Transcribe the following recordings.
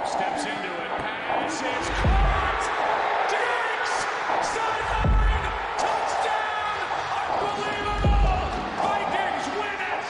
Steps into it. Pass is caught. Diggs! Sideline! Touchdown! Unbelievable! Vikings win it!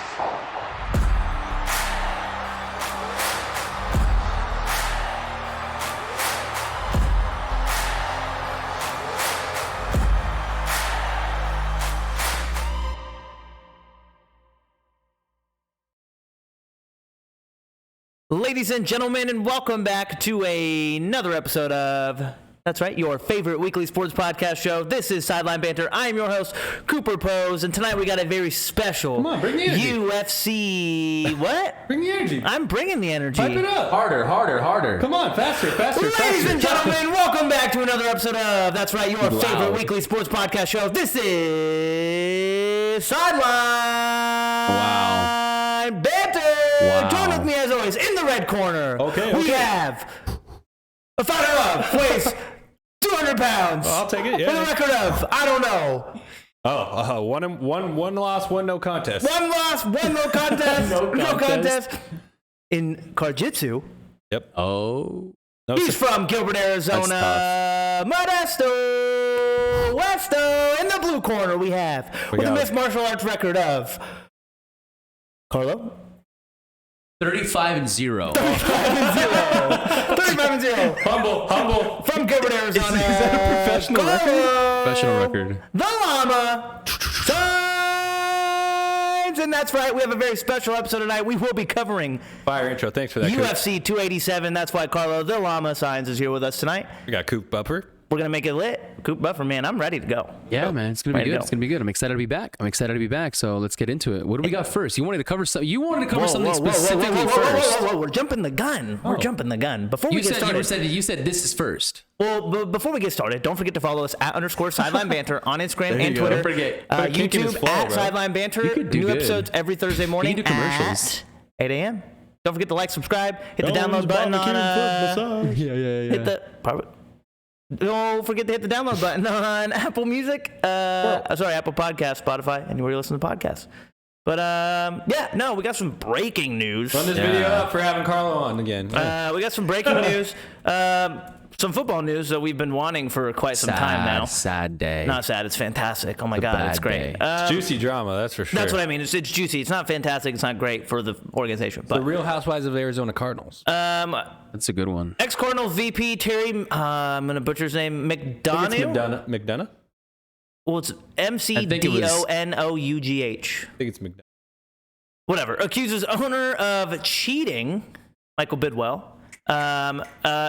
Ladies and gentlemen, and welcome back to another episode of, that's right, your favorite weekly sports podcast show. This is Sideline Banter. I am your host, Cooper Pose, and tonight we got a very special Come on, bring the energy. UFC. What? Bring the energy. I'm bringing the energy. Pipe it up. Harder. Come on, faster. Ladies and gentlemen, welcome back to another episode of, that's right, your favorite weekly sports podcast show. This is Sideline Banter. Wow. Join with me as always in the red corner. We have a fighter of weighs 200 pounds. I'll take it. With a Yeah. record of, I don't know. One loss, one no contest. One loss, one no contest. No contest. In Jiu-Jitsu. Yep. Oh. No, He's from Gilbert, Arizona. Modesto. Weston. In the blue corner we have with a mixed martial arts record of Carlo. 35-0. 35-0. Humble. From Gilbert, Arizona. Is that a professional record? Professional record. The Llama signs. And that's right, we have a very special episode tonight. We will be covering Fire intro. Thanks for that, UFC 287. That's why Carlo, the Llama signs, is here with us tonight. We got Coop Bupper. We're going to make it lit. Coop Buffer, man, I'm ready to go. Yeah, man, it's gonna be Ready to good. go. It's gonna be good. I'm excited to be back. So let's get into it. What do we got first? You wanted to cover something. Something specifically first. Whoa, we're jumping the gun. We're jumping the gun. Before we You get started. you said this is first. Well, before we get started, don't forget to follow us at _Sideline Banter on Instagram and Twitter. Don't forget. Put a kink in his YouTube flow, at bro. Sideline Banter. You could do New good. episodes every Thursday morning do commercials. at 8 a.m. Don't forget to like, subscribe, hit the download button on hit the. Don't forget to hit the download button on Apple Music. Apple Podcasts, Spotify, anywhere you listen to podcasts. But we got some breaking news. Run this video up for having Carlo on again. We got some breaking news. Some football news that we've been wanting for quite some time now. Sad day. Not sad. It's fantastic. Oh my God, bad it's great. day. Juicy drama, that's for sure. That's what I mean. It's juicy. It's not fantastic. It's not great for the organization. The But Real Housewives of Arizona Cardinals. That's a good one. ex-Cardinals VP Terry, I'm gonna butcher his name, I think McDonough. it's McDonough? Well, it's think it was- McDonough. I think it's McDonough. Whatever. Accuses owner of cheating, Michael Bidwell,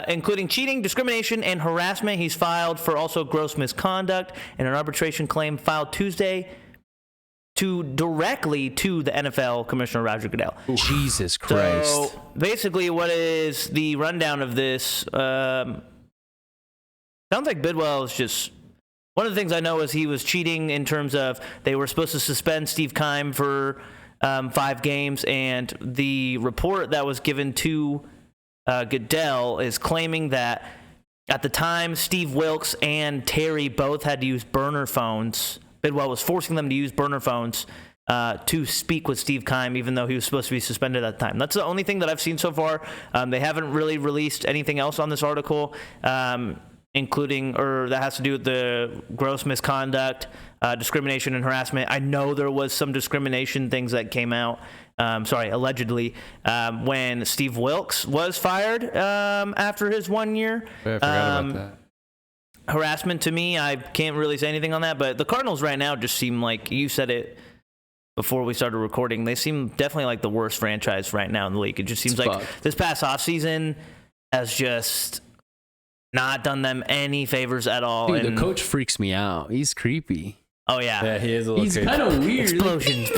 including cheating, discrimination, and harassment. He's filed for also gross misconduct in an arbitration claim filed Tuesday directly to the NFL Commissioner Roger Goodell. Jesus Christ. So basically, what is the rundown of this? Sounds like Bidwell is just. One of the things I know is he was cheating in terms of they were supposed to suspend Steve Keim for 5 games, and the report that was given to Goodell is claiming that at the time Steve Wilkes and Terry both had to use burner phones. Bidwell was forcing them to use burner phones to speak with Steve Keim, even though he was supposed to be suspended at the time. That's the only thing that I've seen so far. They haven't really released anything else on this article, including, or that has to do with the gross misconduct, discrimination and harassment. I know there was some discrimination things that came out, allegedly, when Steve Wilkes was fired after his 1 year. I forgot about that. Harassment, to me, I can't really say anything on that, but the Cardinals right now just seem like, you said it before we started recording, they seem definitely like the worst franchise right now in the league. It just seems like this past offseason has just not done them any favors at all. Dude, and the coach freaks me out. He's creepy. Oh, yeah. Yeah, he is a little He's creepy. kind of weird. Explosions.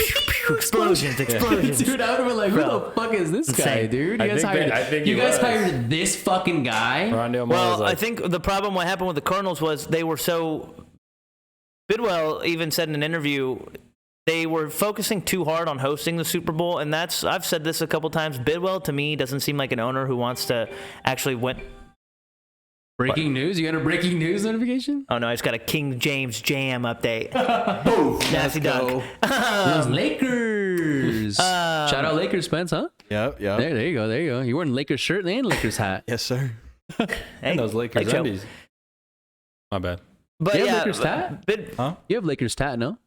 Explosions. Dude, I would have been like, who the fuck is this guy, Insane. dude? I think You he guys was. hired this fucking guy? Rondale Moore Well, was like, I think the problem, what happened with the Cardinals was they were so... Bidwell even said in an interview, they were focusing too hard on hosting the Super Bowl, and that's... I've said this a couple times. Bidwell, to me, doesn't seem like an owner who wants to actually win... Breaking news? You got a breaking news notification? Oh, no, I just got a King James Jam update. Boom. Nasty dunk. Those Lakers. Lakers. Shout out Lakers fans, huh? Yep. There you go. You wearing Lakers shirt and Lakers hat. Yes, sir. Hey, And those Lakers hey, Joe. undies. My bad. But You have yeah, Lakers tat? Huh? You have Lakers tat, no?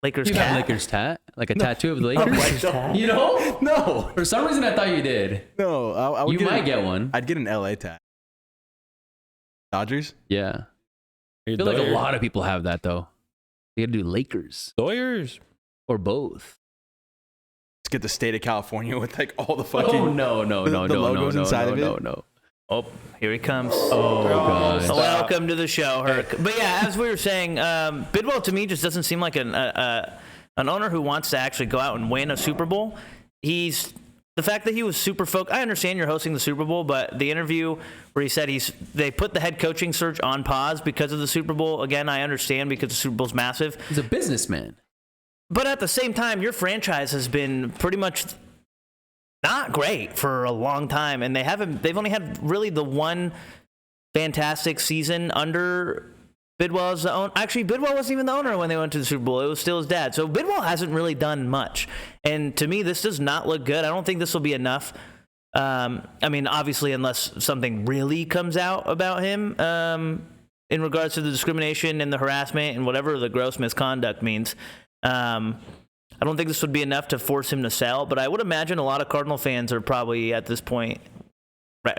Lakers You have cat. Lakers tat, like a tattoo of the Lakers. Lakers tat. You know? No. For some reason, I thought you did. No. I would You might get one. I'd get an LA tat. Dodgers? Yeah. I feel like a lot of people have that though. You got to do Lakers Doyers. or both. Let's get the state of California with like all the fucking. No, the logos inside of it? no. Oh, here he comes. Oh, God. Welcome to the show, Herc. But yeah, as we were saying, Bidwell to me just doesn't seem like an owner who wants to actually go out and win a Super Bowl. The fact that he was super focused. I understand you're hosting the Super Bowl, but the interview where he said they put the head coaching search on pause because of the Super Bowl. Again, I understand because the Super Bowl's massive. He's a businessman. But at the same time, your franchise has been pretty much not great for a long time, and they've only had really the one fantastic season under Bidwell as the owner. Actually, Bidwell wasn't even the owner when they went to the Super Bowl. It was still his dad. So Bidwell hasn't really done much. And to me, this does not look good. I don't think this will be enough. I mean, obviously, unless something really comes out about him in regards to the discrimination and the harassment and whatever the gross misconduct means. I don't think this would be enough to force him to sell, but I would imagine a lot of Cardinal fans are probably at this point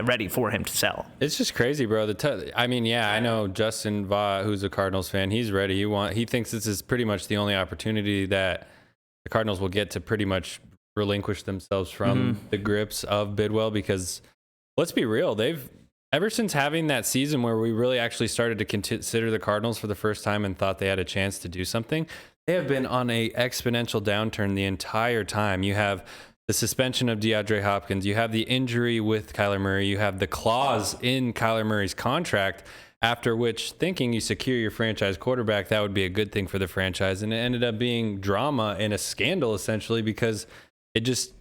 ready for him to sell. It's just crazy, bro. I mean, yeah, I know Justin Vaught, who's a Cardinals fan. He's ready. He thinks this is pretty much the only opportunity that the Cardinals will get to pretty much relinquish themselves from the grips of Bidwell. Because let's be real, they've ever since having that season where we really actually started to consider the Cardinals for the first time and thought they had a chance to do something. They have been on a exponential downturn the entire time. You have the suspension of DeAndre Hopkins. You have the injury with Kyler Murray. You have the clause in Kyler Murray's contract, after which thinking you secure your franchise quarterback, that would be a good thing for the franchise. And it ended up being drama and a scandal, essentially, because it just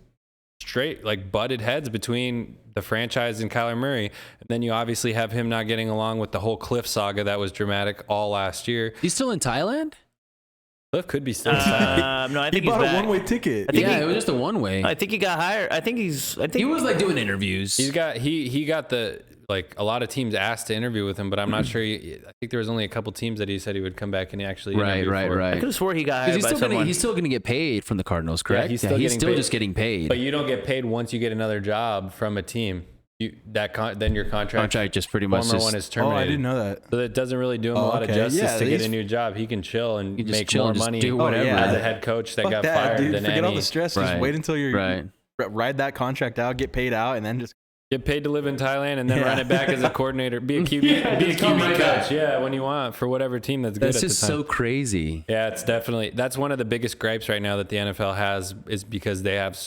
straight like butted heads between the franchise and Kyler Murray. And then you obviously have him not getting along with the whole Cliff saga that was dramatic all last year. He's still in Thailand? Cliff could be still inside. No, I He think he's bought a back. one-way ticket. Yeah, it was just a one-way. I think he got hired. I think He was like doing interviews. He got the, like, a lot of teams asked to interview with him, but I'm not sure. I think there was only a couple teams that he said he would come back and actually interview for. I could have swore he got hired by someone. He's still going to get paid from the Cardinals, correct? Yeah, he's still just getting paid. But you don't get paid once you get another job from a team. Then your contract just pretty much former one is terminated. Oh, I didn't know that. So that doesn't really do him a lot of justice to get a new job. He can chill and make more money do whatever. as a head coach that got fired dude. than Forget any. all the stress. Just wait until you're ride that contract out, get paid out, and then just get paid to live in Thailand and then run it back as a coordinator. Be a QB, be a QB coach. Yeah, when you want for whatever team that's good at the time. That's just so crazy. Yeah, that's one of the biggest gripes right now that the NFL has is because they have.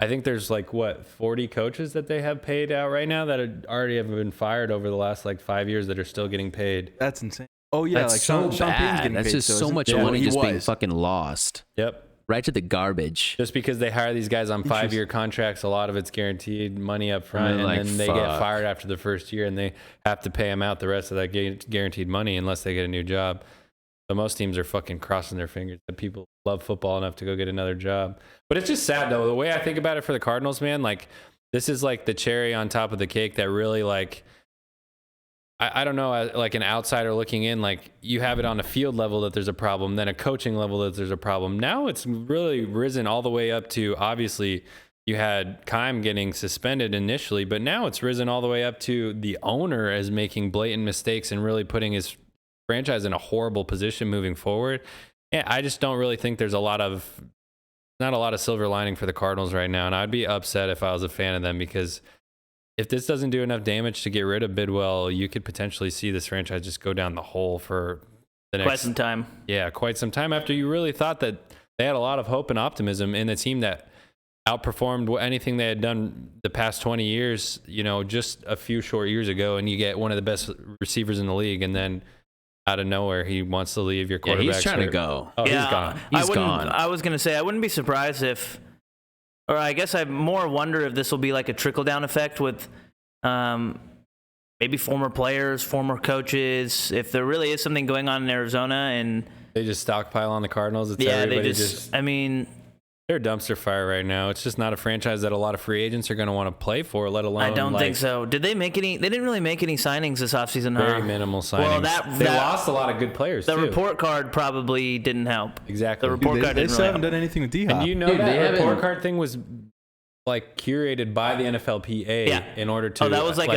I think there's 40 coaches that they have paid out right now that already have been fired over the last 5 years that are still getting paid. that's insane. Oh yeah, That's so Sean Payton's bad. getting That's paid, just so so isn't- much Yeah, money he just being was. fucking lost. Yep. Right to the garbage. Just because they hire these guys on 5-year contracts, a lot of it's guaranteed money up front, and then they get fired after the first year, and they have to pay them out the rest of that guaranteed money unless they get a new job. So most teams are fucking crossing their fingers that people love football enough to go get another job. But it's just sad, though. The way I think about it for the Cardinals, man, this is the cherry on top of the cake that really, I don't know, like an outsider looking in, you have it on a field level that there's a problem, then a coaching level that there's a problem. Now it's really risen all the way up to, obviously, you had Keim getting suspended initially, but now it's risen all the way up to the owner as making blatant mistakes and really putting his franchise in a horrible position moving forward. Yeah, I just don't really think there's not a lot of silver lining for the Cardinals right now, and I'd be upset if I was a fan of them, because if this doesn't do enough damage to get rid of Bidwell, you could potentially see this franchise just go down the hole for the next Quite some time. Yeah, quite some time after you really thought that they had a lot of hope and optimism in a team that outperformed anything they had done the past 20 years, just a few short years ago, and you get one of the best receivers in the league, and then out of nowhere, he wants to leave your quarterback. Yeah, he's trying to go. Oh, Yeah, he's gone. He's gone. I was going to say, I wouldn't be surprised if, or I guess I more wonder if this will be like a trickle-down effect with maybe former players, former coaches, if there really is something going on in Arizona and They just stockpile on the Cardinals. It's yeah, they everybody just, I mean, They're a dumpster fire right now. It's just not a franchise that a lot of free agents are going to want to play for, let alone. I don't think so. Did they make any? They didn't really make any signings this offseason, huh? Very minimal signings. Well, they lost a lot of good players, The too. report card probably didn't help. Exactly. The report card they didn't still really haven't done anything with D-Hop. And you know that report card thing was like curated by the NFLPA in order to. Oh, that was like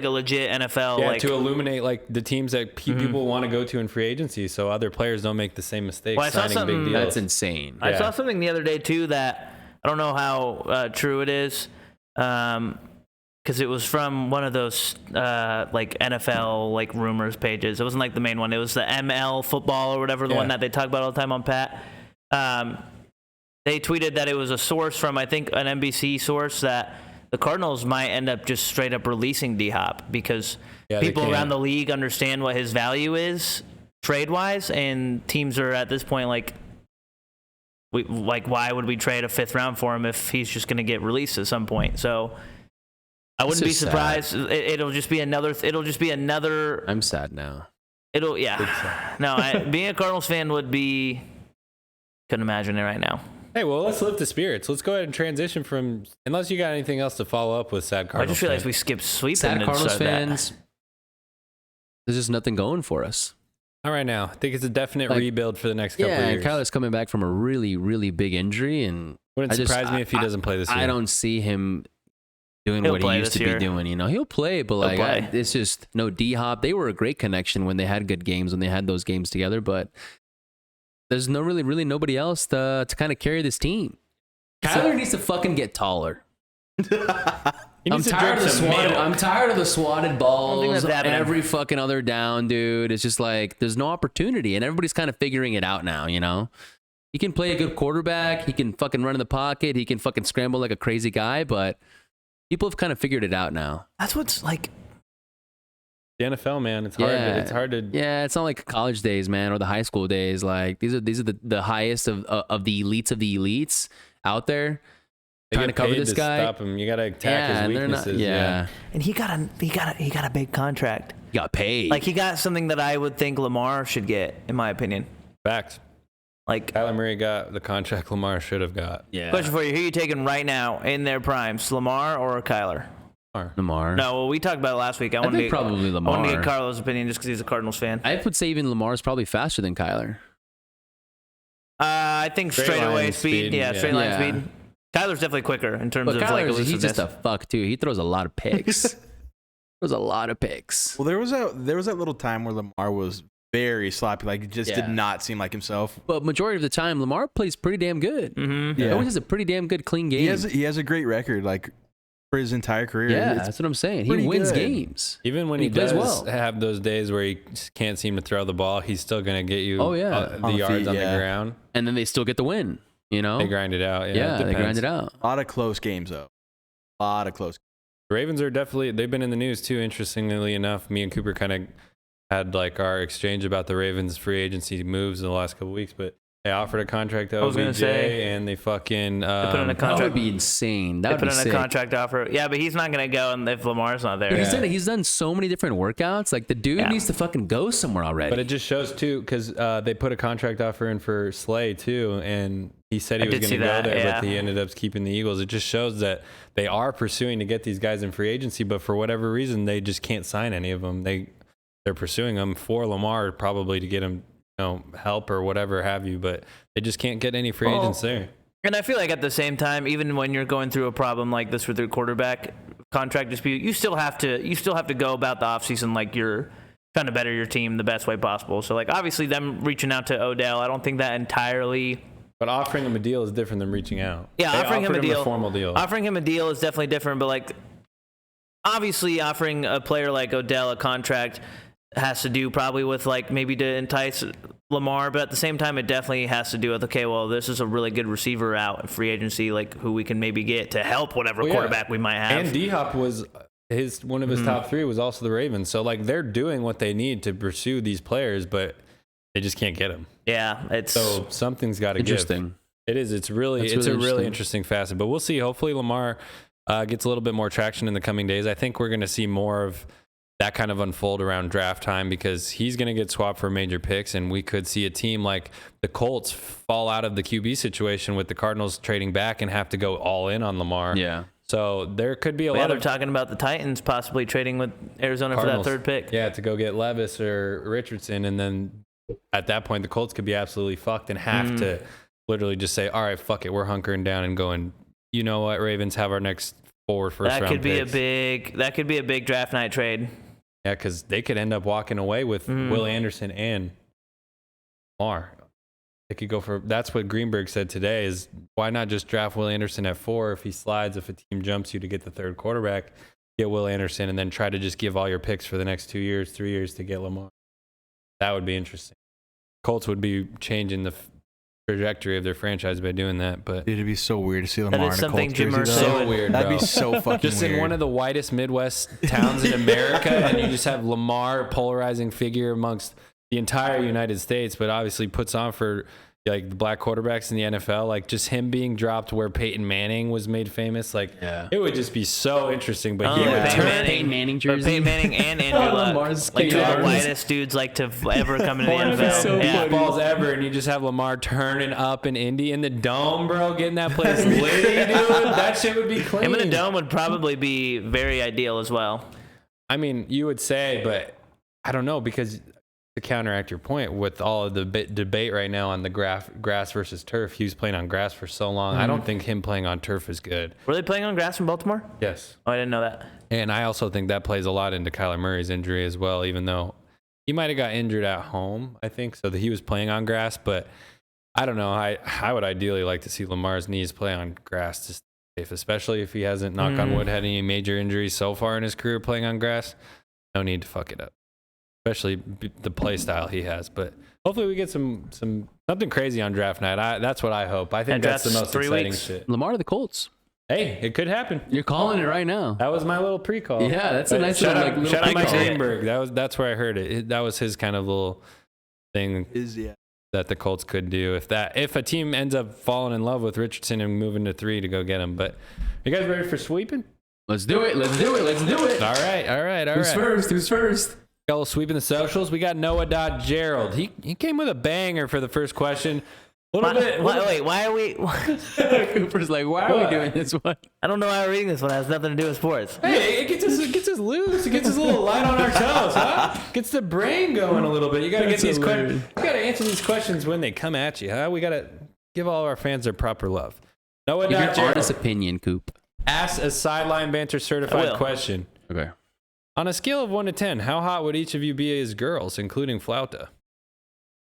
a legit NFL. To illuminate like the teams that people want to go to in free agency, so other players don't make the same mistakes signing big deals. That's insane. I saw something the other day too that I don't know how true it is, because it was from one of those like NFL like rumors pages. It wasn't like the main one. It was the ML football or whatever, the one that they talk about all the time on Pat. They tweeted that it was a source from, I think, an NBC source that the Cardinals might end up just straight up releasing D-Hop because people around the league understand what his value is trade-wise, and teams are at this point like, why would we trade a 5th round for him if he's just going to get released at some point? So I wouldn't be surprised. It'll just be another. I'm sad now. No, being a Cardinals fan would be. Couldn't imagine it right now. Hey, well, let's lift the spirits. Let's go ahead and transition from, unless you got anything else to follow up with sad Cardinals. I just realized we skipped sweeping. Sad Cardinals fans. There's just nothing going for us. Not right now. I think it's a definite rebuild for the next couple of years. Yeah, Kyler's coming back from a really, really big injury, and wouldn't surprise me if he doesn't play this year. I don't see him doing what he used to be doing. You know, he'll play, but it's just no D-Hop. They were a great connection when they had good games, when they had those games together, but there's really nobody else to kind of carry this team. Kyler needs to fucking get taller. I'm tired of the swatted balls every fucking other down, dude. It's just like there's no opportunity, and everybody's kind of figuring it out now, you know? He can play a good quarterback. He can fucking run in the pocket. He can fucking scramble like a crazy guy, but people have kind of figured it out now. That's what's like... The NFL, man, it's hard. It's hard to. Yeah, it's not like college days, man, or the high school days. Like these are the highest of the elites out there. Trying to cover this guy. Stop him. You got to attack his weaknesses. And he got a big contract. He got paid. Like he got something that I would think Lamar should get, in my opinion. Facts. Like Kyler Murray got the contract Lamar should have got. Yeah. Question for you: who are you taking right now in their primes, Lamar or Kyler? Lamar. No, well, we talked about it last week. I think probably Lamar. I want to get Carlo's opinion just because he's a Cardinals fan. I would say even Lamar's probably faster than Kyler. I think straight away speed. Yeah, straight line speed. Kyler's definitely quicker in terms of like elusiveness. He's just a fuck too. He throws a lot of picks. Well, there was that little time where Lamar was very sloppy. Like, it just did not seem like himself. But majority of the time, Lamar plays pretty damn good. Mm-hmm. Yeah. He always has a pretty damn good, clean game. He has a great record, like, for his entire career. Yeah, that's what I'm saying. He wins games. Even when he does have those days where he can't seem to throw the ball, he's still going to get you the yards on the ground. And then they still get the win, you know? They grind it out. Yeah, they grind it out. A lot of close games, though. The Ravens are they've been in the news, too, interestingly enough. Me and Cooper kind of had like our exchange about the Ravens free agency moves in the last couple of weeks, but they offered a contract to OBJ, and they fucking they put in a contract. That would be insane. That would be sick. They put in a contract offer. Yeah, but he's not going to go if Lamar's not there. He's done so many different workouts. Like, the dude needs to fucking go somewhere already. But it just shows, too, because they put a contract offer in for Slay, too, and he said he was going to go there, but he ended up keeping the Eagles. It just shows that they are pursuing to get these guys in free agency, but for whatever reason, they just can't sign any of them. They're pursuing them for Lamar, probably to get him, help or whatever have you, but they just can't get any free agents there. And I feel like at the same time, even when you're going through a problem like this with your quarterback contract dispute, you still have to go about the offseason like you're trying to better your team the best way possible. So, like, obviously them reaching out to Odell, I don't think that entirely. But offering him a deal is different than reaching out. Yeah, offering him a formal deal. Offering him a deal is definitely different, but like, obviously offering a player like Odell a contract has to do probably with like maybe to entice Lamar, but at the same time it definitely has to do with, okay, well, this is a really good receiver out in free agency, like who we can maybe get to help whatever quarterback we might have. And D-Hop was one of his top three was also the Ravens, so like they're doing what they need to pursue these players, but they just can't get them. Yeah, so something's got to give. Interesting. It is. It's a really interesting facet, but we'll see. Hopefully Lamar gets a little bit more traction in the coming days. I think we're going to see more of that kind of unfold around draft time, because he's going to get swapped for major picks, and we could see a team like the Colts fall out of the QB situation with the Cardinals trading back and have to go all in on Lamar. Yeah. So there could be a lot of... They're talking about the Titans possibly trading with Arizona Cardinals, for that 3rd pick. Yeah, to go get Levis or Richardson, and then at that point the Colts could be absolutely fucked and have to literally just say, all right, fuck it, we're hunkering down and going, you know what, Ravens, have our next 4 first round picks. That could be a big draft night trade. Yeah, because they could end up walking away with Will Anderson and Lamar. They could go for... That's what Greenberg said today, is why not just draft Will Anderson at 4 if he slides, if a team jumps you to get the 3rd quarterback, get Will Anderson, and then try to just give all your picks for the next 2 years, 3 years to get Lamar. That would be interesting. Colts would be changing the trajectory of their franchise by doing that, but it'd be so weird to see Lamar in a Colts jersey. So weird, bro. That'd be so fucking just weird. In one of the whitest Midwest towns in America, and you just have Lamar, polarizing figure amongst the entire United States, but obviously puts on for like the black quarterbacks in the NFL, like just him being dropped where Peyton Manning was made famous. Like, it would just be so interesting. But he would turn Peyton Manning jersey. Peyton Manning and Andrew Luck, like 2 of the whitest dudes like to ever come into the NFL. So balls ever, and you just have Lamar turning up in Indy in the dome, bro, getting that place litty, dude. That shit would be clean. Him in the dome would probably be very ideal as well. I mean, you would say, but I don't know, because to counteract your point, with all of the debate right now on the grass versus turf, he was playing on grass for so long. I don't think him playing on turf is good. Were they playing on grass in Baltimore? Yes. Oh, I didn't know that. And I also think that plays a lot into Kyler Murray's injury as well, even though he might have got injured at home, I think, so that he was playing on grass. But I don't know. I would ideally like to see Lamar's knees play on grass to stay safe, especially if he hasn't, knock on wood, had any major injuries so far in his career playing on grass. No need to fuck it up, especially the play style he has. But hopefully we get something crazy on draft night. That's what I hope. I think that's the most exciting shit. Lamar to the Colts. Hey, it could happen. You're calling it right now. That was my little pre-call. Yeah, that's a nice little shout out pre-call. Mike Greenberg. That's where I heard it. That was his kind of little thing that the Colts could do if a team ends up falling in love with Richardson and moving to 3 to go get him. But you guys ready for sweeping? Let's do it. All right. Who's first? Got a little sweep in the socials. We got Noah.Gerald. He came with a banger for the first question. Wait, why are we... Cooper's like, why are we doing this one? I don't know why we're reading this one. It has nothing to do with sports. Hey, it gets us loose. It gets us a little light on our toes, huh? Gets the brain going a little bit. You got to get these questions. You got to answer these questions when they come at you, huh? We got to give all our fans their proper love. Noah.Gerald. Your honest opinion, Coop. Ask a Sideline Banter certified question. Okay. On a scale of 1 to 10, how hot would each of you be as girls, including Flauta?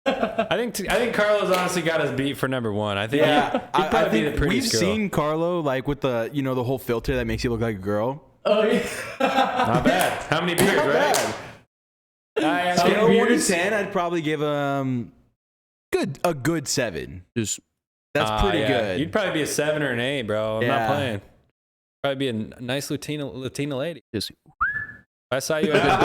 I think Carlo's honestly got us beat for number 1. I think he'd probably be the prettiest girl. We've seen Carlo like with the the whole filter that makes you look like a girl. Oh yeah. Not bad. How many beers, right? Scale of 1 to 10, I'd probably give a good 7. That's pretty good. You'd probably be a 7 or an 8, bro. I'm not playing. Probably be a nice Latina lady. I saw you at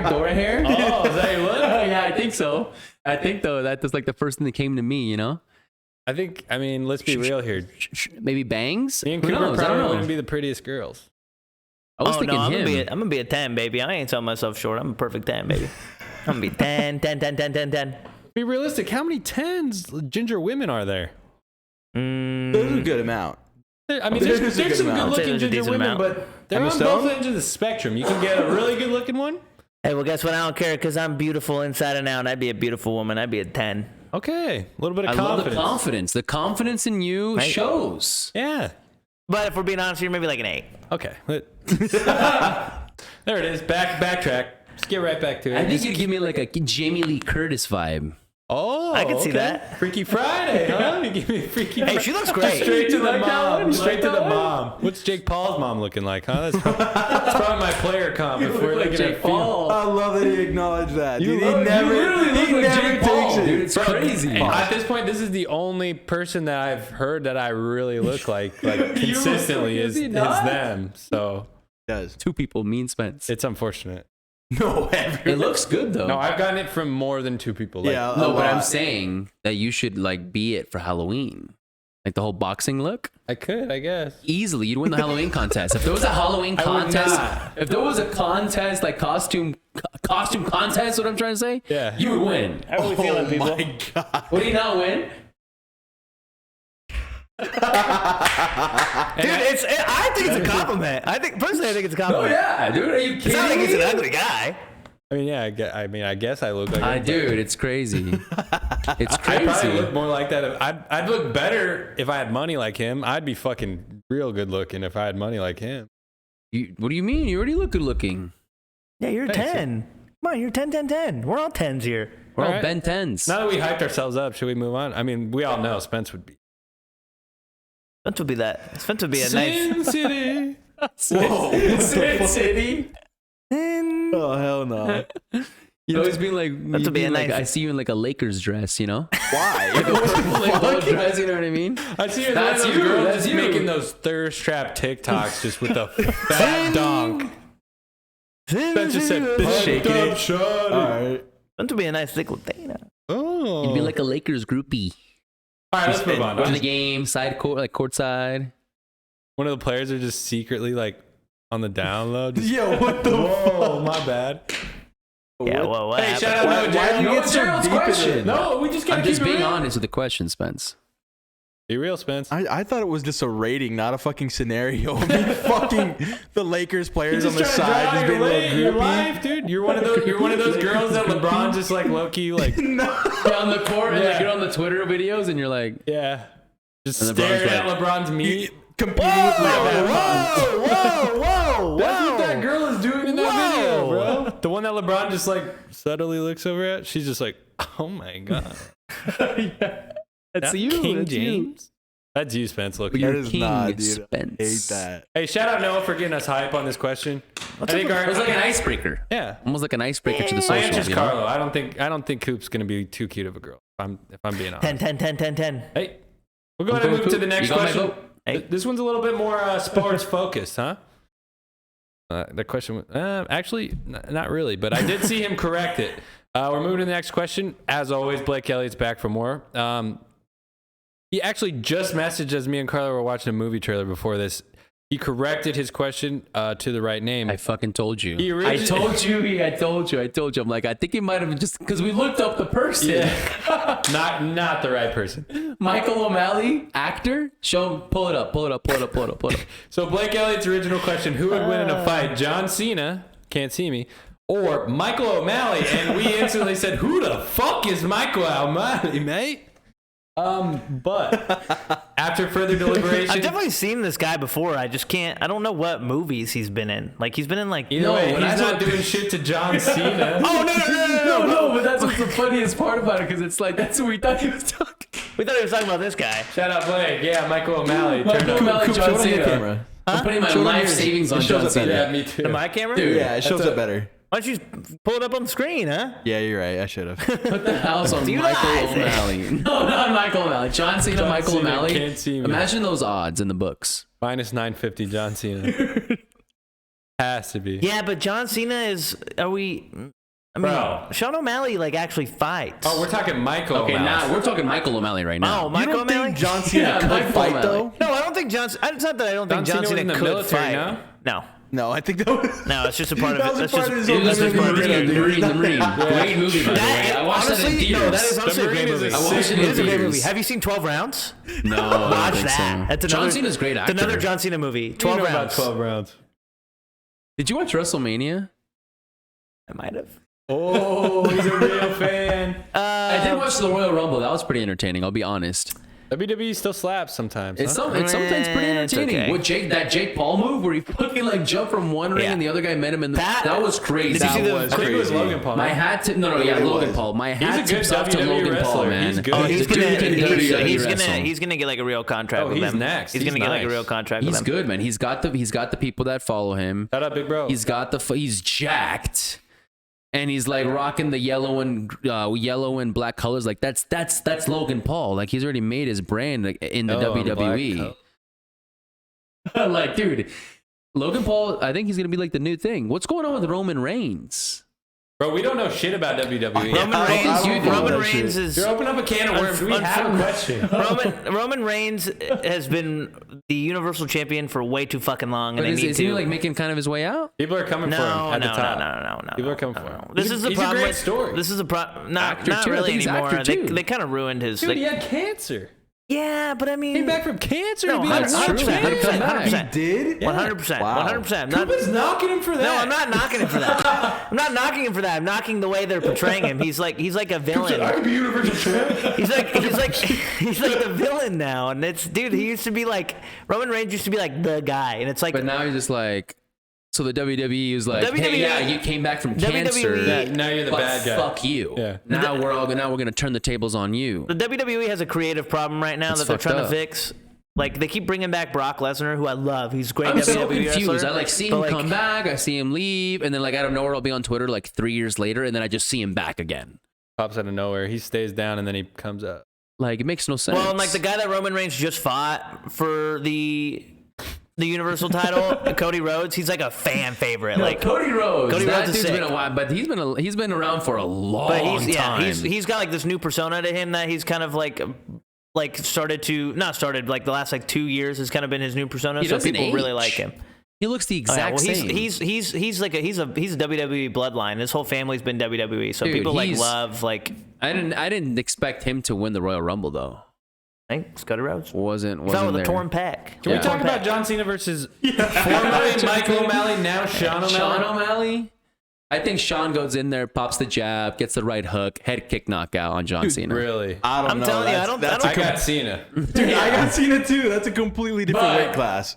Dora hair. Oh, is that your look? Yeah, I think so. I think though that was like the first thing that came to me. I mean, let's be real here. Maybe bangs. Me and Cooper probably wouldn't be the prettiest girls. I was thinking I'm him. gonna be a 10, baby. I ain't selling myself short. I'm a perfect 10, baby. I'm gonna be 10. Be realistic. How many 10s ginger women are there? There's a good amount. I mean, there's some good-looking ginger women, but they're on both ends of the spectrum. You can get a really good-looking one. Hey, well, guess what? I don't care because I'm beautiful inside and out. I'd be a beautiful woman. I'd be a 10. Okay, a little bit of confidence. Love the confidence. The confidence in you shows. Yeah. But if we're being honest, you're maybe like an 8. Okay. There it is. Backtrack. Just get right back to it. I think you'd give me like a Jamie Lee Curtis vibe. Oh, I can see that. Freaky Friday, huh? You give me Freaky Friday. Hey, she looks great. Straight to the mom. Straight to the mom. What's Jake Paul's mom looking like, huh? That's probably my player comp. If we're looking at Paul. I love that he acknowledged that. You never takes it. Dude, it's crazy. At this point, this is the only person that I've heard that I really look like consistently is them. So it does. 2 people, me and Spence. It's unfortunate. No, it looks good though. No, I've gotten it from more than 2 people. But I'm saying that you should be it for Halloween. Like the whole boxing look? I could, I guess. Easily, you'd win the Halloween contest. If there was a Halloween contest, if there was a contest, like costume contest, what I'm trying to say, yeah, you would win. How are we feeling, people? Oh my God. Would he not win? Dude, I think it's a compliment. Personally, I think it's a compliment. Oh yeah, dude, are you kidding? It's not like he's an ugly guy. I mean, yeah, I guess I look like it. Dude, it's crazy. It's crazy. I'd probably look more like that. I'd look better if I had money like him. I'd be fucking real good looking if I had money like him. What do you mean? You already look good looking. Yeah, you're 10. Come on, you're 10, 10, 10. We're all 10s here. We're all right. Ben 10s. Now that we hyped ourselves up, should we move on? I mean, we all know Spence would be. Spence would be that. Spence would be a Sin nice. City. Whoa. Sin City. Oh, hell no. You always be like, I see you in like a Lakers dress, you know? Why? Like those dress, you know what I mean? I see you That's those you. girls That's just you. making those thirst trap TikToks just with the fat donk. Spence just said, Shaking it. shut All right. Spence would be a nice thick Latina. Oh. You'd be like a Lakers groupie. All right, let's move on. Watching the game, side court, like court side. One of the players are just secretly like on the down low. Just, Yo, what the whoa, my bad. Yeah, well, what Hey, happened? shout out to Gerald. you get so deep in it? No, we just gotta I'm just keep it being real. honest with the question, Spence. Be real, Spence. I thought it was just a rating, not a fucking scenario. I mean, fucking the Lakers players on the side just being a little your groupie. life, dude. You're one of those girls that LeBron just like low-key like You're on the court and like you're on the Twitter videos and you're like, yeah. Just And staring LeBron's at LeBron's meat. Competing with LeBron. Whoa! That's what that girl is doing in that video, Whoa. bro. The one that LeBron just like subtly looks over at. She's just like, oh my god. that's That you. King That's you. James. That's you, Spence. Look. You're That is king, not, dude. Spence. Hate that. Hey, shout out Noah for getting us hype on this question. I think It was like an icebreaker. yeah. Almost like an icebreaker to the My socials. answer's You know? Carlo. I don't think Coop's gonna be too cute of a girl. If I'm being honest. 10, 10, 10, 10, 10. Hey, we'll go ahead and move to the next You got my question. vote. Hey. This one's a little bit more sports focused, huh? The question, actually, not really, but I did see him correct it. We're moving to the next question. As always, Blake Elliott's back for more. He actually just messaged as me and Carlo were watching a movie trailer before this. He corrected his question to the right name. I fucking told you. I told you. I'm like, I think he might have just because we looked up the person. Yeah. not the right person. Michael O'Malley, actor. Pull it up. So Blake Elliott's original question, who would win in a fight? John Cena, can't see me, or Michael O'Malley? And we instantly said, who the fuck is Michael O'Malley, mate? But after further deliberation, I've definitely seen this guy before. I don't know what movies he's been in. Like, he's been in like. either way, he's not doing shit to John Cena. No, but that's what's the funniest part about it because it's like that's who we thought he was talking. We thought he was talking about this guy. Shout out Blake. Yeah, Michael O'Malley. Michael O'Malley, Coop, John show it on your Cena. camera. I'm putting my Show it on life yours. savings on It shows John up Cena. better. Yeah, me too. To my camera? Dude, Yeah, it shows up better. Why don't you pull it up on the screen, huh? Yeah, you're right. I should have. Put the house on Do Michael not. O'Malley. No, not Michael O'Malley. John Cena, Michael Cena O'Malley. can't see me. Imagine those odds in the books. Minus 950 John Cena. Has to be. Yeah, but John Cena is. Are we? I mean, Bro. Sean O'Malley like actually fights. Oh, we're talking Michael Okay, O'Malley. now we're talking Michael O'Malley right now. Oh, Michael O'Malley. John Cena Yeah, could Michael fight O'Malley. though? No, I don't think John. It's not that I don't think John John Cena was Cena in the could military, fight. No, No, I think that was. no, it's just a part of That it. was a That's part just. of his It was own the movie. Marine. The Marine. Great movie, by the way. That, I watched that in honestly, theaters. no, that is honestly a great Marine is movie. a I watched it It is a in great theaters. movie. Have you seen 12 Rounds? No, I don't Watch think that. so. That's John another, Cena's a great it's actor. another John Cena movie. 12 You know about rounds. 12 rounds. Did you watch WrestleMania? I might have. Oh, he's a real fan. I did watch the Royal Rumble. That was pretty entertaining. I'll be honest. WWE still slaps sometimes. It's, Huh? it's sometimes pretty It's entertaining. okay. What that Jake Paul move where he fucking like jumped from one ring Yeah. and the other guy met him in the that was crazy. Did you see the? I think it was Logan Paul. My hat tip. No, yeah, It Logan was. Paul. My He's a hat good tips off to WWE Logan Paul, wrestler. man. He's good. Oh, The he's dude gonna, can WWE he's wrestle. gonna get like a real contract Oh, with he's them. next. He's He's gonna get like a nice. real contract He's with them. good, man. He's got the people that follow him. Shout out, big bro. He's jacked, and he's like rocking the yellow and black colors. Like that's Logan Paul. Like he's already made his brand like, in the WWE. Like, dude, Logan Paul. I think he's gonna be like the new thing. What's going on with Roman Reigns? Bro, we don't know shit about WWE. Roman Reigns is... You're opening up a can of worms. We have a question. Roman Reigns has been the Universal Champion for way too fucking long, and is he like making kind of his way out? People are coming for him at the top. No. People are coming for him. This is the problem. He's a great story. This is a problem. Not really anymore. They kind of ruined his... Dude, he had cancer. Yeah, but I mean... Came back from cancer. No, 100%. He did? 100%. Wow. 100%. Kuba's knocking him for that. No, I'm not knocking him for that. I'm not knocking him for that. I'm knocking the way they're portraying him. He's like a villain. I could be Universal Champ. He's like the villain now. And it's, dude, he used to be like, Roman Reigns used to be like the guy. And it's like... But now he's just like... So the WWE is like, hey, yeah, you came back from cancer. Now you're the bad guy. Fuck you. Yeah. Now we're gonna turn the tables on you. The WWE has a creative problem right now that they're trying to fix. Like, they keep bringing back Brock Lesnar, who I love. He's a great WWE so confused. wrestler. I like see him come back. I see him leave, and then like out of nowhere, I'll be on Twitter like 3 years later, and then I just see him back again. Pops out of nowhere. He stays down, and then he comes up. Like, it makes no sense. Well, and like the guy that Roman Reigns just fought for the Universal title, Cody Rhodes, he's like a fan favorite. No, like Cody Rhodes is dude's sick. been a while, but he's been around for a long time. He's got like this new persona to him that he's kind of like like the last like 2 years has kind of been his new persona. So people really like him. He looks the exact same. He's a WWE bloodline. His whole family's been WWE. So Dude, people like love like. I didn't expect him to win the Royal Rumble though. Thanks, Cody Rhodes. Wasn't with there. a torn pec. Can we talk about John Cena versus formerly Michael O'Malley, now Sean O'Malley? Sean O'Malley? I think Sean goes in there, pops the jab, gets the right hook, head kick knockout on John Cena. Really? I'm telling you, I got Cena. Dude, I got Cena too. That's a completely different weight class.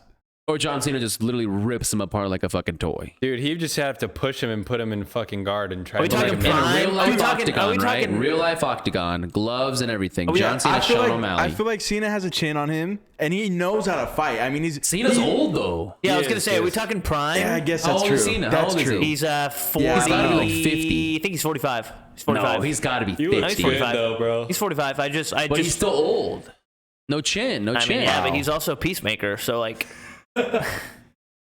Or John Cena just literally rips him apart like a fucking toy. Dude, he just have to push him and put him in fucking guard and try to make him in a real life octagon, right? Real life octagon, gloves and everything. John Cena, Sean O'Malley. I feel like Cena has a chin on him, and he knows how to fight. I mean, Cena's old though. Yeah, I was gonna say, are we talking prime? Yeah, I guess that's true. Cena? That's true. He's 40. Yeah, he's gotta be like 50. I think he's 45. He's 45. No, he's got to be 50. No, he's 45, though, bro. He's 45. But he's still old. No chin. I mean, yeah, but he's also a peacemaker. So like.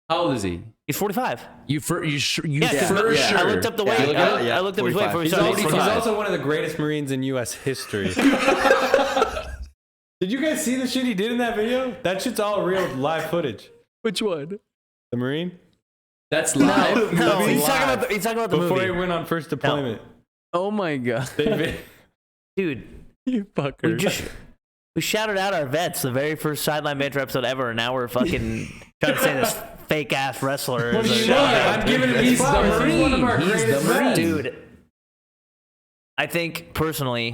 How old is he? He's 45. You for sure? I looked up the weight. I looked up his weight. He's also one of the greatest Marines in U.S. history. Did you guys see the shit he did in that video? That shit's all real live footage. Which one? The Marine? That's live? No, he's talking about the movie. Before he went on first deployment. Oh my god. Dude. You fucker. We shouted out our vets the very first Sideline Banter episode ever, and now we're fucking trying to say this fake-ass wrestler. What do you know? I'm giving him these flowers. He's one of our greatest men. Dude, I think, personally,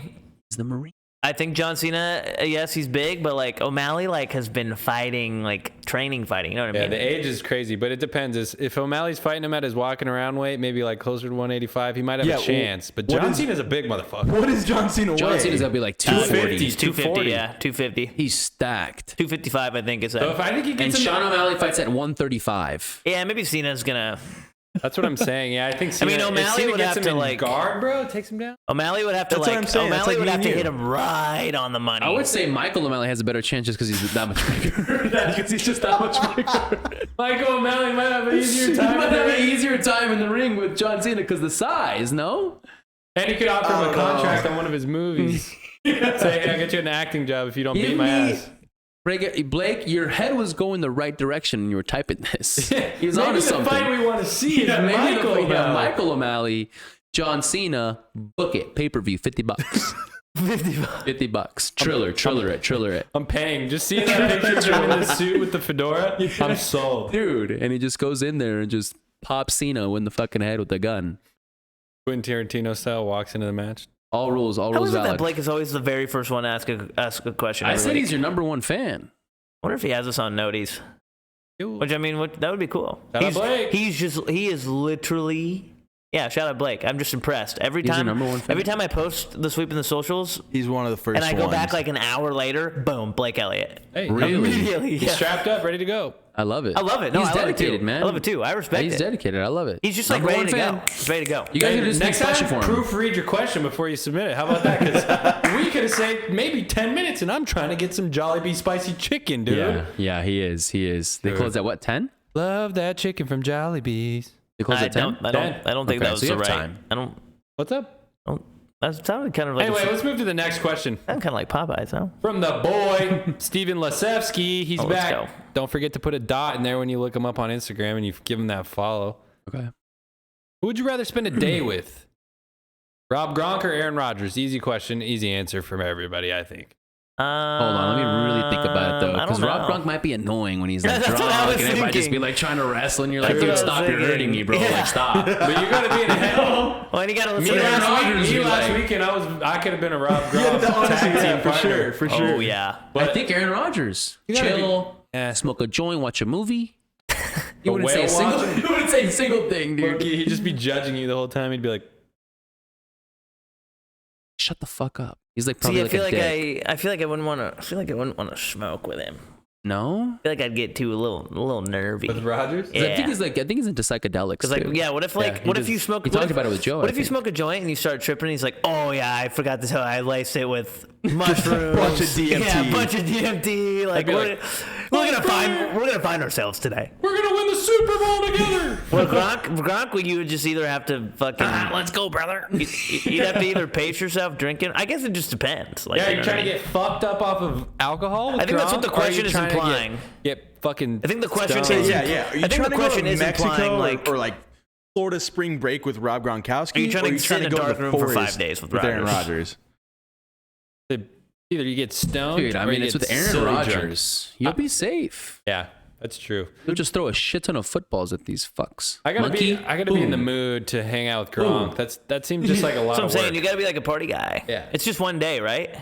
he's the Marine. I think John Cena, yes, he's big, but like O'Malley, like has been fighting, like training fighting. You know what I mean? Yeah, the age is crazy, but it depends. If O'Malley's fighting him at his walking around weight, maybe like closer to 185, he might have a chance. But John Cena's a big motherfucker. What is John Cena weigh? John Cena's gonna be like 240. 250, yeah, 250. He's stacked. 255, I think is that. So if I think he gets and Sean O'Malley fights at 135. Yeah, maybe Cena's gonna. That's what I'm saying. Yeah, I think Cena, O'Malley would have to like guard, bro. Takes him down. O'Malley would have to O'Malley would have to hit him right on the money. I would say Michael O'Malley has a better chance just because he's that much bigger. Because he's just that much bigger. Michael O'Malley might have an easier time. He might have an easier time in the ring with John Cena because the size, no? And he could offer him a contract on one of his movies. Say, hey, I'll get you an acting job if you don't beat my ass. Blake, your head was going the right direction when you were typing this. He's maybe on to something. The fight we want to see is Michael O'Malley, John Cena, book it, pay-per-view, $50. $50. Triller it. I'm paying. Just seeing that picture in the suit with the fedora, I'm sold. Dude, and he just goes in there and just pops Cena in the fucking head with a gun. Quentin Tarantino style walks into the match. All rules How is it valid. that Blake is always the very first one to ask a question? I said he's your number one fan. I wonder if he has us on noties. Which I mean, that would be cool. Shout out Blake. He is literally. Yeah, shout out Blake. I'm just impressed. Every He's time your number one fan? Every time I post the sweep in the socials, he's one of the first and I go ones. back like an hour later, boom, Blake Elliott. Hey, really? Immediately, he's strapped up, ready to go. I love it. I love it. No, he's I dedicated, love it too. man. I love it too. I respect it. He's dedicated. I love it. He's just like ready to go. He's ready to go. You guys just next time for him. proofread your question before you submit it. How about that? Because we could have saved maybe 10 minutes, and I'm trying to get some Jollibee spicy chicken, dude. Yeah, he is. They close at what, 10? Love that chicken from Jollibee's. They close at 10? I don't think that was the right time. What's up? That sounded kind of like. Anyway, let's move to the next question. Sounded kind of like Popeyes, huh? From the boy, Steven Lasevsky. He's back. Let's go. Don't forget to put a dot in there when you look him up on Instagram and you give him that follow. Okay. Who would you rather spend a day with? Rob Gronk or Aaron Rodgers? Easy question, easy answer from everybody, I think. Hold on, let me really think about it though, because Rob Gronk might be annoying when he's like drunk and everybody just be like trying to wrestle, and you're like, dude, stop, you're hurting me, bro. Yeah. Like, stop. But you gotta be in a hell. Well, you gotta listen Me to last weekend, I could have been a Rob Gronk tag team partner. For sure. Oh yeah. But I think Aaron Rodgers. Chill, smoke a joint, watch a movie. You wouldn't say a single thing, dude. He'd just be judging you the whole time. He'd be like, shut the fuck up. He's like probably I feel like I wouldn't want to smoke with him. No? I feel like I'd get too a little nervy. With Rodgers? Yeah. I think he's into psychedelics. Like, too. yeah, what if you smoke? He talked about it with Joe. What if you smoke a joint and you start tripping? And he's like, oh yeah, I forgot to tell. I laced it with mushrooms, bunch of DMT. Yeah, a bunch of DMT. Like we're gonna find ourselves today. We're gonna win the Super Bowl together. Well, Gronk, you would just either have to fucking let's go, brother. You'd have to either pace yourself drinking. I guess it just depends. Like, you're trying to get fucked up off of alcohol. I think that's what the question is implying. Get fucking. I think the question stoned. is. Yeah. Are you I think the question is implying or like Florida spring break with Rob Gronkowski? Are you trying to sit in a dark room for 5 days with Aaron Rodgers? Either you get stoned, dude. I mean, it's with Aaron Rodgers. You'll be safe. Yeah, that's true. You'll just throw a shit ton of footballs at these fucks. I gotta be in the mood to hang out with Gronk. That seems just like a lot. So I'm of saying work. you gotta be like a party guy. Yeah. It's just one day, right?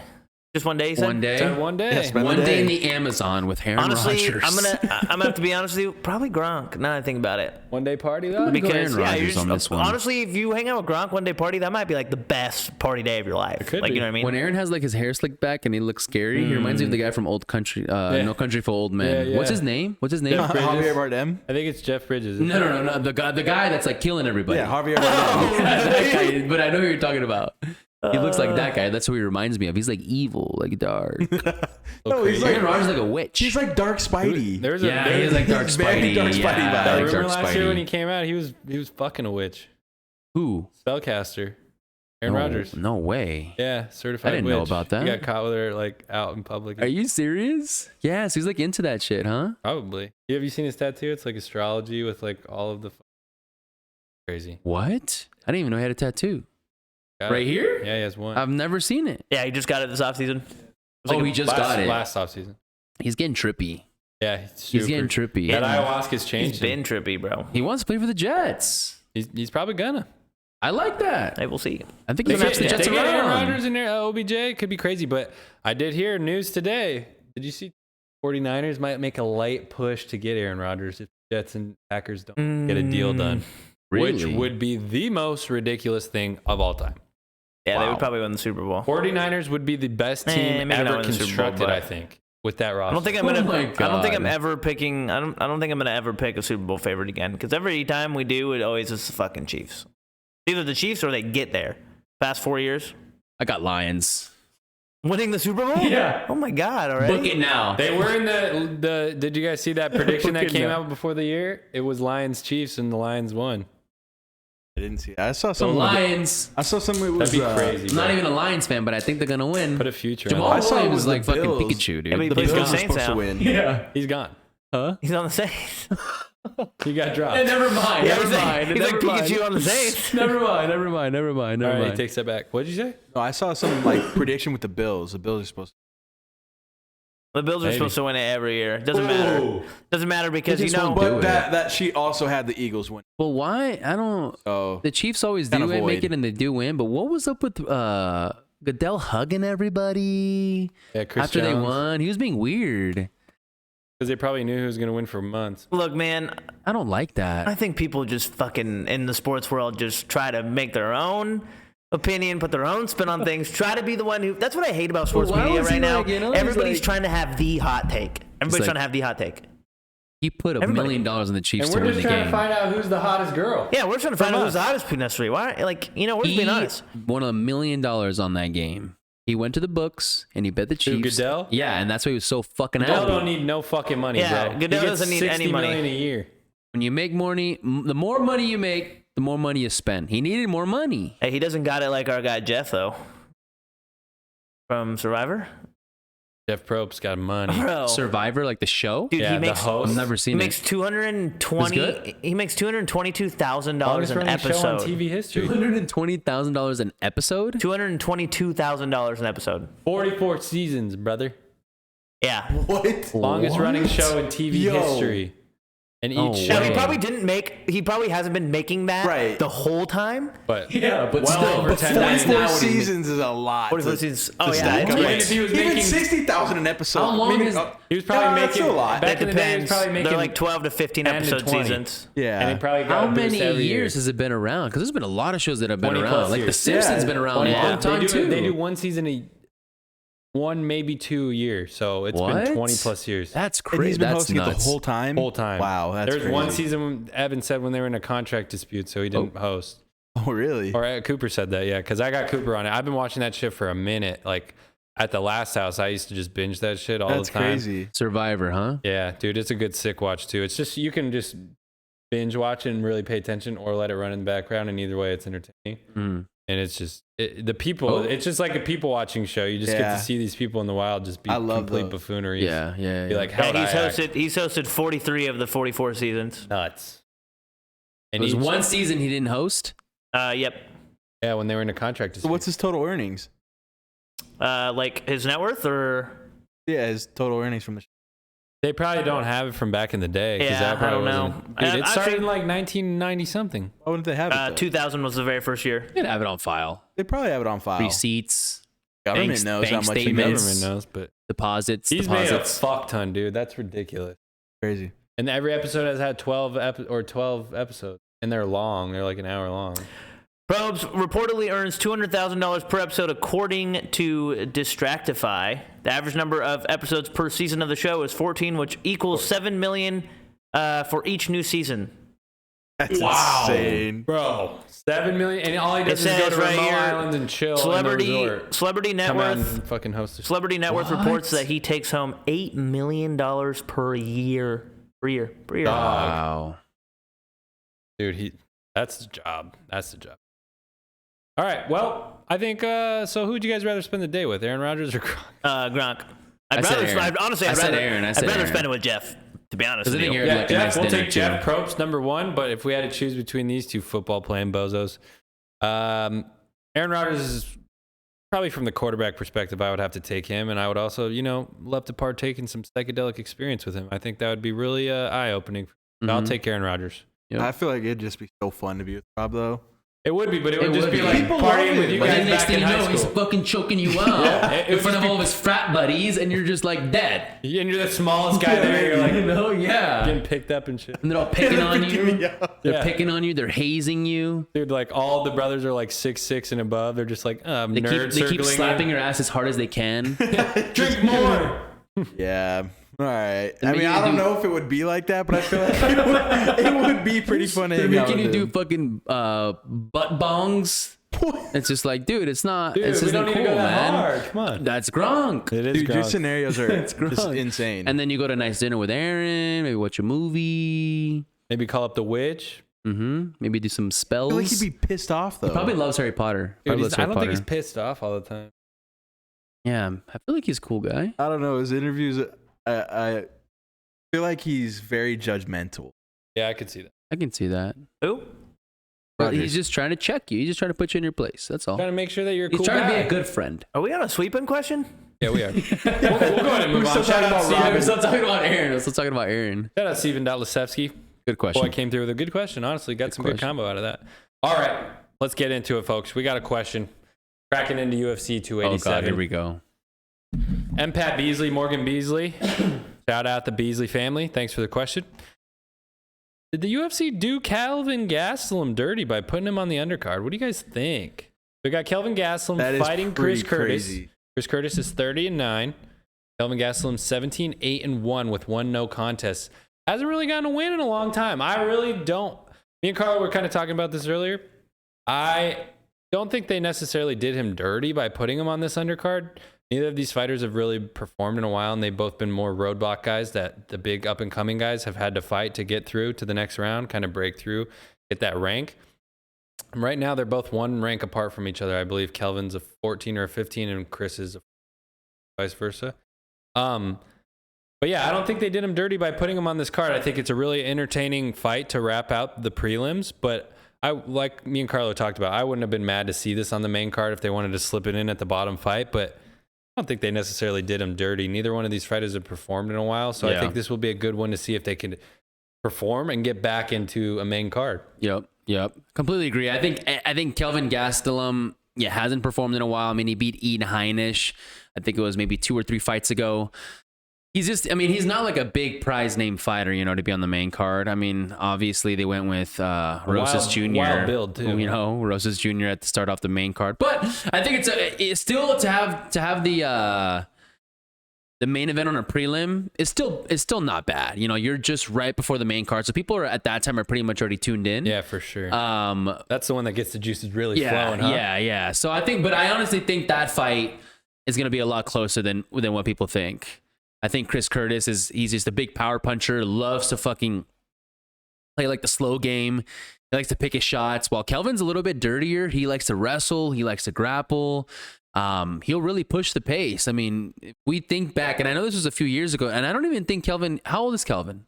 Just one day. You said? One day. One day. Yes, One day in the Amazon with Aaron Honestly, Rodgers. I'm gonna have to be honest with you. Probably Gronk. Now that I think about it. One day party though. Because Aaron Rodgers on this one. Honestly, if you hang out with Gronk one day party, that might be like the best party day of your life. could like be. you know what I mean? When Aaron has like his hair slicked back and he looks scary, he reminds me of the guy from Old Country, No Country for Old Men. Yeah. What's his name? Javier Bardem. I think it's Jeff Bridges. No. The guy that's like killing everybody. Yeah, Javier Bardem. That guy, but I know who you're talking about. He looks like that guy. That's who he reminds me of. He's like evil, like dark. No, he's like Aaron Rodgers is like a witch. He's like Dark Spidey. He is like Dark Spidey. Dark Spidey yeah, vibe. I like remember Dark last year Spidey. when he came out, he was fucking a witch. Who? Spellcaster. Aaron Rodgers. No way. Yeah, certified I didn't witch. know about that. He got caught with her like out in public. Are you serious? Yes, he's like into that shit, huh? Probably. Have you seen his tattoo? It's like astrology with like all of the crazy. What? I didn't even know he had a tattoo. Got Right it. here? Yeah, he has one. I've never seen it. Yeah, he just got it this offseason. He just got it. Last offseason. He's getting trippy. Yeah, He's getting trippy. That ayahuasca's changed. He's been trippy, bro. He wants to play for the Jets. He's probably gonna. I like that. Hey, we'll see. I think he snaps the They Jets get Aaron around. Rodgers in there, OBJ. It could be crazy, but I did hear news today. Did you see 49ers might make a light push to get Aaron Rodgers if Jets and Packers don't get a deal done? Really? Which would be the most ridiculous thing of all time. Yeah, they would probably win the Super Bowl. 49ers would be the best team maybe not ever win the Super Bowl, constructed, but- I think, with that roster. I don't think I'm gonna. my I don't think I'm God. ever picking. I don't think I'm gonna ever pick a Super Bowl favorite again. Because every time we do, it always is the fucking Chiefs. Either the Chiefs or they get there. Past 4 years, I got Lions. winning the Super Bowl. Yeah. Oh my God! Already. Book it now. They were in the. Did you guys see that prediction that came now. out before the year? It was Lions Chiefs, and the Lions won. I didn't see. I saw The some. Lions. I saw some. It was That'd be crazy. I'm not even a Lions fan, but I think they're gonna win. Put a future Jamal on I it. saw it Williams was is the like fucking Bills. Pikachu, dude. Yeah, but he The plays Bills for were the Saints supposed to now. win. Yeah. He's gone. Huh? He's on the Saints. He got dropped. Never mind. Yeah, Never he's like- mind. he's like Never mind. Pikachu on the Saints. Never mind. All right, he takes that back. What did you say? No, I saw some like prediction with the Bills. The Bills are supposed. The Bills are Maybe. supposed to win it every year. It doesn't matter. Doesn't matter because you know. But that sheet also had the Eagles win. Well, why? I don't. So The Chiefs always Kinda do make void. it and they do win. But what was up with Goodell hugging everybody Yeah, Chris after they Jones. won? He was being weird. Because they probably knew who was going to win for months. Look, man. I don't like that. I think people just fucking in the sports world just try to make their own opinion, put their own spin on things, try to be the one who. That's what I hate about sports why media was he right now. like, you know, he's Everybody's like- trying to have the hot take. Everybody's like- trying to have the hot take. He put $1 Everybody. million on the Chiefs And to we're win just the trying game. to find out who's the hottest girl. Yeah, we're trying to find From out who's the us. hottest necessary. Why? Like, you know, we're just He being honest. won $1 million on that game. He went to the books and he bet the Who, Chiefs. Goodell? Yeah, and that's why he was so fucking Goodell happy. don't need no fucking money, Yeah, bro. Goodell He gets doesn't need $60 any money. million a year. When you make money, the more money you make, the more money you spend. He needed more money. Hey, he doesn't got it like our guy Jeff though. From Survivor. Jeff Probst got money. Bro. Survivor, like the show. Dude, Yeah, he makes. the host. I've never He seen it. makes $220. He makes $222,000 Longest an running show on episode. TV history. $220,000 an episode. $222,000 an episode. 44 seasons, brother. Yeah. What? Longest running show in TV history. And each Oh, show. Now, wow. he probably didn't make. He probably hasn't been making that Right. the whole time. But but well over 10 million. 44 seasons is a lot. 44 to- seasons. to Oh, yeah, stack it's up. great. If he was Even making 60,000 an episode. How long is- He was probably No, that's making still a lot. back That in the day. He was depends. probably making They're like 12 to 15 10 to episode 20. seasons. Yeah. And he probably got how a boost many every years year. has it been around? Because there's been a lot of shows that have been 20 around. plus Like The years. Simpsons Yeah. been around a Yeah, long time too. They do one season one maybe 2 a year, so it's What? been 20 plus years. That's And crazy. he's been That's hosting it nuts. the whole time? Whole time. Wow, that's There's one crazy. season when Evan said when they were in a contract dispute, so he didn't host. Oh, really? Or Cooper said that, yeah, because I got Cooper on it. I've been watching that shit for a minute. Like at the last house, I used to just binge that shit all That's the time. crazy. Survivor, huh? Yeah, dude, it's a good sick watch too. It's just you can just binge watch it and really pay attention, or let it run in the background, and either way, it's entertaining. Mm. And it's just the people. Oh. It's just like a people watching show. You just get Yeah. to see these people in the wild just be I love complete those. buffooneries. Yeah. Be like, how Yeah, would I act? he's hosted 43 of the 44 seasons. Nuts. It And was each- one season he didn't host. Yep. Yeah, when they were in a contract So dispute. what's his total earnings? Like his net worth or Yeah, his total earnings from the show. They probably don't have it from back in the day. 'Cause Yeah, that I probably don't know. wasn't- Dude, it I've started seen- in like 1990 something. Why wouldn't they have it? though? 2000 was the very first year. They'd have it on file. They probably have it on file. Receipts, Government bank- knows how bank much he statements. makes. Government knows, but deposits. he's made a deposits. fuck ton, dude. That's ridiculous. Crazy. And every episode has had 12 episodes, and they're long. They're like an hour long. Probes reportedly earns $200,000 per episode, according to Distractify. The average number of episodes per season of the show is 14, which equals $7 million for each new season. That's insane. Bro, 7 million, and all he does It is go says to right remote here, islands and chill in a resort. Celebrity Net Come out Worth. and fucking host a Celebrity Net Worth What? reports that he takes home $8 million per year. Per year. Wow. Dude, that's the job. That's the job. All right, well, I think, so who'd you guys rather spend the day with, Aaron Rodgers or Gronk? Gronk. I said Aaron. Honestly, I I'd said rather, Aaron. I I'd said rather Aaron. spend it with Jeff, to be honest Because I with think you. Aaron Yeah, like a Jeff, nice we'll dinner take Jeff too. Probst number one, but if we had to choose between these two football playing bozos, Aaron Rodgers is probably from the quarterback perspective, I would have to take him, and I would also, love to partake in some psychedelic experience with him. I think that would be really eye-opening. So I'll Mhm. take Aaron Rodgers. Yep. I feel like it'd just be so fun to be with Rob, though. It would be, but it would It just would be be. like People partying love with it. you But guys then next back thing in you know, high he's school. fucking choking you out Yeah, it in would front of just all be- of his frat buddies, and you're just like dead. And you're the smallest guy there. You're like yeah. getting picked up and shit. And they're all picking on you. They're Yeah. picking on you. They're hazing you. Dude, like all the brothers are like 6'6" and above. They're just like, They nerd keep circling slapping you. your ass as hard as they can. Drink more. Yeah. All right. And I mean, maybe I don't do- know if it would be like that, but I feel like it would be pretty fun to They're hang out making you with do him. fucking butt bongs. It's just like, dude, it's not. Dude, this we isn't don't need cool, to go that man. hard. Come on. That's Gronk. It is Dude, your Gronk. scenarios are just Gronk. insane. And then you go to a nice dinner with Aaron. Maybe watch a movie. Maybe call up the witch. Maybe do some I spells. feel like he'd be pissed off, though. He probably loves Harry Potter. Dude, Probably loves I Harry don't Potter. think he's pissed off all the time. Yeah, I feel like he's a cool guy. I don't know. His interviews, I feel like he's very judgmental. Yeah, I could see that. I can see that. Who? But Rodgers. he's just trying to check you. He's just trying to put you in your place. That's all. Trying to make sure that you're a He's cool trying guy. to be a good friend. Are we on a sweeping question? Yeah, we are. we'll go ahead and move on. Shout out We're Steven. still talking about Aaron. We're still talking about Aaron. Shout out Steven Lisevsky. Good question. Boy, came through with a good question. Honestly, got some good question. combo out of that. All right, let's get into it, folks. We got a question. Cracking into UFC 287. Oh God, here we go. Pat Beasley, Morgan Beasley. Shout out the Beasley family. Thanks for the question. Did the UFC do Calvin Gastelum dirty by putting him on the undercard? What do you guys think? We got Kelvin Gastelum That is fighting Chris pretty Curtis. crazy. Chris Curtis is 30-9. Kelvin Gastelum 17-8-1 with one no contest. Hasn't really gotten a win in a long time. I really don't. Me and Carlo were kind of talking about this earlier. I don't think they necessarily did him dirty by putting him on this undercard. Neither of these fighters have really performed in a while, and they've both been more roadblock guys that the big up-and-coming guys have had to fight to get through to the next round, kind of break through, get that rank. And right now, they're both one rank apart from each other. I believe Kelvin's a 14 or a 15, and Chris is vice versa. But yeah, I don't think they did him dirty by putting him on this card. I think it's a really entertaining fight to wrap out the prelims, but like me and Carlo talked about, I wouldn't have been mad to see this on the main card if they wanted to slip it in at the bottom fight, but I don't think they necessarily did him dirty. Neither one of these fighters have performed in a while, so I think this will be a good one to see if they can perform and get back into a main card. Yep. Completely agree. I think Kelvin Gastelum, hasn't performed in a while. I mean, he beat Ian Heinisch. I think it was maybe 2 or 3 fights ago. He's not like a big prize name fighter, to be on the main card. I mean, obviously they went with Rosas Jr. Wild build too. Rosas Jr. at the start off the main card. But I think it's still to have the main event on a prelim is still not bad. You're just right before the main card, so people at that time are pretty much already tuned in. Yeah, for sure. That's the one that gets the juices really flowing. Huh? Yeah. So I honestly think that fight is going to be a lot closer than what people think. I think Chris Curtis he's just a big power puncher, loves to fucking play like the slow game. He likes to pick his shots, while Kelvin's a little bit dirtier. He likes to wrestle. He likes to grapple. He'll really push the pace. I mean, if we think back, and I know this was a few years ago, and I don't even think Kelvin, how old is Kelvin?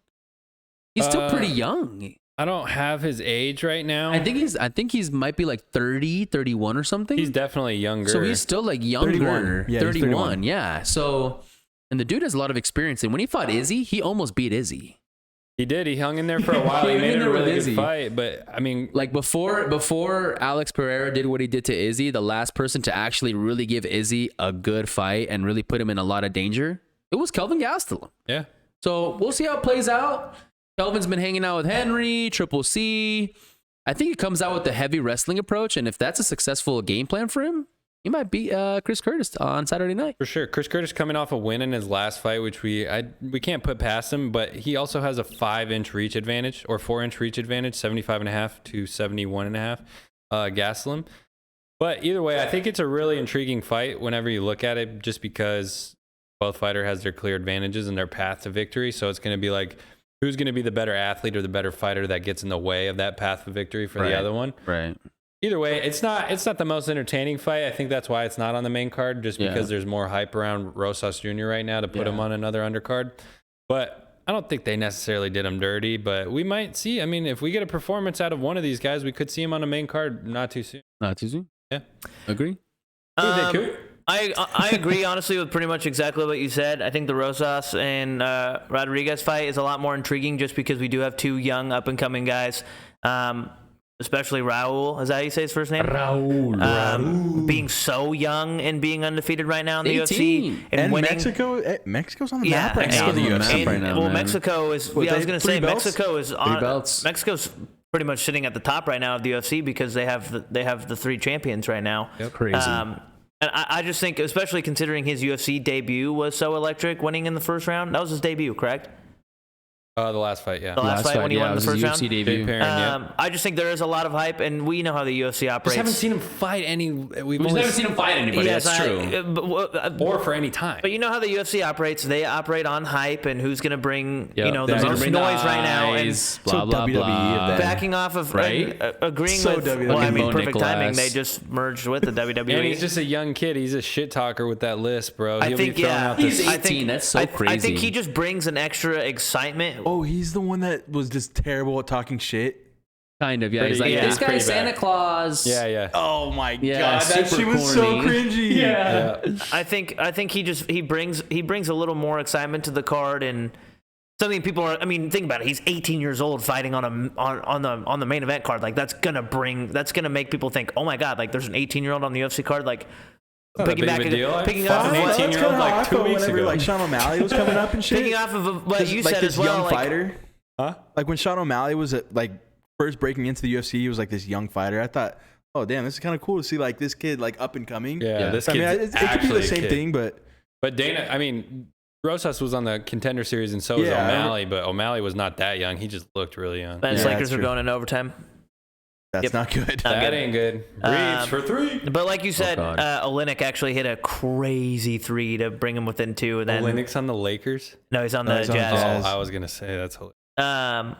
He's still pretty young. I don't have his age right now. I think he's might be like 30, 31 or something. He's definitely younger. So he's still like younger. 31. Yeah, 31. Yeah. So, and the dude has a lot of experience. And when he fought Izzy, he almost beat Izzy. He did. He hung in there for a while. He made it a really good fight. But I mean, like before Alex Pereira did what he did to Izzy, the last person to actually really give Izzy a good fight and really put him in a lot of danger, it was Kelvin Gastelum. Yeah. So we'll see how it plays out. Kelvin's been hanging out with Henry, Triple C. I think he comes out with the heavy wrestling approach, and if that's a successful game plan for him, he might beat Chris Curtis on Saturday night. For sure. Chris Curtis coming off a win in his last fight, which we can't put past him, but he also has a 5-inch reach advantage or 4-inch reach advantage, 75.5 to 71.5 Gastelum. But either way, I think it's a really intriguing fight whenever you look at it, just because both fighter has their clear advantages and their path to victory. So it's going to be like, who's going to be the better athlete or the better fighter that gets in the way of that path to victory for the other one? Right. Either way, it's not the most entertaining fight. I think that's why it's not on the main card, just because there's more hype around Rosas Jr. right now to put him on another undercard. But I don't think they necessarily did him dirty, but we might see. I mean, if we get a performance out of one of these guys, we could see him on the main card not too soon. Not too soon? Yeah. Agree? I agree, honestly, with pretty much exactly what you said. I think the Rosas and Rodriguez fight is a lot more intriguing just because we do have 2 young, up-and-coming guys. Especially Raul. Is that how you say his first name? Raul. Being so young and being undefeated right now in the 18. UFC. And winning. Mexico's on the map right now. Mexico is, I was going to say, Mexico is on. Belts. Mexico's pretty much sitting at the top right now of the UFC because they have the 3 champions right now. Yep. Crazy. And I just think, especially considering his UFC debut was so electric, winning in the first round. That was his debut, correct? The last fight, yeah. The last fight when he won the first round. Debut. I just think there is a lot of hype, and we know how the UFC operates. We haven't seen him fight any. We've never seen him fight anybody. Yes, that's true. Or for any time. But you know how the UFC operates. They operate on hype and who's going to bring the most noise right now. And blah, blah, blah. Backing off of agreeing with WWE. Well, I mean, Bo perfect Nicholas. timing. They just merged with the WWE. And he's just a young kid. He's a shit talker with that list, bro. I think, He's 18. That's so crazy. I think he just brings an extra excitement. Oh, he's the one that was just terrible at talking shit. Kind of, yeah. He's like, this guy's Santa Claus. Yeah. Oh my god, that shit was so cringy. Yeah. I think he brings a little more excitement to the card, and something people are. I mean, think about it. He's 18 years old fighting on the main event card. Like that's gonna make people think, oh my god, like there's an 18-year-old on the UFC card. Like picking off of an 18-year-old like 2 weeks ago. Like Sean O'Malley was coming up and shit. Picking off of what you like said this as well, young like, fighter. Huh? Like when Sean O'Malley was like first breaking into the UFC, he was like this young fighter. I thought, oh damn, this is kind of cool to see like this kid like up and coming. Yeah. This I kid's mean, it could be the actually a same kid. thing, but Dana, I mean, Rosas was on the Contender Series and so was O'Malley, but O'Malley was not that young. He just looked really young. Men's Yeah, Lakers that's are true. going in overtime. That's not good. That ain't good. Breach for 3. But like you said, Olynyk actually hit a crazy 3 to bring him within 2. And then Olynyk's on the Lakers? No, he's on the Jazz. Oh, I was going to say that's hilarious.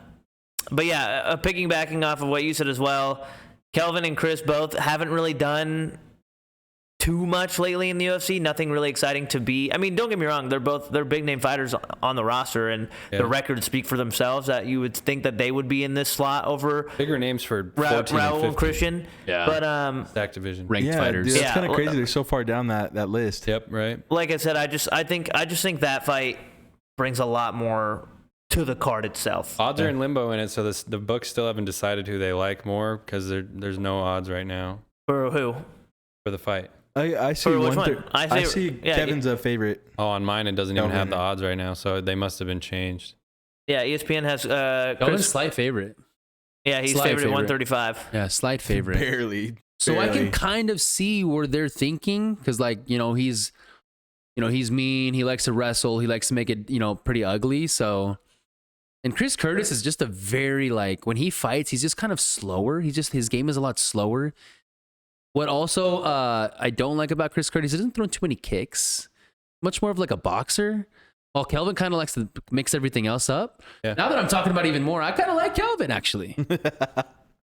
But yeah, piggybacking off of what you said as well, Kelvin and Chris both haven't really done too much lately in the UFC. Nothing really exciting to be. I mean, don't get me wrong. They're big name fighters on the roster, and the records speak for themselves. That you would think that they would be in this slot over bigger names for Raul and Christian. Yeah, but stack division ranked fighters. Dude, that's kind of crazy. They're so far down that list. Yep, right. Like I said, I just think that fight brings a lot more to the card itself. Odds are in limbo in it, so the books still haven't decided who they like more because there's no odds right now. For who? For the fight. I see one. I see Kevin's a favorite. Oh, on mine it doesn't even have the odds right now, so they must have been changed. Yeah, ESPN has Kelvin's slight favorite. Yeah, he's favorite at 135. Yeah, slight favorite. Barely. So I can kind of see where they're thinking because, like, he's mean. He likes to wrestle. He likes to make it, pretty ugly. So, and Chris Curtis is just a very, like, when he fights, he's just kind of slower. His game is a lot slower. What also I don't like about Chris Curtis, he doesn't throw too many kicks. Much more of like a boxer. While Kelvin kind of likes to mix everything else up. Yeah. Now that I'm talking about it even more, I kind of like Kelvin, actually.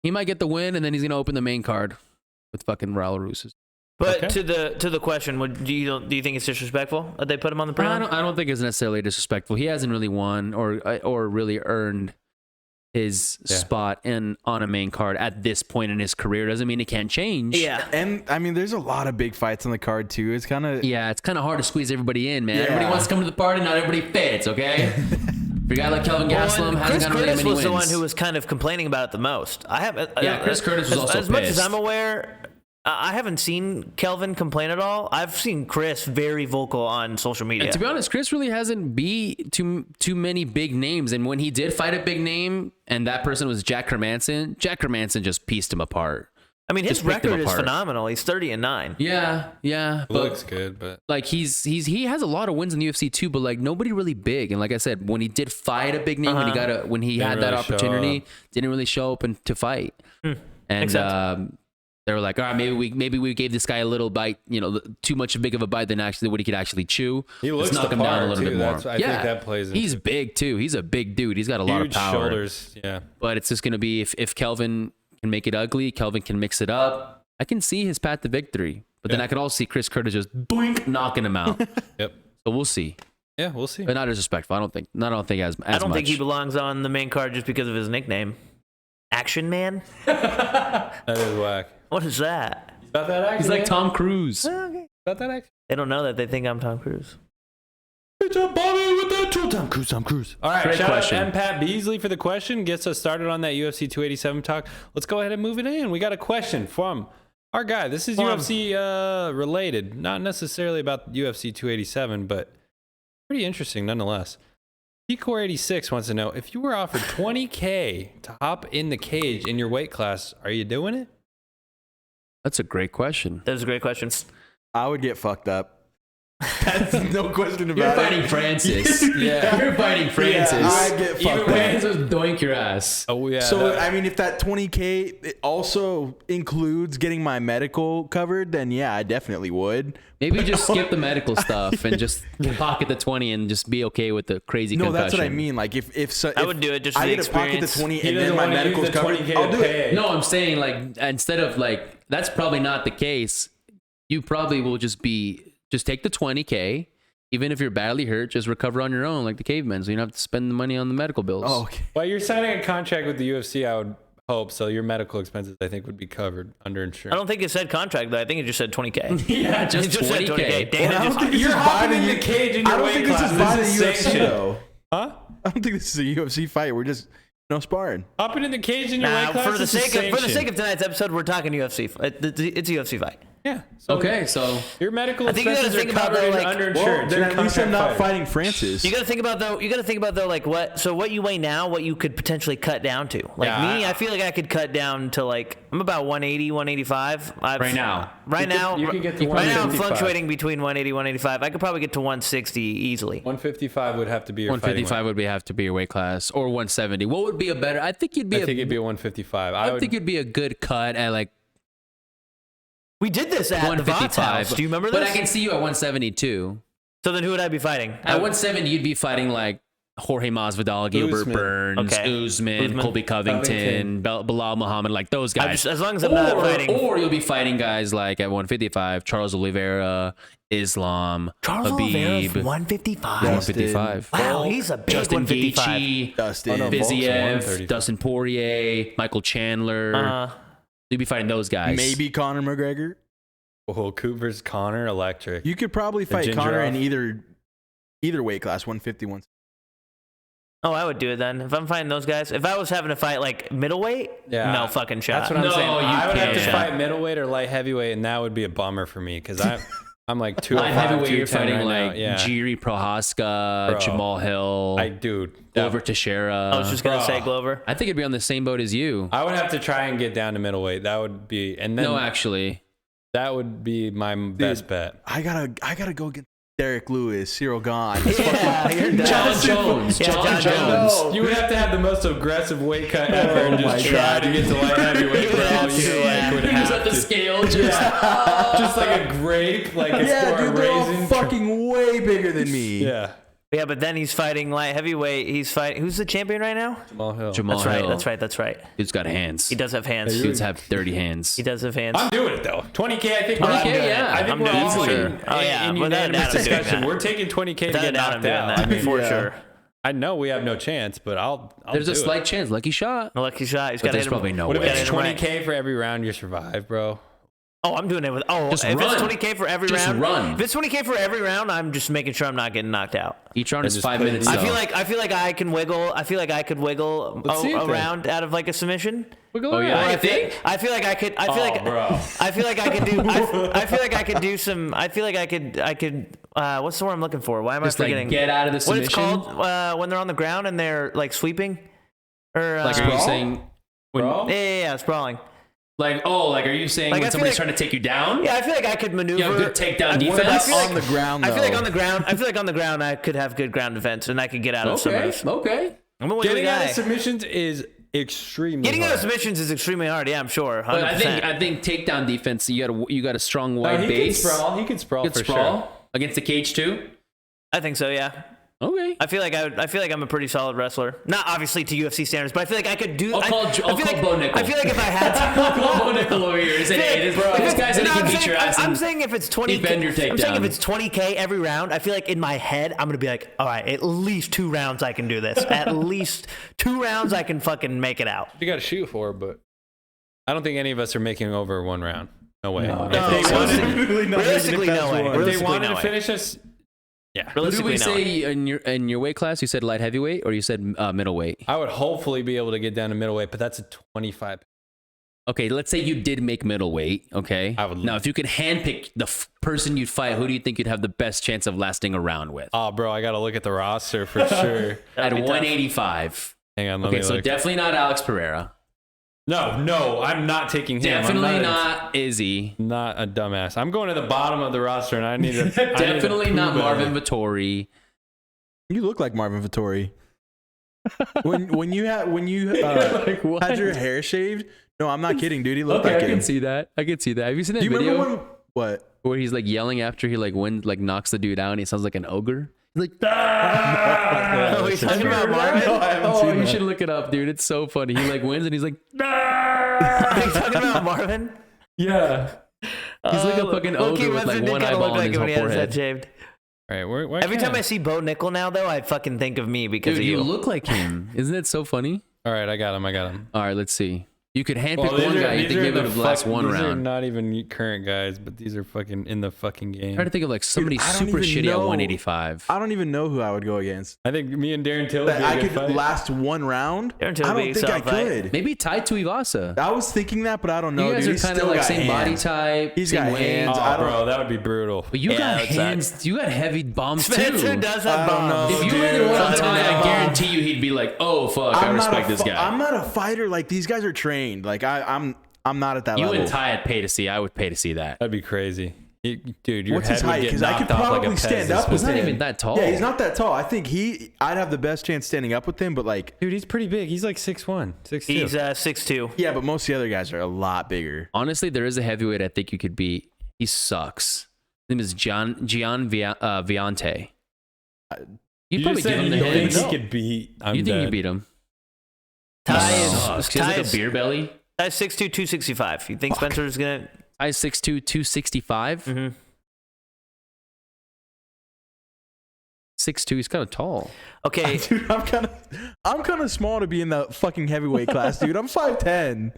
He might get the win, and then he's going to open the main card with fucking Raul Ruiz. But to the question, do you think it's disrespectful that they put him on the prem? I don't think it's necessarily disrespectful. He hasn't really won or really earned his spot on a main card at this point in his career. Doesn't mean it can't change. Yeah. And I mean, there's a lot of big fights on the card too. It's kind of hard to squeeze everybody in, man. Yeah. Everybody wants to come to the party, not everybody fits, okay? For a guy like Kelvin Gastelum, hasn't got really many wins. Chris Curtis was the one who was kind of complaining about it the most. Chris Curtis was also as much as I'm aware. I haven't seen Kelvin complain at all. I've seen Chris very vocal on social media. And to be honest, Chris really hasn't beat too many big names. And when he did fight a big name, and that person was Jack Hermanson just pieced him apart. I mean, his record is phenomenal. He's 30-9. Yeah. Looks good, but like he has a lot of wins in the UFC too. But like nobody really big. And like I said, when he did fight a big name, when he had that opportunity, didn't really show up to fight. And they were like, all right, maybe we gave this guy a little bite, too much big of a bite than actually what he could actually chew. Let's knock him down a little bit more. I think that plays into He's big too. He's a big dude. He's got a lot of power. Shoulders, yeah. But it's just gonna be if Kelvin can make it ugly, Kelvin can mix it up. I can see his path to victory. But then I could also see Chris Curtis just boink knocking him out. Yep. So we'll see. Yeah, we'll see. But not disrespectful. I don't think as I don't much. think he belongs on the main card just because of his nickname. Action Man? That is whack. What is that? About that action. He's like Tom Cruise. Okay. About that action. They don't know that. They think I'm Tom Cruise. It's a Bobby with that Tom Cruise. All right, shout out to Pat Beasley for the question. Gets us started on that UFC 287 talk. Let's go ahead and move it in. We got a question from our guy. This is UFC related, not necessarily about UFC 287, but pretty interesting nonetheless. P-Core86 wants to know, if you were offered $20K to hop in the cage in your weight class, are you doing it? That's a great question. Those are great questions. I would get fucked up. That's no question about it. You're fighting Francis. Yeah. You're fighting Francis. Yeah, I'd get fucked up. Francis doink your ass. Oh, yeah. So, I mean, if that $20K it also includes getting my medical covered, then yeah, I definitely would. Maybe just skip the medical stuff and just pocket the 20 and just be okay with the crazy concussion. No, that's what I mean. Like, if I would do it just for I the get to pocket the experience. 20 and then my medical's covered, I'll do it. No, I'm saying, like, instead of, like, that's probably not the case. You probably will just take the $20K. Even if you're badly hurt, just recover on your own like the cavemen, so you don't have to spend the money on the medical bills. Oh, okay. Well, you're signing a contract with the UFC, I would hope, so your medical expenses, I think, would be covered under insurance. I don't think it said contract, though. I think it just said 20K. Yeah, just 20K. Damn, you're hopping in the cage in your weight class. I don't think this is by the UFC, though. Huh? I don't think this is a UFC fight. We're just sparring. Hopping in the cage in your weight class. For the sake of tonight's episode, we're talking UFC. It's a UFC fight. Yeah. So Okay, so your medical I think you expenses gotta think are about, covered though, in like- underinsurance. Then You're at least I'm contract not fighter. fighting Francis. You got to think about though like what you weigh now, what you could potentially cut down to. Like Yeah, me, I feel like I could cut down to like I'm about 180, 185. right now. You could get to right now I'm 155. fluctuating between 180, 185. I could probably get to 160 easily. 155 would have to be your fighting 155 would have to be your weight class, or 170. What would be a better? I think you'd be. weight. I think it'd be 155. I think it'd be a good cut at like We did this at the Vox house. Do you remember this? But I can see you at 172. So then who would I be fighting? At 170, you'd be fighting like Jorge Masvidal, Gilbert Usman. Burns, Okay. Usman, Colby Covington, Bilal Muhammad, like those guys. As long as I'm not fighting. Or you'll be fighting guys like at 155, Charles Oliveira, Islam, Charles Habib, Oliveira's 155. 155. Wow, he's a big Justin 155. Gaethje, Dustin. Volk's Viziev, 135. Dustin Poirier, Michael Chandler. You'd be fighting those guys. Maybe Conor McGregor. Oh, Cooper's Connor electric. You could probably fight ginger Conor in off. either weight class, 151. Oh, I would do it then. If I'm fighting those guys. If I was having to fight like middleweight, no fucking shot. That's what I'm No, saying. you I would have to can't. fight middleweight or light heavyweight, and that would be a bummer for me because I'm like Light 205, heavyweight, you're 210 fighting right like now. Yeah. Jiri Prohaska, Bro. Jamal Hill, Dude, Glover Teixeira. I was just gonna Bro. say Glover. I think it'd be on the same boat as you. I would have to try and get down to middleweight. That would be, and then No, actually. that would be my best bet. I gotta go against Derek Lewis, Cyril Gahn. Yeah, you're done. John Jones. Yeah, John John Jones. Jones. You would have to have the most aggressive weight cut ever and Oh my just try God. to get to light heavyweight, bro. You like would He was have at the to. scale, just Just like a grape, like a Yeah, or a dude, they're all raisin. fucking way bigger than me. Yeah. Yeah, but then he's fighting light heavyweight. He's fighting. Who's the champion right now? Jamal Hill. Jamal That's right. Hill. That's right. Dude's got hands. He does have hands. Dudes have dirty hands. He does have hands. I'm doing it though. 20K, I think. 20K, we're doing it. yeah. I think I'm we're doing all it. in, Oh, yeah. in Without a unanimous doubt, I'm doing discussion. that. We're taking 20K to Without a get doubt, I'm knocked doing out. that. I mean, for yeah. sure. I know we have no chance, but I'll There's do a it. slight chance. Lucky shot. A lucky shot. He's But got there's probably no What if way. it's Gotta hit him 20K for every round you survive, bro? Oh, I'm doing it with. Oh, Just if run. it's 20K for every Just round. run. If it's 20K for every round, I'm just making sure I'm not getting knocked out. Each round is just 5 put it minutes. in. I though. feel like I can wiggle. I feel like I could wiggle Let's see it a then. round out of like a submission. Oh yeah, I you feel, think? I feel like I could. I feel like. bro. I feel like I could do. I feel like I could do some. I feel like I could. What's the word I'm looking for? Why am Just I like forgetting? get out of the what submission. it's called when they're on the ground and they're like sweeping, or Like, are you Sprawl? saying? When, Bro? yeah, sprawling. like, are you saying Like, I when feel somebody's like- trying to take you down? Yeah, I feel like I could maneuver. You have good takedown I- defense? I feel On the ground, I feel like though. on the ground. I feel like on the ground I could have good ground defense and I could get out of some Okay, moves. okay. I'm a wiggly Getting out guy. of submissions is extremely Getting out hard. of submissions is extremely hard. Yeah, I'm sure. 100%. But I think takedown defense. You got a strong No, wide he base. can sprawl. He can sprawl Good for sprawl sure. against the cage too. I think so. Yeah. Okay. I feel like I feel like I'm a pretty solid wrestler. Not obviously to UFC standards, but I feel like I could do. I'll call Bo Nickel. I feel like if I had to. Bo Nickel over here. Say, hey, this guy's said he can beat your ass. I'm and saying if it's 20. defend your I'm saying takedown. if it's 20K every round, I feel like in my head I'm gonna be like, all right, at least 2 rounds I can do this. At least 2 rounds I can fucking make it out. You got to shoot for, but I don't think any of us are making over 1 round. No way. No, If no. they wanted, Realistically, no way. if they Realistically, wanted no to way. finish us, yeah. What did we Realistically, no way. say in your weight class? You said light heavyweight or you said middleweight? I would hopefully be able to get down to middleweight, but that's a 25. Okay, let's say you did make middleweight. Okay. I would- Now, if you could handpick the person you'd fight, who do you think you'd have the best chance of lasting a round with? Oh, bro, I got to look at the roster for sure. At be tough. 185. Hang on, let Okay, me so look. definitely not Alex Pereira. No, I'm not taking him. Definitely I'm not Izzy. Not a dumbass. I'm going to the bottom of the roster, and I need to. Definitely not Marvin Vittori. You look like Marvin Vittori. when you had Like, what? had your hair shaved. No, I'm not kidding, dude. He looked Okay, like I him. can see that. I can see that. Have you seen that Do you video remember when? What? where he's like yelling after he like wins, like knocks the dude out, and he sounds like an ogre? He's like, "Ah!" Oh, he's talking about Marvin? No, I haven't Oh, seen you that. should look it up, dude. It's so funny. He like wins, and he's like, Are you talking about Marvin? yeah. He's like a fucking Low-key, ogre with like Weston did one kinda eyeball look on like his him whole when he had his head forehead. shaved. All right, where Every can time I see Bo Nickel now, though, I fucking think of me because Dude, of you you. look like him. Isn't it so funny? All right, I got him. All right, let's see. You could handpick one guy. You think maybe the last one round. These are not even current guys, but these are fucking in the fucking game. Try to think of like somebody super shitty at 185. I don't even know who I would go against. I think me and Darren Till. I could last one round. I don't think I could. Maybe tied to Ivasa. I was thinking that, but I don't know. You guys are kind of like same body type. He's got hands. Oh, bro, that would be brutal. But you got hands. You got heavy bombs too. Spencer does have bombs. If you really want to tie, I guarantee you he'd be like, "Oh fuck, I respect this guy." I'm not a fighter. Like these guys are trained. Like I'm not at that level. You and Ty would pay to see. I would pay to see that. That'd be crazy. Dude, your What's head his height? Because I could probably stand up with him. He's not even that tall. Yeah, he's not that tall. I think I'd have the best chance standing up with him, but like... Dude, he's pretty big. He's like 6'1", 6'2". He's 6'2". Yeah, but most of the other guys are a lot bigger. Honestly, there is a heavyweight I think you could beat. He sucks. His name is Gian Viante. You'd probably give him the hit. hands. He could beat... You think you beat him? Ty is like a beer belly. Ty's 6'2", 265. You think Spencer's gonna... Ty's 6'2", 265? Mm-hmm. 6'2", he's kind of tall. Okay. Dude, I'm kind of small to be in the fucking heavyweight class, dude. I'm 5'10".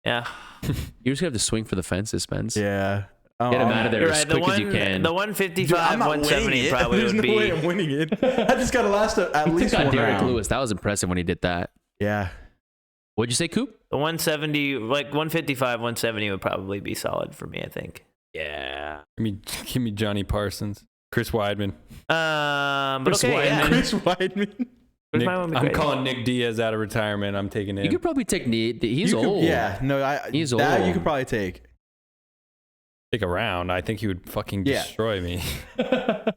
Yeah. You just have to swing for the fences, Spence. Yeah. Get him out of there as quick as you can. The 155, dude, 170 probably There's would be... There's no way I'm winning it. I just got to last at least one Derek round. Lewis. That was impressive when he did that. Yeah. What'd you say, Coop? The 170, like 155, 170 would probably be solid for me, I think. Yeah. Give me Johnny Parsons. Chris Weidman. But okay, yeah. Chris Weidman. I'm calling Nick Diaz out of retirement. I'm taking him. You could probably take He's old. Yeah. No, he's old. You could probably take. Take a round. I think he would fucking destroy me. But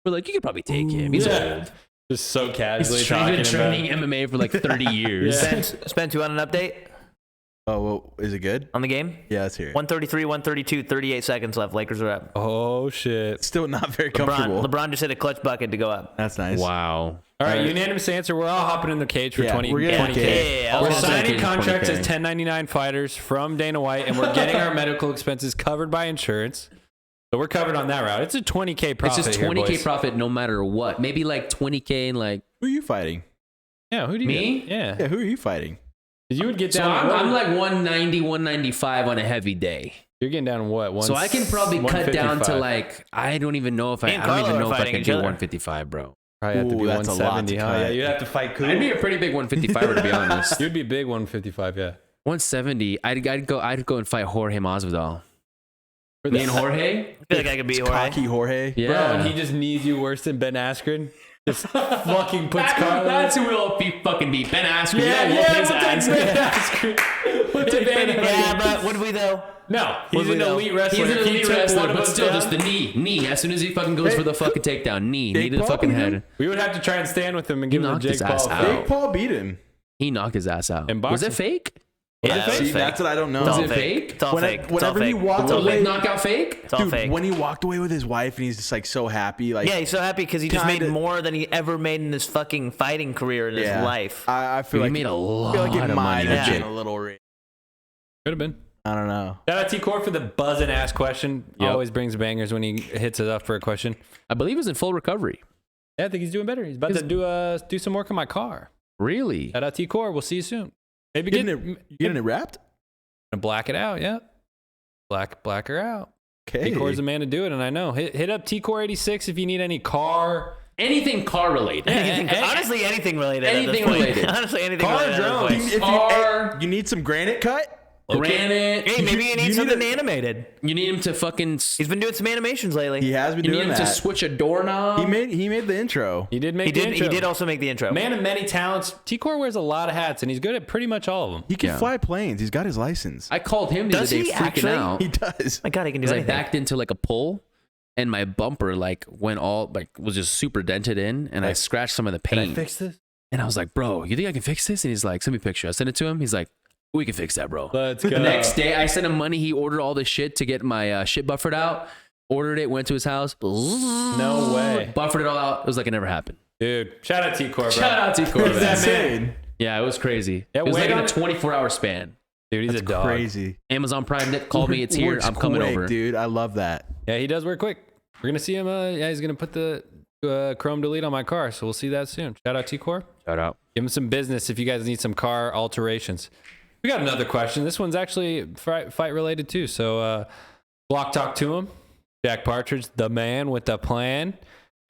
like, you could probably take him. He's old. Just so casually He's talking been training MMA for like 30 years. Spence, you want an update? Oh, well, is it good? On the game? Yeah, let's hear it. 133, 132, 38 seconds left. Lakers are up. Oh, shit. Still not very comfortable. LeBron just hit a clutch bucket to go up. That's nice. Wow. All right, unanimous answer. We're all hopping in the cage for 20K. We're signing contracts as 1099 fighters from Dana White, and we're getting our medical expenses covered by insurance. So we're covered on that route. It's a 20K profit. It's just 20K profit no matter what. Maybe like 20K and like... Who are you fighting? Yeah, who do you Me? get? Yeah. Yeah, who are you fighting? You would get So down. I'm like 190, 195 on a heavy day. You're getting down what? So I can probably cut down to like... I don't even know if I can do 155, bro. Probably have to be 170. Yeah, you'd have to fight Coop. I'd be a pretty big 155er, to be honest. You'd be big 155, yeah. 170. I'd go and fight Jorge Masvidal. Me and Jorge? I feel like I could be Jorge. Cocky Jorge. Yeah. Bro, and he just needs you worse than Ben Askren. Just fucking puts Carlo. That's who will fucking beat Ben Askren. We'll take Ben Askren. Yeah, but would we though? No, he's an elite wrestler. He's an elite wrestler, but still just the knee. As soon as he fucking goes for the fucking takedown, knee to the fucking head. We would have to try and stand with him and give him the Jake Paul. Jake Paul beat him. He knocked his ass out. Was it fake? Yeah, See, that's what I don't know. Was it fake? It's all fake. Whenever he walked The away, leg knockout fake? It's all fake. when he walked away with his wife and he's just like so happy, like Yeah, he's so happy because he just made more than he ever made in his fucking fighting career in his life. I feel like he made a lot I feel like it of might money. have been a little. Could have been. I don't know. Shout out T-Core for the buzzing ass question. Yep. Always brings bangers when he hits it up for a question. I believe he's in full recovery. Yeah, I think he's doing better. He's about to do some work on my car. Really? Shout out T-Core. We'll see you soon. Maybe Getting it wrapped? Gonna black it out, yeah. Black her out. Okay. T-Core's the man to do it, and I know. Hit up T-Core 86 if you need any car. Anything car related. Honestly, anything related. Anything related. Honestly, anything Car related. drones. If you need some granite cut? Granite. Hey, maybe you need something animated. You need him to fucking... He's been doing some animations lately. He has been You need doing him that. to switch a doorknob. He made the intro. He did make the intro. He did also make the intro. Man of many talents. T-Core wears a lot of hats, and he's good at pretty much all of them. He can fly planes. He's got his license. I called him the other day freaking out. He does. My God, he can do Because I anything. backed into like a pole, and my bumper was just super dented in, and I scratched some of the paint. Can I fix this? And I was like, bro, you think I can fix this? And he's like, send me a picture. I sent it to him. He's like, we can fix that, bro. Let's go. The next day, I sent him money. He ordered all this shit to get my shit buffered out. Ordered it, went to his house. No way. Buffered it all out. It was like it never happened. Dude, shout out T-Core, bro. Shout out T-Core, man. That's insane. Yeah, it was crazy. Yeah, it was like in a wait 24-hour span. Dude, he's a dog. Crazy. Amazon Prime called me. It's here. Works I'm coming quick, over. dude. I love that. Yeah, he does work quick. We're going to see him. He's going to put the chrome delete on my car. So we'll see that soon. Shout out T-Core. Shout out. Give him some business if you guys need some car alterations. We got another question. This one's actually fight related too. So block talk to him. Jack Partridge, the man with the plan.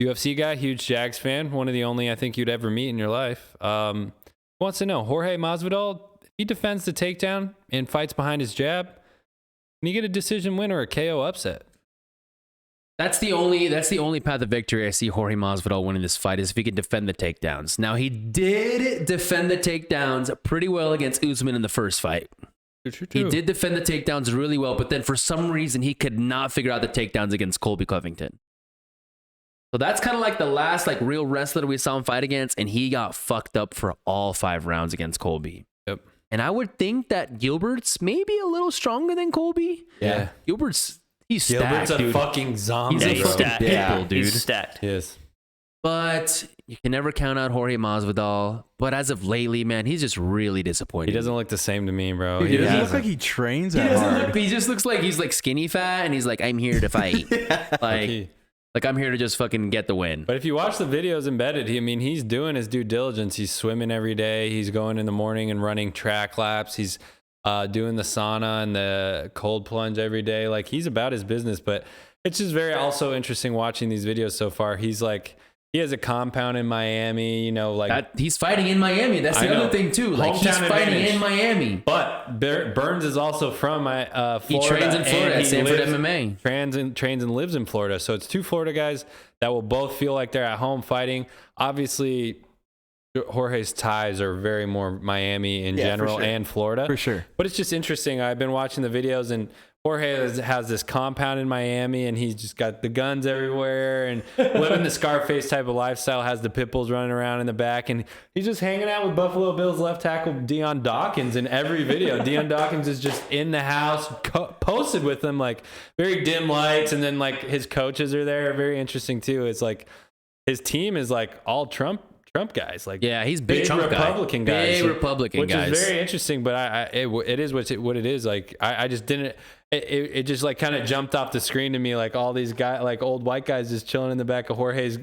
UFC guy, huge Jags fan. One of the only I think you'd ever meet in your life. Wants to know, Jorge Masvidal, if he defends the takedown and fights behind his jab, can he get a decision win or a KO upset? That's the only path of victory I see Jorge Masvidal winning this fight is if he can defend the takedowns. Now, he did defend the takedowns pretty well against Usman in the first fight. True. He did defend the takedowns really well, but then for some reason, he could not figure out the takedowns against Colby Covington. So that's kind of like the last real wrestler we saw him fight against, and he got fucked up for all 5 rounds against Colby. Yep. And I would think that Gilbert's maybe a little stronger than Colby. Yeah. He's stacked, Gilbert's a dude. fucking zombie. He's a fucking pitbull, dude. He's stacked. Yes. But you can never count out Jorge Masvidal. But as of lately, man, he's just really disappointing. He doesn't look the same to me, bro. Dude, he doesn't look like he trains that hard. He just looks like he's skinny fat, and he's like, I'm here to fight. Like I'm here to just fucking get the win. But if you watch the videos embedded, he's doing his due diligence. He's swimming every day. He's going in the morning and running track laps. He's doing the sauna and the cold plunge every day. Like, he's about his business. But it's just very also interesting watching these videos so far. He's he has a compound in Miami, he's fighting in Miami. That's the other thing too. Like, he's fighting in Miami. But Burns is also from Florida. He trains in Florida at Sanford MMA. Trains and lives in Florida. So it's 2 Florida guys that will both feel like they're at home fighting. Obviously, Jorge's ties are very more Miami in general and Florida. For sure. But it's just interesting. I've been watching the videos, and Jorge has this compound in Miami, and he's just got the guns everywhere and living the Scarface type of lifestyle, has the pit bulls running around in the back, and he's just hanging out with Buffalo Bills left tackle Deion Dawkins in every video. Deion Dawkins is just in the house, posted with them, very dim lights, and then his coaches are there. Very interesting too. It's his team is all Trump guys, he's big Trump Republican guy. guys, big Republican which guys, is very interesting. But it is what it is. I just didn't. It just kind of jumped off the screen to me, all these guys, old white guys, just chilling in the back of Jorge's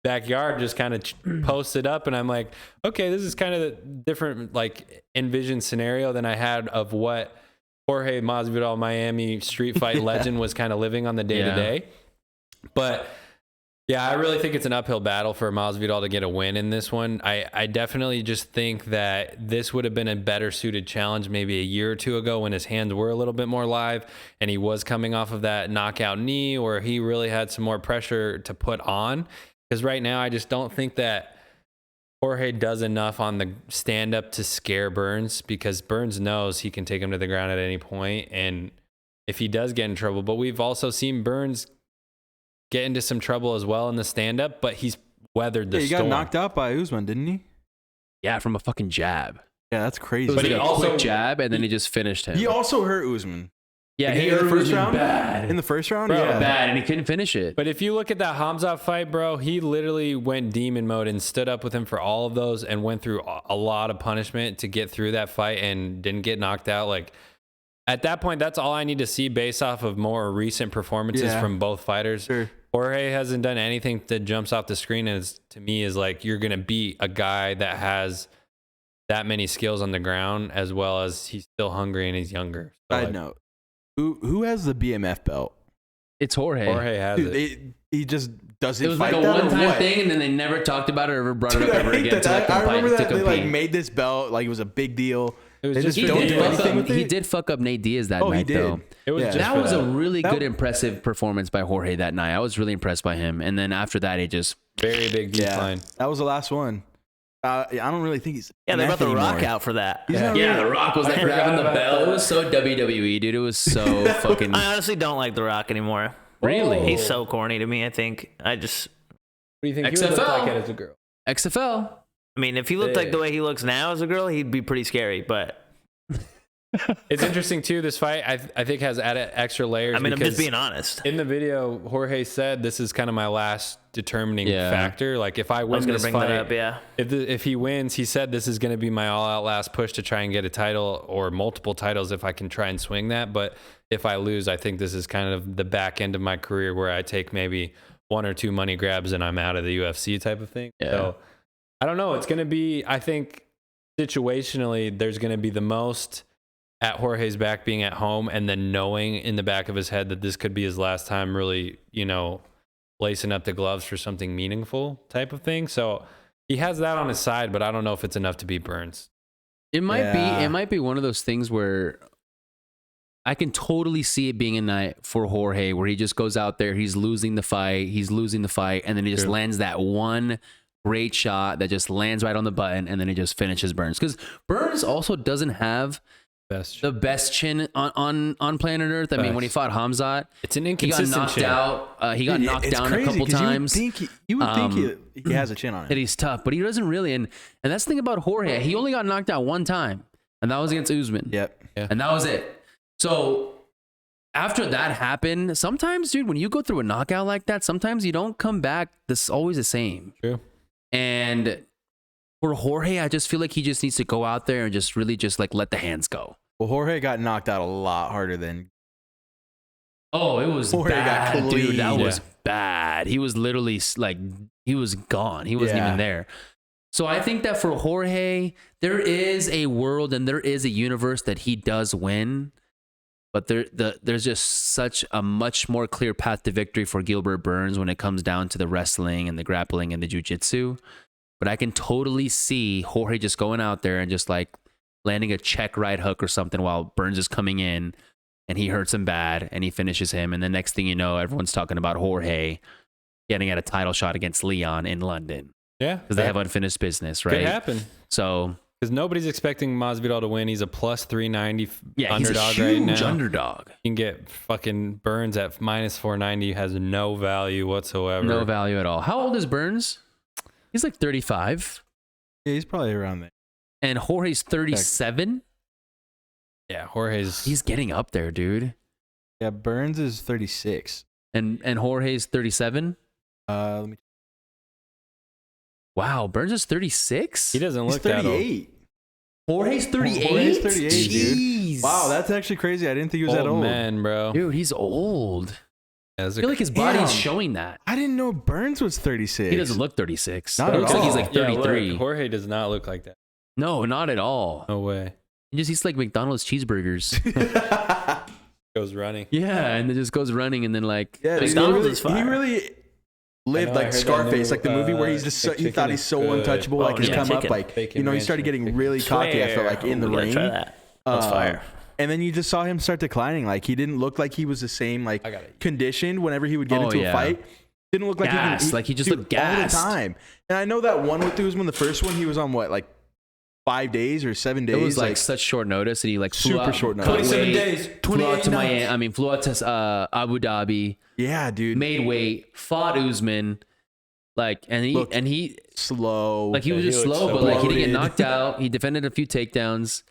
backyard, just kind of posted up, and I'm like, okay, this is kind of the different envisioned scenario than I had of what Jorge Masvidal, Miami street fight legend, was kind of living on the day to day, but. Yeah, I really think it's an uphill battle for Masvidal to get a win in this one. I definitely just think that this would have been a better suited challenge maybe a year or 2 ago when his hands were a little bit more live and he was coming off of that knockout knee, or he really had some more pressure to put on. Because right now I just don't think that Jorge does enough on the stand-up to scare Burns, because Burns knows he can take him to the ground at any point, and if he does get in trouble. But we've also seen Burns get into some trouble as well in the stand-up, but he's weathered the storm. He got knocked out by Usman, didn't he? Yeah, from a fucking jab. Yeah, that's crazy. It was a quick jab, and then he just finished him. He also hurt Usman. Yeah, he hurt in the first Usman round. Bad. In the first round, Bro, yeah, bad, and he couldn't finish it. But if you look at that Hamzat fight, bro, he literally went demon mode and stood up with him for all of those and went through a lot of punishment to get through that fight and didn't get knocked out. At that point, that's all I need to see based off of more recent performances from both fighters. Sure. Jorge hasn't done anything that jumps off the screen to me is you're going to beat a guy that has that many skills on the ground, as well as he's still hungry and he's younger. So Side note. Who has the BMF belt? It's Jorge. Jorge has it. He just doesn't. It was fight a that one-time thing, and then they never talked about it or ever brought it up ever again. I remember that they made this belt it was a big deal. It was just he did fuck up Nate Diaz that night, though. It was that was a really good, impressive performance by Jorge that night. I was really impressed by him. And then after that, he just very big decline. That was the last one. I don't really think he's. Yeah, they brought The Rock out for that. Yeah, The Rock was there having the belt. It was so WWE, dude. It was so fucking. I honestly don't like The Rock anymore. Really? He's so corny to me. I think What do you think XFL. he would look like as a girl? XFL. I mean, if he looked like the way he looks now as a girl, he'd be pretty scary. But it's interesting too. This fight, I think, has added extra layers. I mean, I'm just being honest. In the video, Jorge said, "This is kind of my last determining factor. If I win this fight, if he wins, he said this is going to be my all-out last push to try and get a title or multiple titles if I can try and swing that. But if I lose, I think this is kind of the back end of my career where I take maybe one or two money grabs and I'm out of the UFC type of thing. Yeah. So I don't know. It's going to be, I think situationally, there's going to be the most at Jorge's back being at home and then knowing in the back of his head that this could be his last time really, lacing up the gloves for something meaningful type of thing. So he has that on his side, but I don't know if it's enough to beat Burns. It might be one of those things where I can totally see it being a night for Jorge where he just goes out there, he's losing the fight, and then he just lands that one great shot that just lands right on the button, and then he just finishes Burns. Because Burns also doesn't have the best chin on planet Earth. I mean, when he fought Hamzat, it's an inconsistent he got knocked down a couple times. You would think he has a chin on it. That he's tough, but he doesn't really. And that's the thing about Jorge. He only got knocked out one time, and that was against Usman. Yep. Yeah. And that was it. So after that happened, sometimes, dude, when you go through a knockout like that, sometimes you don't come back. This is always the same. True. And for Jorge, I just feel like he just needs to go out there and just really just like let the hands go. Well, Jorge got knocked out a lot harder than. Oh, it was Jorge bad, got dude. That was bad. He was literally like, he was gone. He wasn't even there. So I think that for Jorge, there is a world and there is a universe that he does win. But there's just such a much more clear path to victory for Gilbert Burns when it comes down to the wrestling and the grappling and the jiu-jitsu. But I can totally see Jorge just going out there and just like landing a check right hook or something while Burns is coming in and he hurts him bad and he finishes him. And the next thing you know, everyone's talking about Jorge getting at a title shot against Leon in London. Yeah. Because they have unfinished business, right? Could happen. So... Because nobody's expecting Masvidal to win. He's a plus 390 underdog he's a huge right now. Underdog. You can get fucking Burns at minus 490. Has no value whatsoever. No value at all. How old is Burns? He's like 35. Yeah, he's probably around there. And Jorge's 37? Yeah, Jorge's... He's getting up there, dude. Yeah, Burns is 36. And Jorge's 37? Let me. Wow, Burns is 36? He doesn't look that old. 38. Jorge's 38? Jorge's 38, Jeez. dude. Wow, that's actually crazy. I didn't think he was that old. Man, bro. Dude, he's old. Yeah, I feel like his body's showing that. I didn't know Burns was 36. He doesn't look 36. Not It at looks like all. he's like 33. Look, Jorge does not look like that. No, not at all. No way. He just eats like McDonald's cheeseburgers. Goes running. Yeah, and then just goes running and then like... Yeah, McDonald's is fire. He really lived I know, I like heard Scarface, that like the new, movie where he's just fake he thought chicken he's is so good. untouchable. Oh, Like he's yeah, come up, chicken. like Bacon he ranch started getting chicken. really cocky after like in the We gotta ring. try that. That's fire. And then you just saw him start declining. Like he didn't look like he was the same like I got it. conditioned whenever he would get into a fight. Didn't look like Gassed, like he just looked gassed. all the time. And I know that one with Usman, the first one, he was on what, like 5 days or 7 days. It was like such short notice, and he like flew super out, short notice. 27 days. flew out to Miami. Flew out to Abu Dhabi. Yeah, dude. Made weight, fought Usman, like, and he Slow. like he was Yeah, just he looked slow, so but like he didn't get bloated. knocked out. He defended a few takedowns.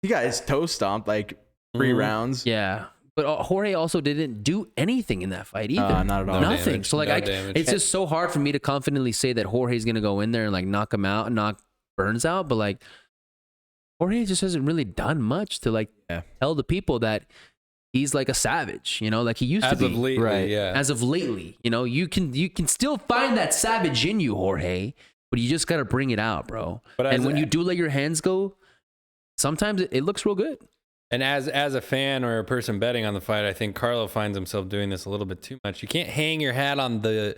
He got his toe stomped like 3 rounds. Yeah, but Jorge also didn't do anything in that fight either. Not at all. Nothing. damage, So like, no damage. it's just so hard for me to confidently say that Jorge's gonna go in there and like knock him out and knock Burns out, but like Jorge just hasn't really done much to like tell the people that he's like a savage, you know, like he used to be. As of lately, Right. yeah. As of lately, you know, you can still find that savage in you, Jorge, but you just gotta bring it out, bro. But And as when a- you do let your hands go, sometimes it looks real good. And as a fan or a person betting on the fight, I think Carlo finds himself doing this a little bit too much. You can't hang your hat on the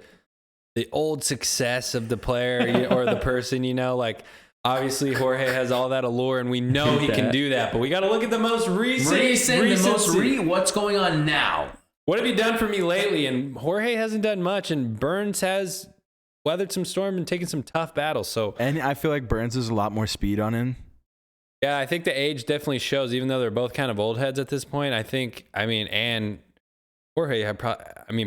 old success of the player or the person, you know, like obviously Jorge has all that allure and we know he can do that, but we got to look at the most recent. What's going on now? What have you done for me lately? And Jorge hasn't done much, and Burns has weathered some storm and taken some tough battles. So, And I feel like Burns has a lot more speed on him. yeah, I think the age definitely shows, even though they're both kind of old heads at this point. And Jorge,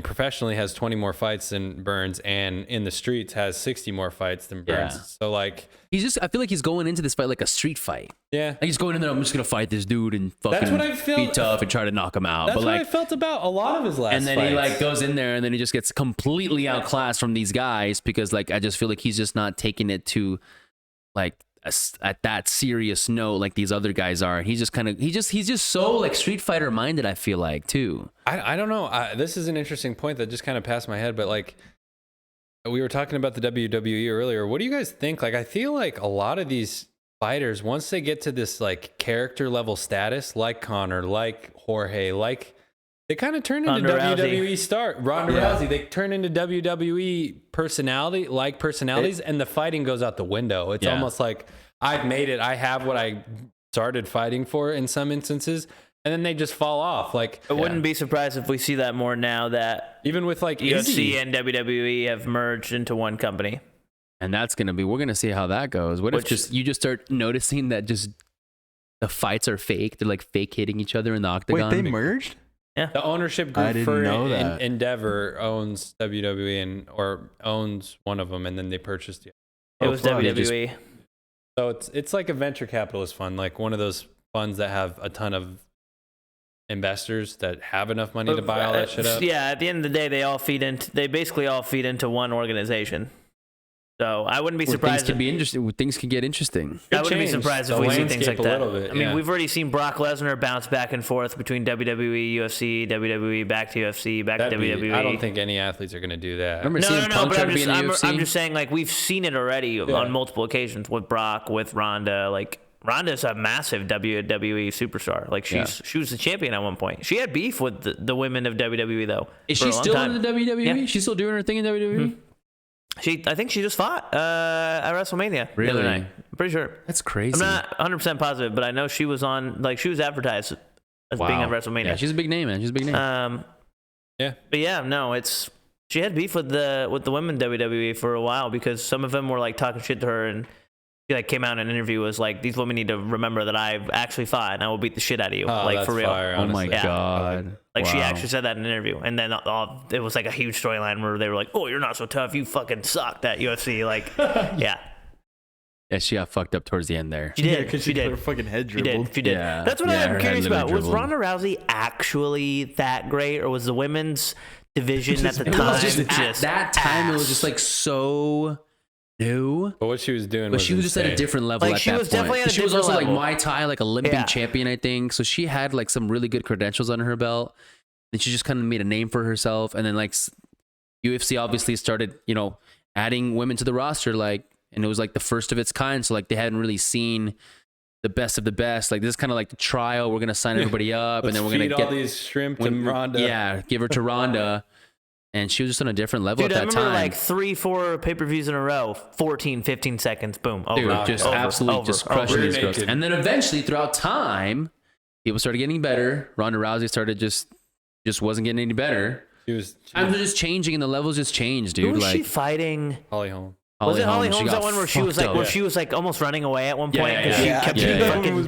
professionally has 20 more fights than Burns, and in the streets has 60 more fights than Burns. Yeah. So, like, I feel like he's going into this fight like a street fight. yeah. Like he's going in there, I'm just gonna fight this dude and fucking That's what I feel- be tough and try to knock him out. That's But what like, I felt about a lot of his last and then fights. he like goes in there and then he just gets completely outclassed from these guys because like I just feel like he's just not taking it to like at that serious note like these other guys are. He's just so like Street Fighter minded, I feel like, too. I don't know. This is an interesting point that just kind of passed my head, but like we were talking about the WWE earlier. What do you guys think? Like, I feel like a lot of these fighters, once they get to this like character level status, like Conor, like Jorge, like they kind of turn into WWE star. Ronda Rousey, they turn into WWE personalities, and the fighting goes out the window. It's almost like I've made it. I have what I started fighting for in some instances, and then they just fall off. Like, I wouldn't be surprised if we see that more now that even with like UFC and WWE have merged into one company. And we're gonna see how that goes. What if you just start noticing that just the fights are fake? They're like fake hitting each other in the octagon. Wait, they merged? Yeah. The ownership group for Endeavor owns WWE or owns one of them, and then they purchased it. It was WWE. So it's like a venture capitalist fund, like one of those funds that have a ton of investors that have enough money to buy all that shit up. Yeah, at the end of the day, they basically all feed into one organization. So I wouldn't be surprised. Things can get interesting. I wouldn't be surprised if we see things like that. Bit, I mean, we've already seen Brock Lesnar bounce back and forth between WWE, UFC, WWE, back to UFC, back to WWE. I don't think any athletes are going to do that. Remember seeing Punk try to be in the UFC? I'm just saying, like, we've seen it already on multiple occasions with Brock, with Ronda. Like, Ronda's a massive WWE superstar. Like, she was the champion at one point. She had beef with the women of WWE, though. Is she still in the WWE? Yeah. She's still doing her thing in WWE? Mm-hmm. I think she just fought at WrestleMania. Really? The other night. I'm pretty sure. That's crazy. I'm not 100% positive, but I know she was on. Like, she was advertised as being on WrestleMania. Yeah, she's a big name, man. She's a big name. Yeah. But yeah, no, she had beef with the women WWE for a while because some of them were like talking shit to her, and she like came out in an interview was like, these women need to remember that I've actually fought and I will beat the shit out of you, like for real. Fire, oh my god! Like she actually said that in an interview, and then it was like a huge storyline where they were like, "Oh, you're not so tough. You fucking sucked at UFC." Like, yeah. Yeah, she got fucked up towards the end there. She did. Because she got her fucking head dribbled. She did. Yeah. That's what I'm curious about. Was Ronda Rousey actually that great, or was the women's division at the time at that time it was just like so new? But what she was doing, she was just at a different level. Like, at that point. She was also like Muay Thai, like Olympic champion, I think. So she had like some really good credentials under her belt. And she just kind of made a name for herself. And then like UFC obviously started, adding women to the roster, and it was like the first of its kind. So like they hadn't really seen the best of the best. Like this is kind of like the trial. We're gonna sign everybody up, and then we're gonna get all these shrimp to Ronda. Yeah, give her to Ronda. And she was just on a different level at that time. I remember like 3-4 pay-per-views in a row, 14, 15 seconds, boom, over. Dude, just absolutely just crushing these girls. And then eventually, throughout time, people started getting better. Ronda Rousey started just wasn't getting any better. Times were just changing, and the levels just changed, dude. Who was she fighting? Holly Holm. Was it Holly Holmes, that one where she was like almost running away at one point because she kept getting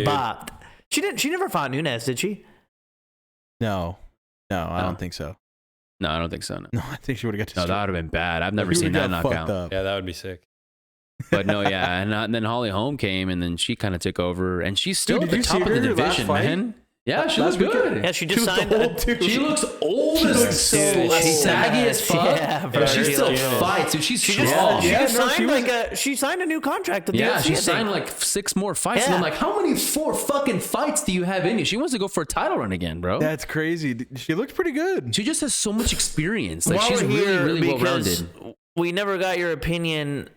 bopped. She never fought Nunes, did she? No, I don't think so. No, I don't think so. No, I think she would have got destroyed. No, that would have been bad. I've never seen that knockout. Yeah, that would be sick. But no, yeah, and then Holly Holm came, and then she kind of took over, and she's still at the top of the division, man. Yeah, she looks good. Yeah, she just signed. She looks old as saggy as fuck. Yeah, but she still fights. Dude, she's strong. She signed a new contract with the UFC. Yeah, she signed like 6 more fights. And I'm like, how many 4 fucking fights do you have in you? She wants to go for a title run again, bro. That's crazy. She looked pretty good. She just has so much experience. Like she's really well-rounded. We never got your opinion.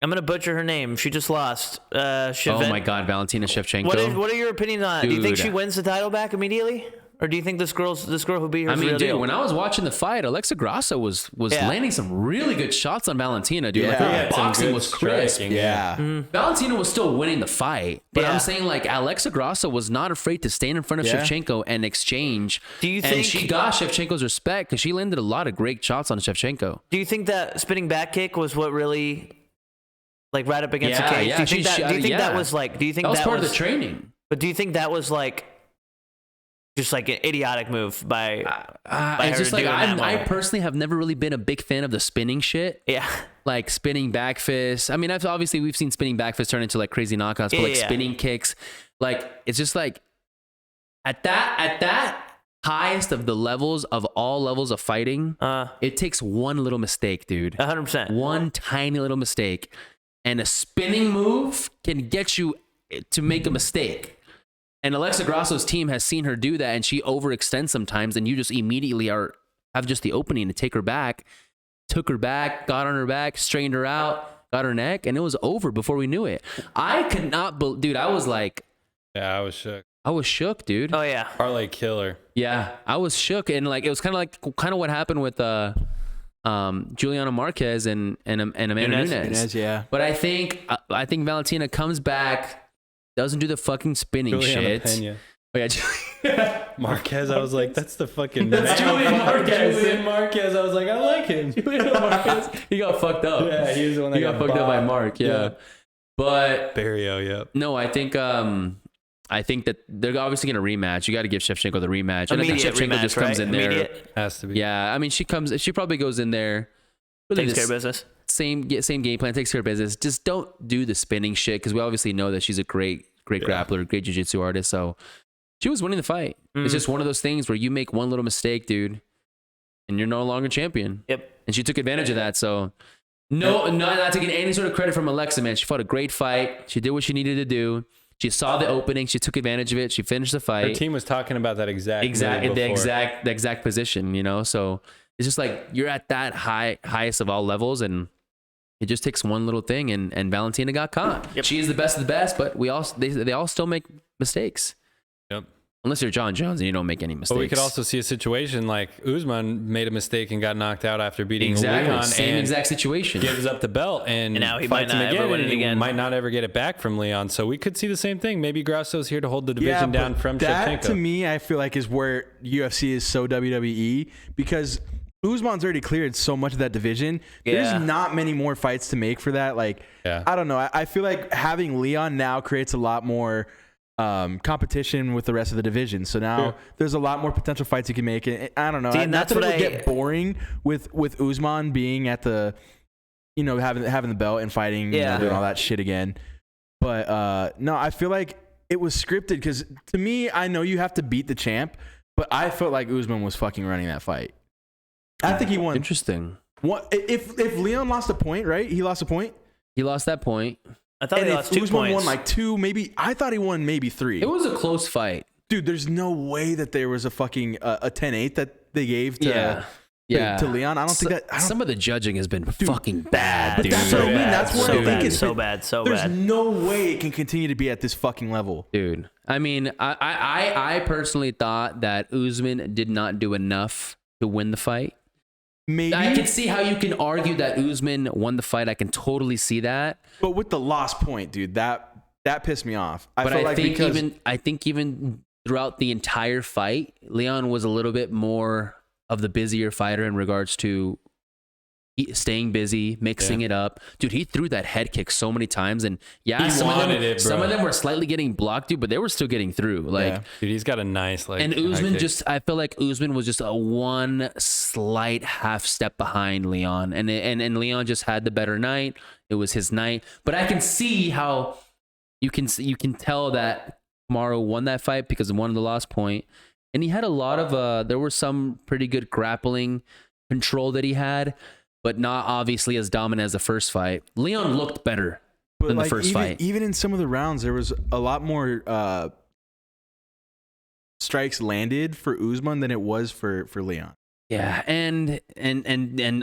I'm gonna butcher her name. She just lost. Oh my God, Valentina Shevchenko. What are your opinions on it? Do you think she wins the title back immediately, or do you think this girl who beat her? I mean, dude, when I was watching the fight, Alexa Grasso was landing some really good shots on Valentina, dude. Like her boxing was crisp. Yeah. Valentina was still winning the fight, but I'm saying like Alexa Grasso was not afraid to stand in front of Shevchenko and exchange. And she got Shevchenko's respect because she landed a lot of great shots on Shevchenko. Do you think that spinning back kick was what really? Like right up against the cage. Yeah, do you think that was like? Do you think that was part of the training? But do you think that was like just like an idiotic move by it's just like I personally have never really been a big fan of the spinning shit. Yeah, like spinning back fists. I mean, obviously we've seen spinning back fists turn into like crazy knockouts, but like spinning kicks, like it's just like at that highest of the levels of all levels of fighting, it takes one little mistake, dude. 100%. One tiny little mistake. And a spinning move can get you to make a mistake. And Alexa Grasso's team has seen her do that, and she overextends sometimes, and you just immediately have just the opening to take her back. Took her back, got on her back, strained her out, got her neck, and it was over before we knew it. I could not believe, dude, I was like... Yeah, I was shook. I was shook, dude. Oh, yeah. Parlay killer. Yeah, I was shook, and like it was kind of what happened with Juliana Marquez and Amanda Nunes. Yeah. But I think Valentina comes back, doesn't do the fucking spinning Juliana shit. Pena. Oh yeah, Marquez, I was like, that's the fucking That's Julian Marquez. Julian Marquez, I was like, I like him. Julian Marquez. He got fucked up. Yeah, he was the one that got fucked up by Mark. Yeah. But Barrio, yep. no, I think that they're obviously going to rematch. You got to give Shevchenko the rematch. And I think Shevchenko rematch, just comes in there. Immediate. Has to be. Yeah, I mean, she probably goes in there. Really Takes care of business. Same game plan, takes care of business. Just don't do the spinning shit, because we obviously know that she's a great grappler, great jiu-jitsu artist. So she was winning the fight. It's just one of those things where you make one little mistake, dude, and you're no longer champion. Yep. And she took advantage of that. So not taking any sort of credit from Alexa, man. She fought a great fight. She did what she needed to do. She saw the opening. She took advantage of it. She finished the fight. Her team was talking about that exact the exact position, you know. So it's just like you're at that highest of all levels, and it just takes one little thing. And Valentina got caught. Yep. She is the best of the best, but they all still make mistakes. Yep. Unless you're John Jones and you don't make any mistakes. But we could also see a situation like Usman made a mistake and got knocked out after beating Leon. Same exact situation. Gives up the belt and now he fights might not him again, ever win it again. Might not ever get it back from Leon. So we could see the same thing. Maybe Grasso's here to hold the division down from that Shevchenko. To me, I feel like is where UFC is so WWE, because Usman's already cleared so much of that division. Yeah. There's not many more fights to make for that. Like, I don't know. I feel like having Leon now creates a lot more competition with the rest of the division. So now there's a lot more potential fights you can make. And I don't know. See, not that it would get boring with Usman being at the, having the belt and fighting, doing all that shit again. But no, I feel like it was scripted, because to me, I know you have to beat the champ, but I felt like Usman was fucking running that fight. I think he won. Interesting. What if Leon lost a point, right? He lost a point. He lost that point. I thought he lost 2 Usman points. won like 2, maybe. I thought he won maybe 3. It was a close fight. Dude, there's no way that there was a fucking a 10-8 that they gave to Leon. I don't think that. Some of the judging has been fucking bad, dude. That's what I mean. That's where I think it's so bad. There's no way it can continue to be at this fucking level, dude. I mean, I personally thought that Usman did not do enough to win the fight. Maybe I can see how you can argue that Usman won the fight. I can totally see that. But with the lost point, dude, that pissed me off. I think even throughout the entire fight, Leon was a little bit more of the busier fighter in regards to staying busy, mixing it up. Dude, he threw that head kick so many times, and some of them were slightly getting blocked, dude, but they were still getting through. Like, dude, he's got a nice and Usman I feel like Usman was just a one slight half step behind Leon, and Leon just had the better night. It was his night, but I can see how you can tell that Kamaru won that fight because of one of the lost point, and he had a lot of there were some pretty good grappling control that he had, but not obviously as dominant as the first fight. Leon looked better than the first fight. Even in some of the rounds, there was a lot more strikes landed for Usman than it was for Leon. Yeah, and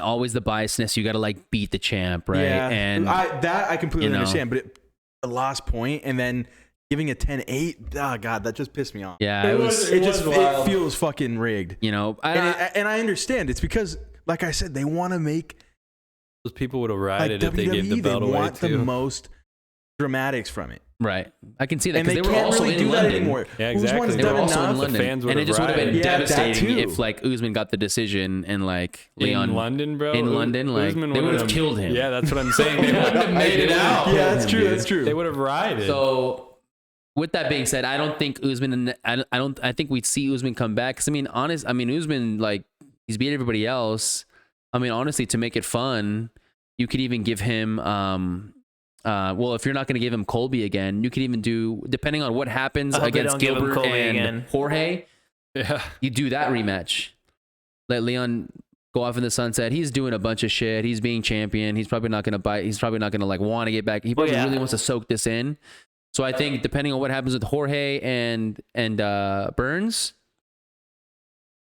always the biasness. You got to like beat the champ, right? Yeah, and I completely understand. But the last point and then giving a 10-8, oh god, that just pissed me off. Yeah, it feels fucking rigged. And I understand. It's because, like I said, they want to make those people would have rioted if they WWE, gave the belt away. They want too. the most dramatics from it. Right, I can see that and because they were can't also really in do London. that anymore. Yeah, exactly. They were also in London, fans and it just would have been devastating that if like Usman got the decision and like Leon in London, bro. In London, like Usman they would have killed him. Yeah, that's what I'm saying. They wouldn't have made it out. Yeah, that's true. That's true. They would have rioted. So, with that being said, I don't think Usman. I think we'd see Usman come back. Because Usman, like, he's beat everybody else. I mean, honestly, to make it fun, you could even give him. Well, if you're not going to give him Colby again, you could even do, depending on what happens against Gilbert and Jorge, Yeah. You do that rematch. Let Leon go off in the sunset. He's doing a bunch of shit. He's being champion. He's probably not going to bite. He's probably not going to like want to get back. He probably really wants to soak this in. So I think depending on what happens with Jorge and Burns,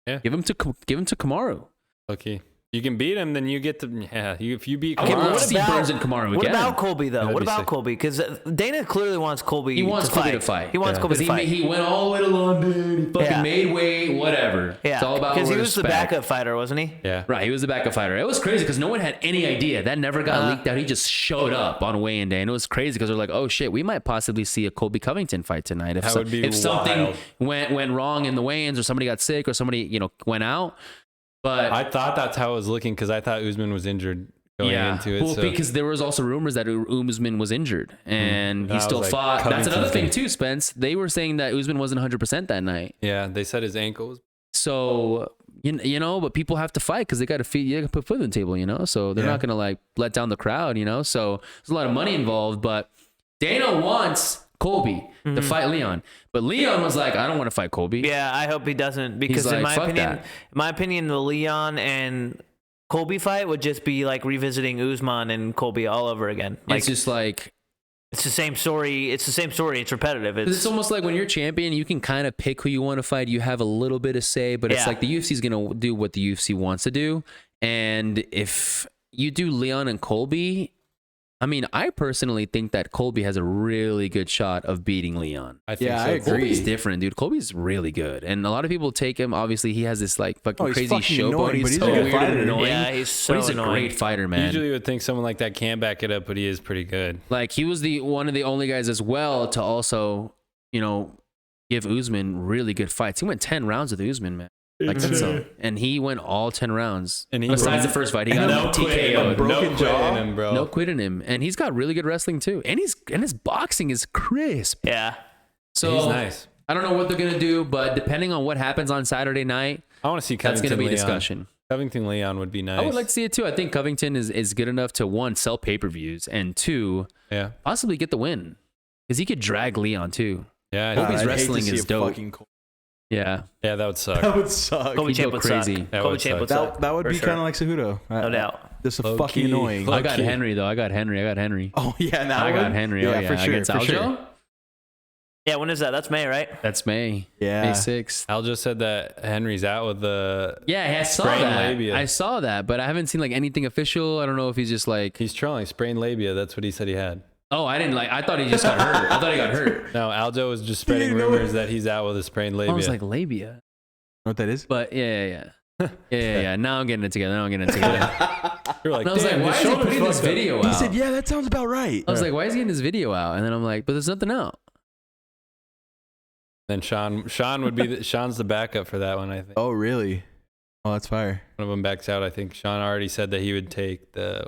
give him to Kamaru. Okay. You can beat him, then you get to if you beat Okay, Kamaru. let's see Burns and Kamaru What again. about Colby though? That'd What be about sick. Colby? Because Dana clearly wants Colby. He wants Colby to fight. He wants Colby to fight. He went all the way to London. He fucking made weight. Whatever. Yeah, It's all about because he was the respect. backup fighter, wasn't he? Yeah. Right, he was the backup fighter. It was crazy because no one had any idea. That never got leaked out. He just showed up on weigh-in day, and it was crazy because they're like, "Oh shit, we might possibly see a Colby Covington fight tonight if That would be if something wild. went wrong in the weigh-ins or somebody got sick or somebody went out." But I thought that's how it was looking because I thought Usman was injured going into it. Well, so. because there was also rumors that Usman was injured and he I still was like, fought. That's another Covington's thing gonna- too, Spence. They were saying that Usman wasn't 100% that night. Yeah, they said his ankle was. So you know, but people have to fight because they got to feed. You got to put food on the table, So they're not gonna like let down the crowd, So there's a lot of money involved. But Dana wants Colby to fight Leon, but Leon was like, I don't want to fight Colby. Yeah, I hope he doesn't because He's in like, "Fuck my opinion, the Leon and Colby fight would just be like revisiting Usman and Colby all over again. Like It's just like it's the same story. It's the same story. It's repetitive. it's almost like when you're champion, you can kind of pick who you want to fight. You have a little bit of say, but it's like the UFC's gonna do what the UFC wants to do. And if you do Leon and Colby, I mean, I personally think that Colby has a really good shot of beating Leon. I think so. I agree. Colby's different, dude. Colby's really good, and a lot of people take him. Obviously, he has this like fucking he's crazy fucking showboat. annoying, but He's he's so a good weird fighter. and annoying. Yeah, he's so but he's a annoying. great fighter, man. Usually you would think someone like that can't back it up, but he is pretty good. Like he was one of the only guys as well to also, give Usman really good fights. He went 10 rounds with Usman, man. Like that's and he went all 10 rounds. And he besides broke- the first fight, he got No quit TKO. him, broken no jaw. quit him, bro. No quit in him, and he's got really good wrestling too. And his boxing is crisp. Yeah. So He's nice. I don't know what they're gonna do, but depending on what happens on Saturday night, I want to see that's Covington gonna be a Leon. discussion. Covington Leon would be nice. I would like to see it too. I think Covington is good enough to one, sell pay-per-views, and two, Yeah. possibly get the win because he could drag Leon too. Yeah. Colby's I'd hate to wrestling see is a dope. fucking Col- Yeah, Yeah, that would suck. That would suck. Colby He'd champ go would crazy. suck. That Colby would champ suck. would suck. That would for be sure. kind of like Cejudo. No doubt. Just Low fucking key. annoying. Low I got key. Henry though. I got Henry. Oh yeah, now I got Henry. Oh, yeah, for sure. Against For Aljo? sure. Yeah, when is that? That's May, right? That's May. Yeah. May 6th. Al just said that Henry's out with the. Yeah, I saw Sprained that. labia. I saw that, but I haven't seen like anything official. I don't know if he's just like. He's trolling. Sprained labia. That's what he said he had. Oh, I didn't like. I thought he just got hurt. I thought he got hurt. No, Aljo was just spreading You know rumors that he's out with a sprained labia. I was like labia, Know what that is? but yeah. Now I'm getting it together. You're like, And I was like, "Damn, why his is he shoulder's putting this fucked up." video He out? said, "Yeah, that sounds about right." I was like, why is he getting this video out? And then I'm like, but there's nothing out. Then Sean would be Sean's the backup for that one. I think "Oh, really? Oh, that's fire." one of them backs out. I think Sean already said that he would take the.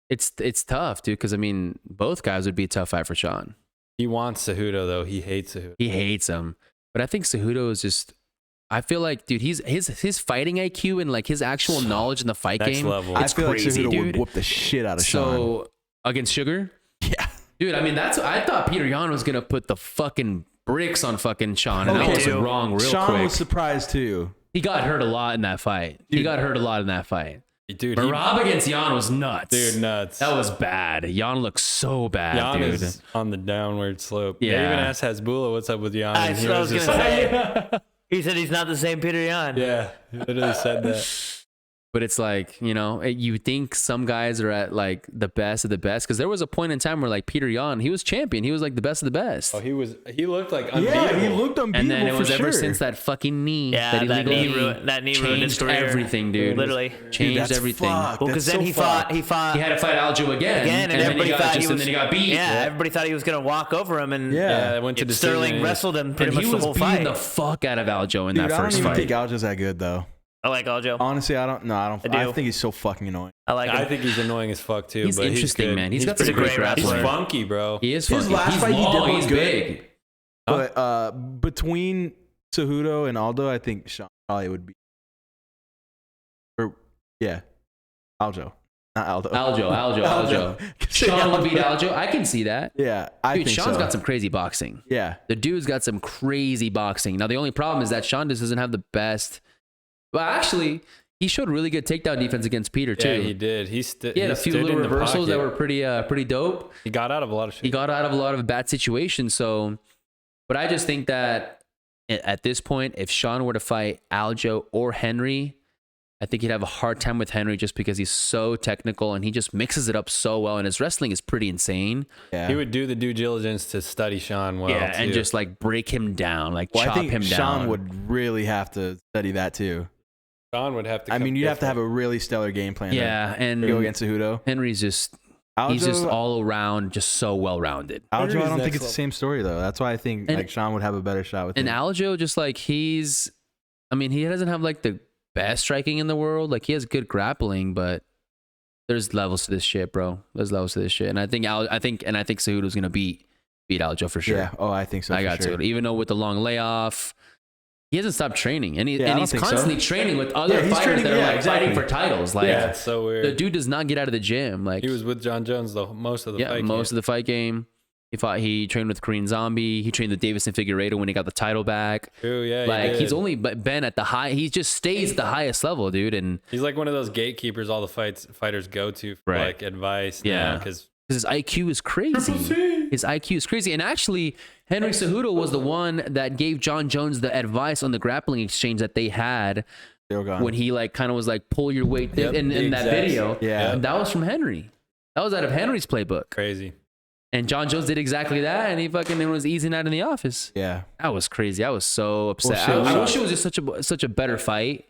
It's tough, dude. Because I mean, both guys would be a tough fight for Sean. He wants Cejudo though. He hates Cejudo. He hates him, but I think Cejudo is just. I feel like, dude, his fighting IQ and like his actual knowledge in the fight Next game. level. I It's feel crazy, like Cejudo dude. would whoop the shit out of Sean. So against Sugar, Yeah. dude. I mean, I thought Peter Yan was gonna put the fucking bricks on fucking Sean, and Okay, that was dude. wrong real Sean quick. was surprised too. He got hurt a lot in that fight. He got hurt a lot in that fight. Dude, But Rob against Yan was nuts. dude, nuts. That was bad. Yan looked so bad, Jan dude. is on the downward slope. They Yeah. even asked Hasbullah what's up with Jan. I and he was was gonna just like, say. He said he's not the same Peter Yan. yeah, he literally said that. But it's like, you think some guys are at like the best of the best. Because there was a point in time where like Peter Yan, he was champion. He was like the best of the best. Oh, he looked like unbeatable. Yeah, he looked unbeatable And then it was for ever sure. since that fucking knee. Yeah, that illegal knee ruined his changed career. everything, dude. Literally. Changed that's everything. fucked. Well, because That's then so he fought He had to fight Aljo again. and then everybody he got thought he was. and then he got beat. Yeah, everybody thought he was gonna walk over him, and Yeah. I went to Sterling decision. wrestled him pretty And much he the was whole beating fight. the fuck out of Aljo in Dude, that I don't first even fight. think Aljo's that good though. I like Aljo. Honestly, I don't. No, I don't. I do. I think he's so fucking annoying. I like I him. think he's annoying as fuck too. He's but interesting, he's good. man. He's got pretty some great great He's wrestler. wrestling. funky, bro. He is His funky. last He's fight he did long. look He's good. big. But between Cejudo and Aldo, I think Sean probably would be. Or yeah, Aljo. Not Aldo. Aljo. Sean would beat Aljo. I can see that. Yeah, I think Sean's so. got some crazy boxing. Yeah. The dude's got some crazy boxing. Now, the only problem is that Sean just doesn't have the best. Well, actually, he showed really good takedown defense against Peter, too. Yeah, he did. He had a few little reversals that were pretty dope. He got out of a lot of shit. He got out of a lot of bad situations. So, but I just think that at this point, if Sean were to fight Aljo or Henry, I think he'd have a hard time with Henry just because he's so technical and he just mixes it up so well. And his wrestling is pretty insane. Yeah. He would do the due diligence to study Sean well. Yeah, too. and just like break him down, like Well, chop I think him down. Sean would really have to study that too. Sean would have to. I mean, you'd have to have a really stellar game plan. Yeah, and to go against Cejudo. Henry's just Aljo, he's just all around, just so well rounded. Aljo, I Henry's don't think next it's the same story though. That's why I think And- like Sean would have a better shot with And him. Aljo, just like he doesn't have like the best striking in the world. Like he has good grappling, but there's levels to this shit, bro. There's levels to this shit, and I think Cejudo's gonna beat Aljo for sure. Yeah. Oh, I think so. I for got sure. to. Even though with the long layoff, he hasn't stopped training, and, I and don't he's think so. constantly training with other he's fighters training- that are yeah, like exactly. fighting for titles. Like Yeah, it's so weird. the dude does not get out of the gym. Like He was with John Jones most of the fight. most of the fight game. He trained with Korean Zombie. He trained with Davison Figueiredo when he got the title back. True, yeah. Like he he's only been at the high. He just stays at the highest level, dude. And he's like one of those gatekeepers all the fighters go to for Right. like advice. Yeah. because his IQ is crazy. His IQ is crazy. And actually, Henry Cejudo was the one that gave John Jones the advice on the grappling exchange that they had when he like kind of was like, pull your weight in that video. Yeah. And that was from Henry. That was out of Henry's playbook. crazy. And John Jones did exactly that, and he fucking was easing out in the office. Yeah. That was crazy. I was so upset. Well, shit, I wish it was just such a better fight.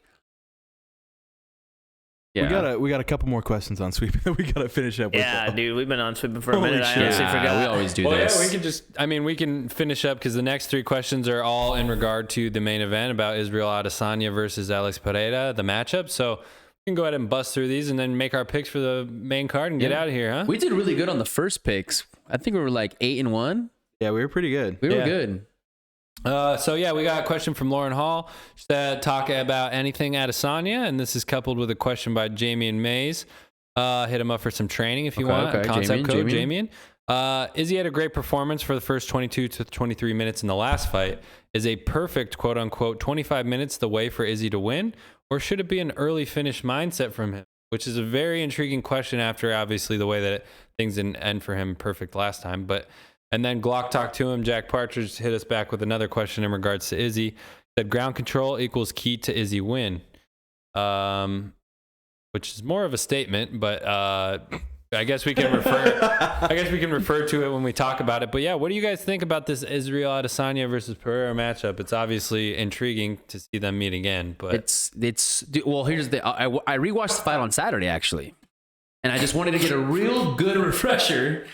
Yeah. We got a couple more questions on sweeping that we gotta finish up with. Yeah, dude, we've been on sweeping for a Holy minute. shit. I honestly Yeah, forgot. we always do Well, this. yeah, we can finish up because the next three questions are all in regard to the main event about Israel Adesanya versus Alex Pereira, the matchup. So we can go ahead and bust through these and then make our picks for the main card and get out of here, huh? We did really good on the first picks. I think we were like 8-1. Yeah, we were pretty good. We were Yeah. good. So yeah, we got a question from Lauren Hall. She said, talk about anything Adesanya, and this is coupled with a question by Jamie Mays. Hit him up for some training if you want. okay. Concept code, Jamie. Izzy had a great performance for the first 22 to 23 minutes in the last fight. Is a perfect quote unquote 25 minutes the way for Izzy to win, or should it be an early finish mindset from him? Which is a very intriguing question after obviously the way that things didn't end for him perfect last time. And then Glock talked to him. Jack Partridge hit us back with another question in regards to Izzy. Said ground control equals key to Izzy win, which is more of a statement, but I guess we can refer to it when we talk about it. But yeah, what do you guys think about this Israel Adesanya versus Pereira matchup? It's obviously intriguing to see them meet again, but Well, here's the I rewatched the fight on Saturday actually, and I just wanted to get a real good refresher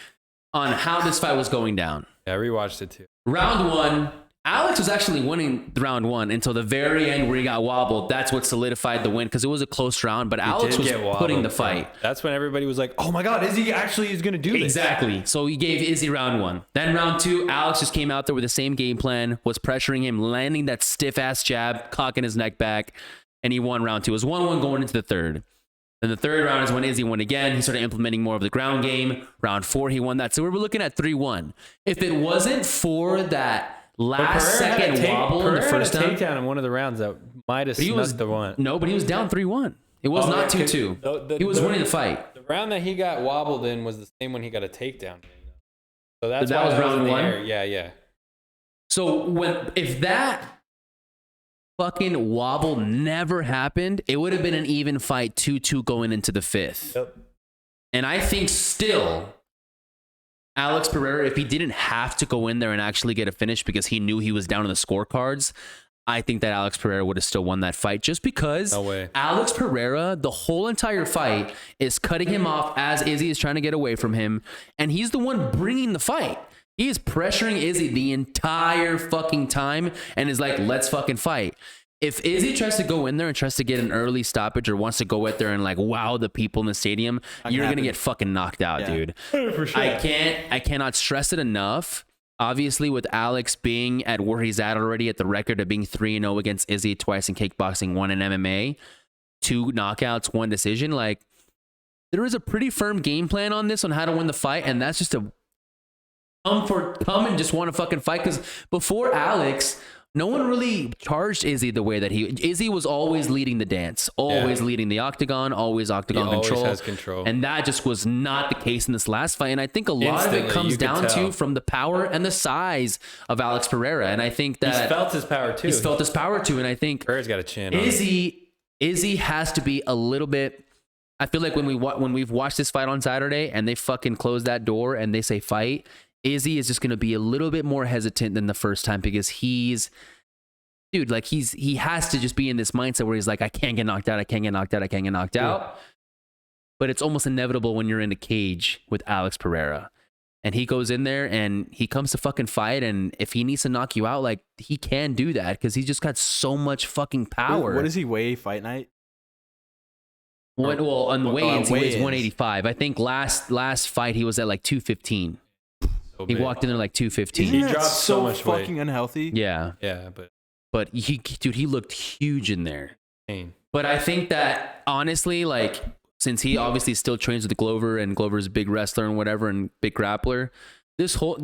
on how this fight was going down. yeah, I rewatched it too. Round one, Alex was actually winning the round one until the very end where he got wobbled. That's what solidified the win because it was a close round, but Alex was putting the fight. That's when everybody was like, oh my God, Izzy actually is going to do this. Exactly. So he gave Izzy round one. Then round two, Alex just came out there with the same game plan, was pressuring him, landing that stiff-ass jab, cocking his neck back, and he won round two. It was 1-1 going into the third. Then the third round is when Izzy won again. He started implementing more of the ground game. Round four, he won that. So we were looking at 3-1. If it wasn't for that last second wobble in the first had a time. takedown in one of the rounds that might have snuck the one. No, but he was down 3-1. It was not 2-2. He was winning the fight. The round that he got wobbled in was the same one he got a takedown. So that's That why was it round in the one? air. Yeah. So if that fucking wobble never happened, it would have been an even fight 2-2 going into the fifth. Yep. And I think still Alex Pereira, if he didn't have to go in there and actually get a finish because he knew he was down in the scorecards, I think that Alex Pereira would have still won that fight just because No way. Alex Pereira, the whole entire fight, is cutting him off as Izzy is trying to get away from him. And he's the one bringing the fight. He is pressuring Izzy the entire fucking time and is like, let's fucking fight. If Izzy tries to go in there and tries to get an early stoppage or wants to go out there and like wow the people in the stadium, you're going to get fucking knocked out, dude. For sure. I cannot stress it enough. Obviously, with Alex being at where he's at already at the record of being 3-0 against Izzy, twice in kickboxing, 1 in MMA, 2 knockouts, 1 decision, like there is a pretty firm game plan on this on how to win the fight, and that's just to come and just want to fucking fight. Because before Alex, no one really charged Izzy the way that Izzy was always leading the dance, always leading the octagon, always octagon control. Always has control. And that just was not the case in this last fight. And I think a lot of it comes down to from the power and the size of Alex Pereira. And I think that he's felt his power too. And I think Pereira's got a chin. Izzy has to be a little bit. I feel like when we've watched this fight on Saturday and they fucking close that door and they say fight, Izzy is just going to be a little bit more hesitant than the first time because he has to just be in this mindset where he's like, I can't get knocked out. But it's almost inevitable when you're in a cage with Alex Pereira. And he goes in there and he comes to fucking fight. And if he needs to knock you out, like, he can do that because he's just got so much fucking power. What does he weigh fight night? On the weigh-ins, he weighs 185. I think last fight he was at like 215. He walked in there like 215. He dropped so much fucking weight. Unhealthy. Yeah. Yeah, but he looked huge in there. But I think that honestly, like, since he obviously still trains with Glover and Glover's a big wrestler and whatever and big grappler,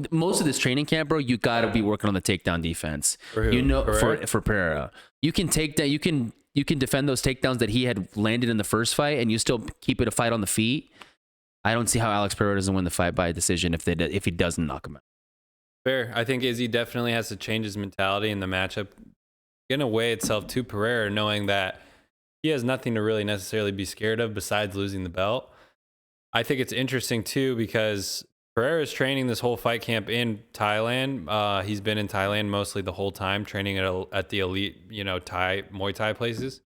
most of this training camp, bro, you got to be working on the takedown defense. For who? For Pereira. You can defend those takedowns that he had landed in the first fight and you still keep it a fight on the feet. I don't see how Alex Pereira doesn't win the fight by a decision if he doesn't knock him out. Fair. I think Izzy definitely has to change his mentality in the matchup. Going to weigh itself to Pereira, knowing that he has nothing to really necessarily be scared of besides losing the belt. I think it's interesting too because Pereira is training this whole fight camp in Thailand. He's been in Thailand mostly the whole time, training at the elite, Muay Thai places.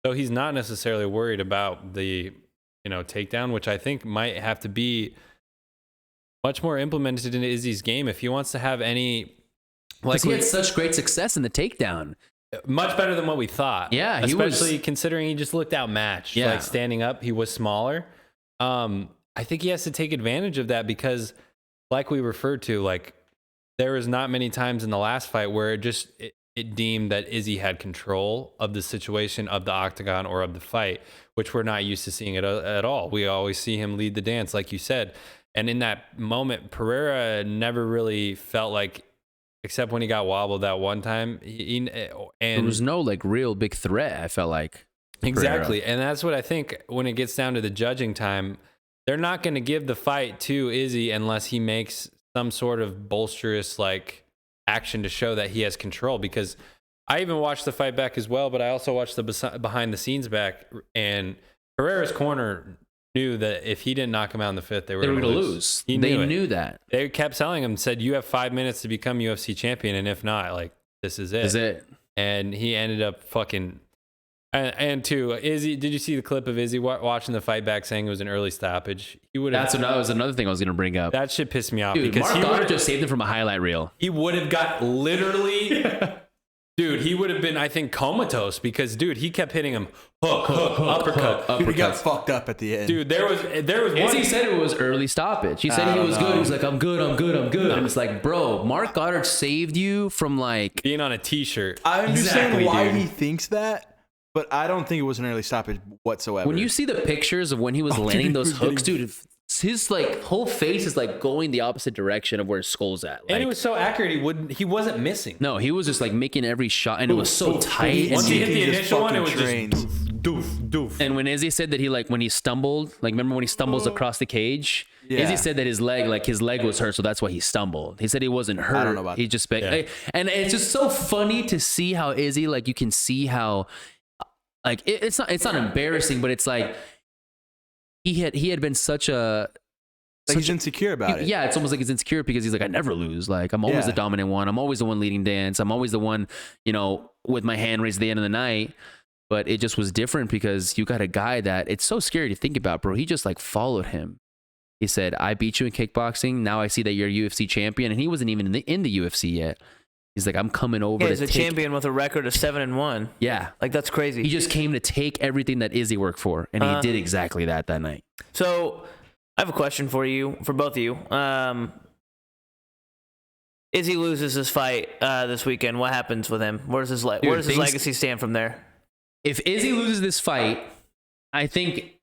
So he's not necessarily worried about the takedown, which I think might have to be much more implemented into Izzy's game if he wants to have any. Like, he had such great success in the takedown. Much better than what we thought. Yeah, especially considering he just looked outmatched. Yeah. Like, standing up, he was smaller. I think he has to take advantage of that because, like we referred to, like, there was not many times in the last fight where it deemed that Izzy had control of the situation, of the octagon, or of the fight, which we're not used to seeing it at all. We always see him lead the dance, like you said. And in that moment, Pereira never really felt like, except when he got wobbled that one time. There was no like real big threat, I felt like. Exactly. And that's what I think when it gets down to the judging time, they're not going to give the fight to Izzy unless he makes some sort of bolsterous like action to show that he has control. Because I even watched the fight back as well, but I also watched the behind the scenes back, and Pereira's corner knew that if he didn't knock him out in the fifth, they were going to lose. They knew that. They kept telling him, said, you have 5 minutes to become UFC champion, and if not, like, this is it. And he ended up fucking... And two, Izzy, did you see the clip of Izzy watching the fight back saying it was an early stoppage? He would have. That was another thing I was going to bring up. That shit pissed me off. Dude, because Mark Goddard just saved him from a highlight reel. He would have got literally... Dude, he would have been, I think, comatose because, dude, he kept hitting him hook, uppercut. Dude, he got fucked up at the end. Dude, there was one. Izzy said it was early stoppage. He said he was good. He was like, I'm good. And it's like, bro, Mark Goddard saved you from like being on a t-shirt. I understand why he thinks that, but I don't think it was an early stoppage whatsoever. When you see the pictures of when he was landing those hooks, dude, his like whole face is like going the opposite direction of where his skull's at. Like, and it was so accurate, he wasn't missing. No, he was just like making every shot, and it was so tight. Once he hit the initial one, it was just doof. And when Izzy said that he like when he stumbled, like remember when he stumbles across the cage? Yeah. Izzy said that his leg was hurt, so that's why he stumbled. He said he wasn't hurt. I don't know about he just and it's just so funny to see how Izzy, like, you can see how like it's not embarrassing, but it's like he had been such a he's insecure about it. Yeah, it's almost like he's insecure because he's like, I never lose. Like, I'm always the dominant one. I'm always the one leading dance. I'm always the one, with my hand raised at the end of the night. But it just was different because you got a guy that it's so scary to think about, bro. He just like followed him. He said, I beat you in kickboxing. Now I see that you're a UFC champion. And he wasn't even in the UFC yet. He's like, I'm coming over. He's a champion with a record of 7-1. Yeah. Like, that's crazy. He just came to take everything that Izzy worked for. And he did exactly that night. So I have a question for both of you. Izzy loses this fight this weekend. What happens with him? Where does his legacy stand from there? If Izzy loses this fight, I think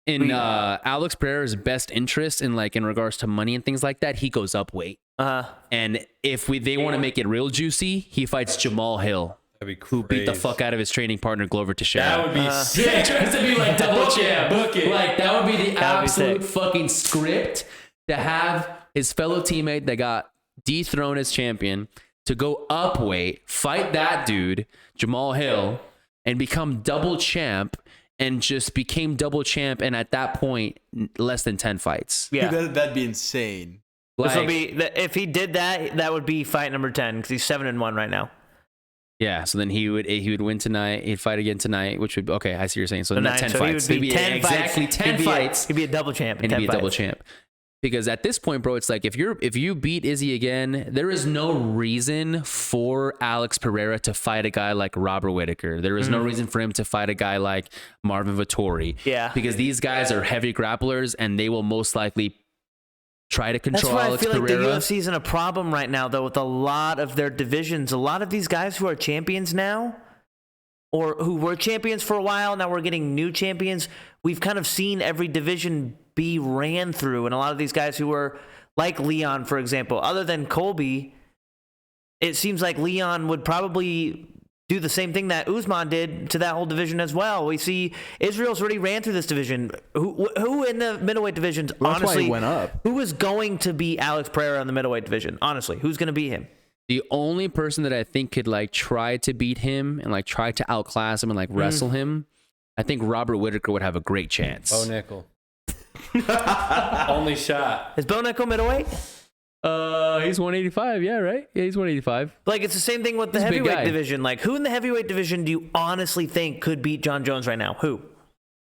in Alex Pereira's best interest in regards to money and things like that, he goes up weight. And if they want to make it real juicy, he fights Jamal Hill, who beat the fuck out of his training partner Glover Teixeira. That would be sick. He tries to be like double champ. Book it. Like that would be the absolute fucking script to have his fellow teammate that got dethroned as champion to go up weight, fight that dude, Jamal Hill, and become double champ. And just became double champ, and at that point, less than 10 fights. Yeah, that'd be insane. This will be if he did that. That would be fight number 10 because he's 7-1 right now. Yeah, so then he would win tonight. He'd fight again tonight, which would okay. I see what you're saying. So not 10 fights. He would be 10 exactly fights. 10 fights. He'd be a double champ. And he'd be a double champ. Because at this point, bro, it's like if you beat Izzy again, there is no reason for Alex Pereira to fight a guy like Robert Whittaker. There is no reason for him to fight a guy like Marvin Vettori. Yeah. Because these guys are heavy grapplers, and they will most likely try to control Alex Pereira. That's why I feel like the UFC is in a problem right now, though, with a lot of their divisions. A lot of these guys who are champions now, or who were champions for a while, now we're getting new champions. We've kind of seen every division be ran through, and a lot of these guys who were like Leon, for example, other than Colby, it seems like Leon would probably do the same thing that Usman did to that whole division as well. We see Israel's already ran through this division. Who in the middleweight divisions, honestly, went up. Who is going to beat Alex Pereira in the middleweight division? Honestly, who's going to beat him? The only person that I think could try to beat him and try to outclass him and wrestle him, I think Robert Whittaker would have a great chance. Bo Nickel. Only shot. Is Bo Nickel middleweight? He's 185. Yeah, right. Yeah, he's 185. It's the same thing with the heavyweight division. Who in the heavyweight division do you honestly think could beat John Jones right now? Who?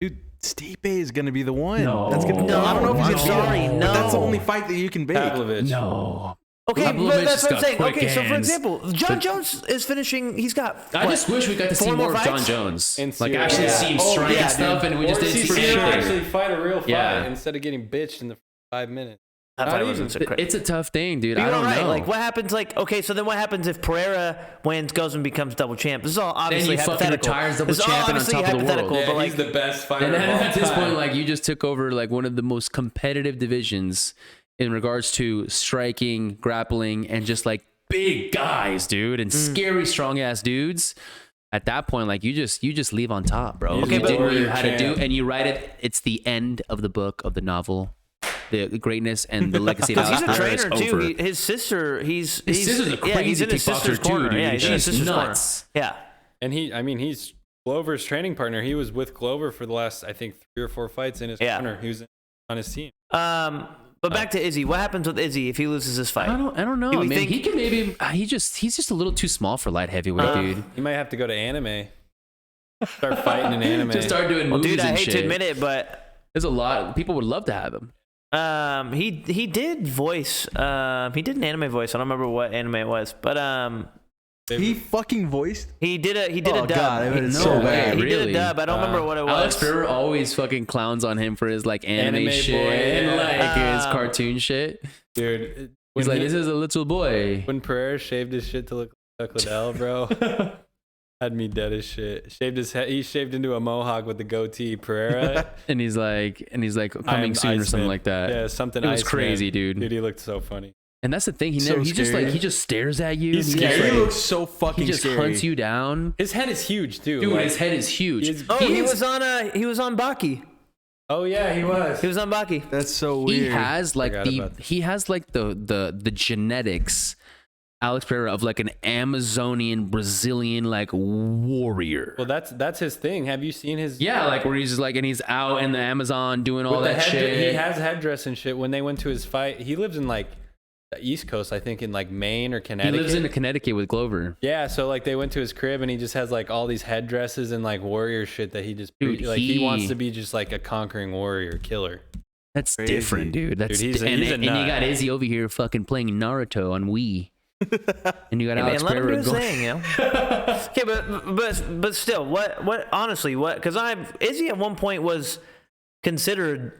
Dude, Stipe is gonna be the one. No. That's gonna. No, I don't know if he's gonna. sorry, But no. that's the only fight that you can beat. Pavlovich. No. Okay, Pavlovich but that's has what I'm got saying. quick Okay, so for hands. example, John Jones is finishing. He's got. I just wish we got to see 4 more of John fights? Jones. In Actually series. see him Oh, strike yeah, and stuff, dude. and we just Or didn't see see him it. actually fight a real fight Yeah. instead of getting bitched in the 5 minutes. That Not fight even. wasn't so crazy. It's a tough thing, dude. You're I don't right. know. What happens? Okay, so then what happens if Pereira wins, goes and becomes double champ? This is all obviously he fucking hypothetical. retires double This is all champion on obviously top of the world. hypothetical, Yeah, but he's the best fighter And of all at this time. point, you just took over one of the most competitive divisions in regards to striking, grappling, and just big guys, dude, and scary, strong ass dudes. At that point, you just leave on top, bro. Okay, You but did what you warrior had to do, champ. and you write it. It's the end of the book of the novel. The greatness and the legacy of because Alex he's a Pereira is trainer too. over. His sister, His sister's a crazy he's in his sister's kickboxer too, corner. dude. Yeah, he's in his She's sister's nuts. corner. Yeah. And he's Glover's training partner. He was with Glover for the last, I think, 3 or 4 fights in his corner. He was on his team. But back to Izzy. What happens with Izzy if he loses this fight? I don't know. Do we Man, think- he can maybe. He's just a little too small for light heavyweight, dude. He might have to go to anime. Start fighting in anime. Just start doing moves Dude, I and hate shit. to admit it, but There's a lot. People would love to have him. he did voice. He did an anime voice. I don't remember what anime it was, but He fucking voiced. he did a Oh, dub. God, I bet it's No so way. bad. He did Really? a dub. I don't remember what it was. Alex Pereira always fucking clowns on him for his anime Anime shit boy, and his cartoon shit. Dude. He's this is a little boy. When Pereira shaved his shit to look like Chuck Liddell, bro, had me dead as shit. Shaved his head. He shaved into a mohawk with the goatee. Pereira. And he's like coming soon or Iceman. something like that. Yeah, something. It was Iceman. crazy, dude. Dude, he looked so funny. And that's the thing. He So just scary. he just stares at you. He's and Yeah, scary. he looks so fucking he just scary. hunts you down. His head is huge too. Dude, Like, his head is huge. he's- Oh, he was on Baki. Oh yeah, he was. He was on Baki. That's so weird. He has Forgot about the genetics, Alex Pereira, of an Amazonian Brazilian warrior. Well, that's his thing. Have you seen his? Yeah, where he's just and he's out in the Amazon doing all With the that head, shit. he has headdress and shit. When they went to his fight, he lives in the East Coast, I think, in Maine or He Connecticut. lives in Connecticut with Glover. Yeah, so they went to his crib and he just has all these headdresses and warrior shit that he just Dude, he wants he- to be just a conquering warrior killer. That's Crazy. different, dude. That's Dude, he's a and you nut. got Izzy over here fucking playing Naruto on Wii. And you got Hey, man, Alex let him do Pereira his going. thing, you know. Okay, but still, what honestly, what? Because Izzy at one point was considered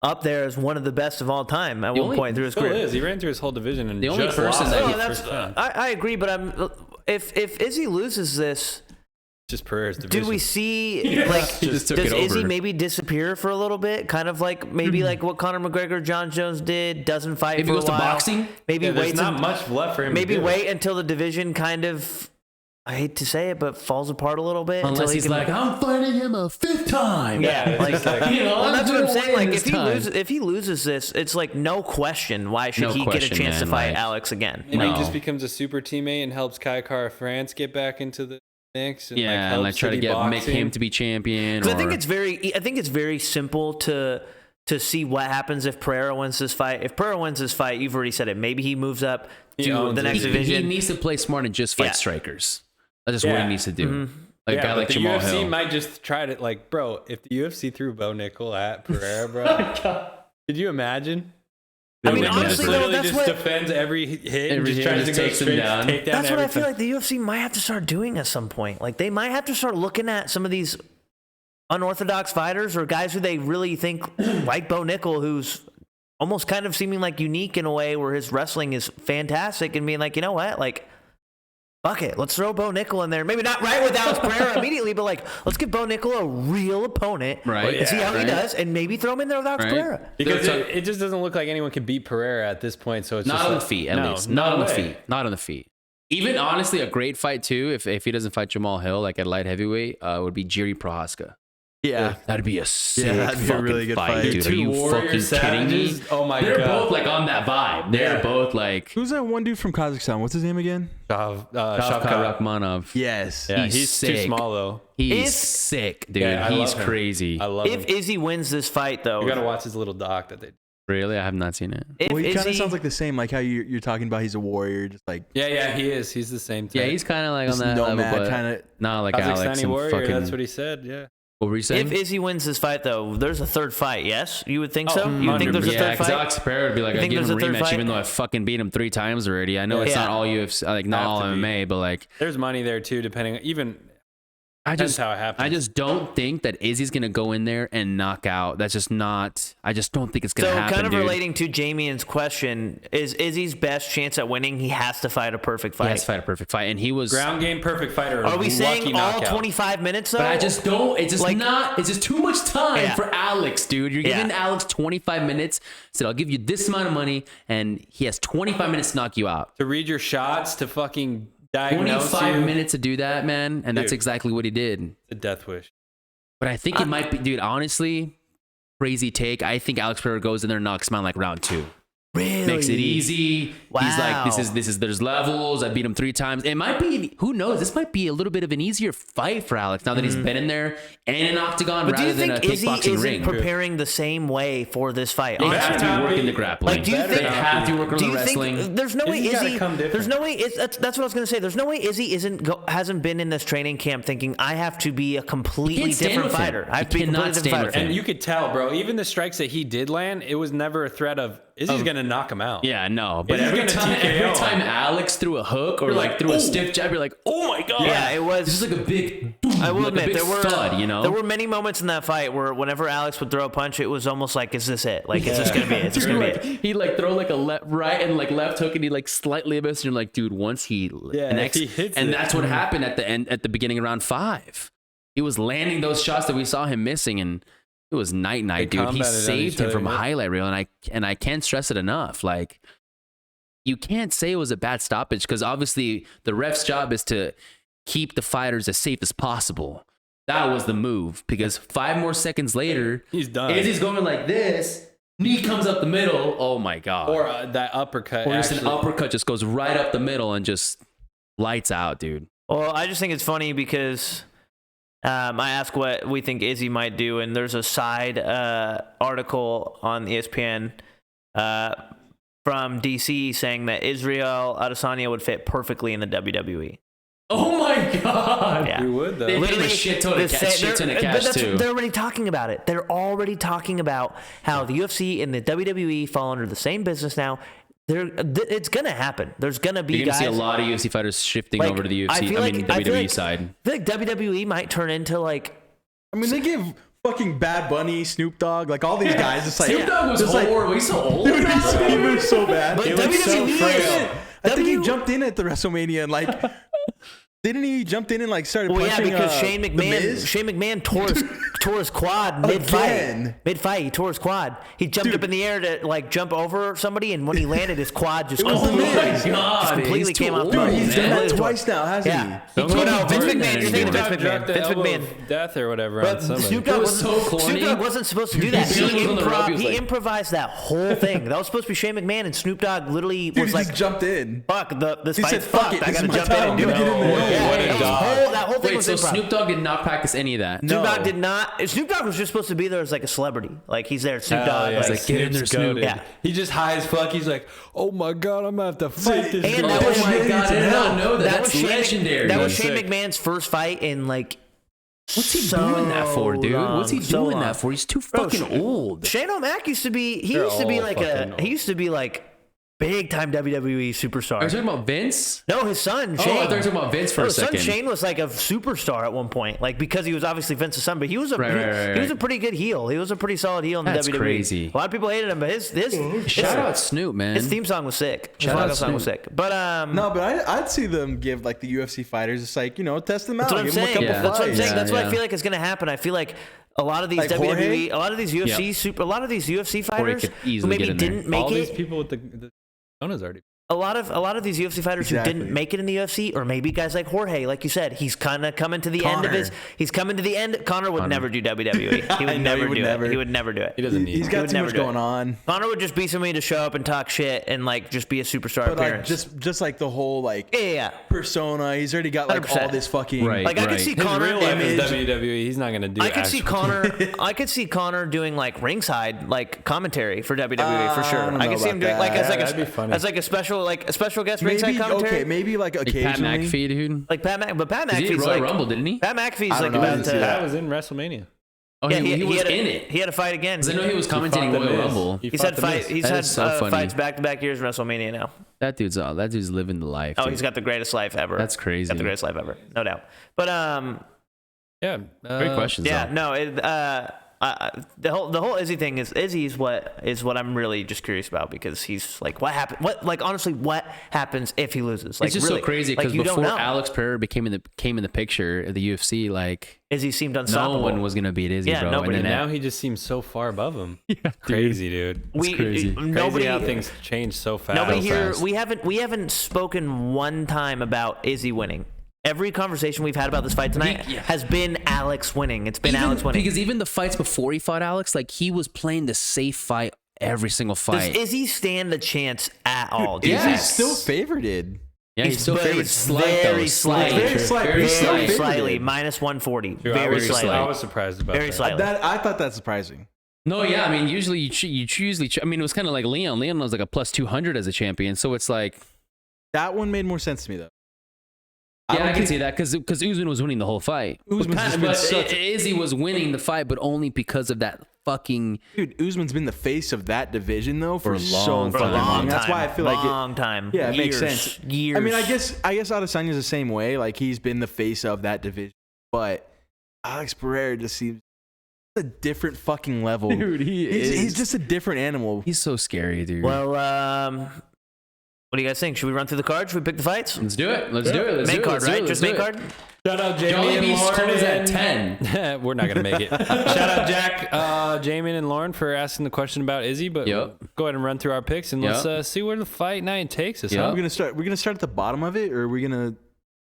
up there as one of the best of all time at The one only- point through his Still career. is. He ran through his whole division and The only just person lost that it he- the that's first time. I agree, but if Izzy loses this, just Pereira's division. Do we see like Just took does it Izzy over. maybe disappear for a little bit? Kind of like maybe like what Conor McGregor, John Jones did, doesn't fight Maybe for a goes to while. boxing? Maybe there's waits. not much left for him. Maybe to do. wait until the division kind of. I hate to say it, but falls apart a little bit. Unless until he's can, like, I'm fighting him a 5th time. yeah, like, You know, well, that's what I'm saying. Like, if if he loses this, it's like no question. Why should No he get a question, chance to man, fight like- Alex again? Maybe No. he just becomes a super teammate and helps Kai Kara France get back into the mix. And Yeah, helps and like try to City make boxing. him to be champion. I think it's very simple to see what happens if Pereira wins this fight. If Pereira wins this fight, you've already said it. Maybe he moves up He to owns the it. next he division. needs to play smart and just fight Yeah. strikers. That's just what Yeah. he needs to do. Mm-hmm. Like a Yeah, guy but like the Jamal UFC Hill. might just try to like, bro. If the UFC threw Bo Nickel at Pereira, bro, could you imagine? I mean, Yeah, honestly, but- though, literally that's just what defends every hit and Every just hit tries just to go takes him straight down. take down that's what I feel everything. like the UFC might have to start doing at some point. Like they might have to start looking at some of these unorthodox fighters or guys who they really think like Bo Nickel, who's almost kind of seeming like unique in a way where his wrestling is fantastic, and being like, you know what, like. Fuck it, let's throw Bo Nickel in there. Maybe not right with Alex Pereira immediately, but like, let's give Bo Nickel a real opponent Right. and see how he Right. does, and maybe throw him in there with Alex Right. Pereira. Because So- it just doesn't look like anyone can beat Pereira at this point. So it's Not just on like, the feet, at no, least. no Not on the way. feet. Not on the feet. Even honestly, a great fight too, if he doesn't fight Jamal Hill like at light heavyweight, would be Jiri Prohaska. Yeah. That'd be a sick that'd be a fucking really good fight, fight. dude. Are Two you warrior fucking kidding me? savages? Oh my They're God. both like on that vibe. They're Yeah. both like Who's that one dude from Kazakhstan? What's his name again? Shavkat. Shavkat Rakhmonov. Yes. Yeah, He's he's too sick. small though. He's If- sick, dude. Yeah, I He's love him. crazy. I love If him. Izzy wins this fight, though, You gotta watch his little doc that they. Really? I have not seen it. if Well, he kind of Izzy- sounds like the same, like how you're talking about he's a warrior, just like Yeah, he is. He's the same. Yeah, type. he's kind of like on just that level, nomad but kind of. not like Alex Kazakhstani and warrior. fucking. That's what he said. Yeah. What were you saying? If Izzy wins this fight, though, there's a third fight. Yes, you would think so. You would think there's a yeah, third because fight. Alex Pereira would be like, You I think give him a there's a third rematch, fight? even though I fucking beat him 3 times already. I know it's Yeah. not all UFC, like not Have all to be. MMA, but like There's money there too, depending. Even I depends just how it happens. I just don't think that Izzy's gonna go in there and knock out. That's just not. I just don't think it's gonna So, happen. kind of dude. relating to Jamien's question, is Izzy's best chance at winning? He has to fight a perfect He fight. has to fight a perfect fight, and he was. ground game perfect fighter. Are we lucky saying all knockout. 25 minutes? Though, But I just don't. It's just Like- not. It's just too much time Yeah. for Alex, dude. You're giving Yeah. Alex 25 minutes. Said I'll give you this amount of money, and he has 25 minutes to knock you out. to read your shots to fucking diagnose 25 you. minutes to do that, man, and that's Dude. exactly what he did. A death wish. But I think it might be, dude. Honestly, crazy take. I think Alex Pereira goes in there and knocks him out in like round 2. really Makes it easy. He's like, this Wow. is. There's levels. I beat him 3 times. It might be. Who knows? This might be a little bit of an easier fight for Alex now that he's been in there and in an octagon But do rather you than a think Izzy kickboxing isn't ring. preparing the same way for this fight? They Honestly? have to work in the grappling. Like, do you Better think? They have to work on Do the you wrestling. think there's no way Izzy's gotta Izzy? come different. There's no way. That's what I was gonna say. There's no way Izzy hasn't been in this training camp thinking I have to be a completely can't stand different with him. fighter. I have He to be a cannot completely stand different with fighter. him. And you could tell, bro. Even the strikes that he did land, it was never a threat of Izzy's gonna knock him out. Yeah, no. But Izzy's every gonna time, TKO. Alex threw a hook or You're like like, threw "Ooh." a stiff jab, you're like, oh my god. Yeah, it was. It's just like a big. Boom, I will like admit a big there were thud, you know. there were many moments in that fight where whenever Alex would throw a punch, it was almost like, is this it? Like, is this gonna be it? Is this gonna be it? He'd like throw like a right and like left hook, and he like slightly missed. And you're like, dude, once he connects, if he hits and it. that's what happened at the end, at the beginning of round 5. He was landing those shots that we saw him missing, and it was night, They dude. He combated on saved each him other, from yeah. highlight reel, and I can't stress it enough. Like, you can't say it was a bad stoppage because obviously the ref's job is to keep the fighters as safe as possible. That was the move because 5 more seconds later, He's done. Izzy's going like this. Knee comes up the middle. Oh my god! Or that uppercut. Or just an actually. uppercut just goes right up the middle and just lights out, dude. Well, I just think it's funny because I asked what we think Izzy might do, and there's a side article on ESPN from DC saying that Israel Adesanya would fit perfectly in the WWE. Oh my god! Yeah. He would though. They made him a Literally, shit ton of the cash, sa- shit ton of they're- cash but that's- too. They're already talking about it. They're already talking about how the UFC and the WWE fall under the same business now. It's gonna happen. There's gonna be You're gonna guys. see a lot of UFC fighters shifting like, over to the I UFC. feel I mean like- I feel WWE like- side. I feel like WWE might turn into like. I mean, they give fucking Bad Bunny, Snoop Dogg, like all these guys. It's like Snoop Dogg was just like, horrible. He's so old. dude, now. he moves so bad. But He looks so WWE frail. is. I think he W- jumped in at the WrestleMania and like Didn't he jump in and like started Well, punching? yeah, because Shane McMahon tore his quad mid-fight. Mid-fight, he tore his quad. He jumped up in the air to like jump over somebody, and when he landed, his quad just completely came off. Dude, he's done that twice now, hasn't he? Vince McMahon. You're thinking of Vince McMahon. Vince McMahon. Death or whatever. But Snoop Dogg wasn't supposed to do that. He improvised that whole thing. That was supposed to be Shane McMahon, and Snoop Dogg literally was like, jumped in. Fuck, this He fight's said, "Fuck fucked. it, I this gotta is my jump in time. and do I'm it." gonna get in there. That whole thing was so improv. Snoop Dogg did not practice any of that. Snoop Dogg did not. Snoop Dogg was just supposed to be there as like a celebrity. Like he's there. Snoop Dogg. Yeah. Like, get in there, Snoop. Yeah. He just high as fuck. He's like, oh my God, I'm going to have to fight this And guy. that was Oh my God, I did not know that. That was That's legendary. That was That's Shane sick. McMahon's first fight in like. What's he doing that for, dude? What's he doing that for? He's too fucking old. Shane O'Mac used to be. He They're used to be all like fucking He used to be like big time WWE superstar. Are you talking about Vince? No, his son Oh, Shane. I thought you were talking about Vince for a his son second. Shane was like a superstar at one point, like because he was obviously Vince's son, but he was a Right. he was a pretty good heel. He was a pretty solid heel in the That's WWE. crazy. A lot of people hated him, but his Shout out Snoop, man. his theme song was sick. His Shout out song was Snoop. sick. But No, but I'd see them give like the UFC fighters, it's like, test them out. that's what I'm Give them a saying. couple Yeah. That's what I'm fights. saying. That's what I Yeah. feel like is going to happen. I feel like a lot of these Like WWE, Jorge? a lot of these UFC a lot of these UFC fighters could who easily maybe get in there. didn't make All these it. people with the Jonas already. A lot of these UFC fighters who Exactly. didn't make it in the UFC, or maybe guys like Jorge, like you said, he's kind of coming to the end of his. He's coming to the end. Connor would never do WWE. He would never do it. He would never do it. He doesn't need He's it. got would too never much do it. going on. Connor would just be somebody to show up and talk shit and like just be a superstar But like appearance. just like the whole like yeah. persona, he's already got like 100%. all this fucking Right. Like I could see His Connor. real life is image. WWE. He's not going to do I could see actual- Connor. I could see Connor doing like ringside like commentary for WWE for sure. I don't I know could see him about doing like that. as like That'd be funny. a special guest ringside maybe commentary. okay, maybe like Like Pat occasionally. McAfee, dude. Like Pat McAfee, but Pat He did McAfee's Royal like Rumble, didn't he? Pat McAfee's I like don't know, I about didn't see to. That was in WrestleMania. Oh, Yeah, he was had in a, it. He had a fight again. 'Cause I know he was commentating fought The Royal Miz. Rumble. He He's fought had The fight. Miz. He's That had is so funny. fights back-to-back years in WrestleMania now. That dude's living the life. Oh, dude. he's got the greatest life ever. That's crazy. Got the greatest life ever, no doubt. But Yeah. Great questions. yeah, though. no. The whole Izzy thing is what I'm really just curious about, because he's like, what happened? Honestly, what happens if he loses? Like, It's just really, so crazy because like, you don't before know. Alex Pereira came in the picture of the UFC, like Izzy seemed no unstoppable. one was gonna beat Izzy, Yeah, bro. nobody. And And then now he just seems so far above him. Crazy, dude. crazy. Crazy how things change so fast. Nobody So here. fast. We haven't spoken one time about Izzy winning. Every conversation we've had about this fight tonight has been Alex winning. It's been Alex winning. Because even the fights before he fought Alex, like he was playing the safe fight every single fight. Does Izzy stand a chance at all? Do you Yes. think? He's still favorited. yeah, he's still but favored. it's Slight, very though. slight. Very slight. Very He's still Very favored. slightly, minus 140. Dude, I Very was- slightly. I was surprised about Very that. slightly. I thought that's surprising. No, yeah, I mean, usually you usually. I mean, it was kind of like Leon. Leon was like a plus 200 as a champion, so it's like. That one made more sense to me though. Yeah, I can see that because Usman was winning the whole fight. Usman's just been such- Izzy was winning the fight, but only because of that fucking. Dude, Usman's been the face of that division though for a so long fucking time. long. That's why I feel like long time. Yeah, it Years, makes sense. Years. I mean, I guess Adesanya's the same way. Like he's been the face of that division, but Alex Pereira just seems a different fucking level. Dude, he's just a different animal. He's so scary, dude. Well, what do you guys think? Should we run through the cards? Should we pick the fights? Let's do it. Let's do it. Let's Main do it. card, Let's do right? it. Just Let's main do it. card. Shout out Jamie Jollibee and Lauren. closes at 10. We're not going to make it. Shout out Jack, Jamie, and Lauren for asking the question about Izzy. But Yep. we'll go ahead and run through our picks and let's see where the fight night takes us. Yep. Huh? We're gonna start at the bottom of it, or are we gonna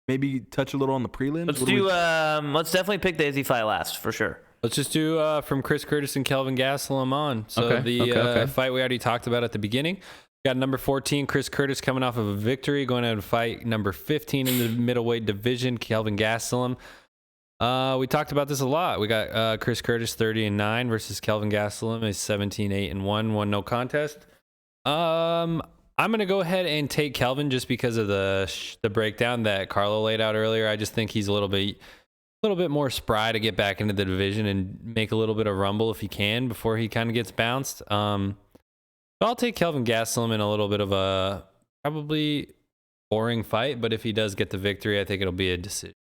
maybe touch a little on the prelims? Let's What do do. we- Let's definitely pick the Izzy fight last for sure. Let's just do from Chris Curtis and Kelvin Gastelum on. So Okay, the okay. fight we already talked about at the beginning. Got number 14, Chris Curtis, coming off of a victory, going out and fight number 15 in the middleweight division, Kelvin Gastelum. We talked about this a lot. We got Chris Curtis 30-9 versus Kelvin Gastelum is 17-8-1, one no contest. I'm gonna go ahead and take Kelvin just because of the breakdown that Carlo laid out earlier. I just think he's a little bit more spry to get back into the division and make a little bit of rumble if he can before he kind of gets bounced. I'll take Kelvin Gastelum in a little bit of a probably boring fight, but if he does get the victory, I think it'll be a decision.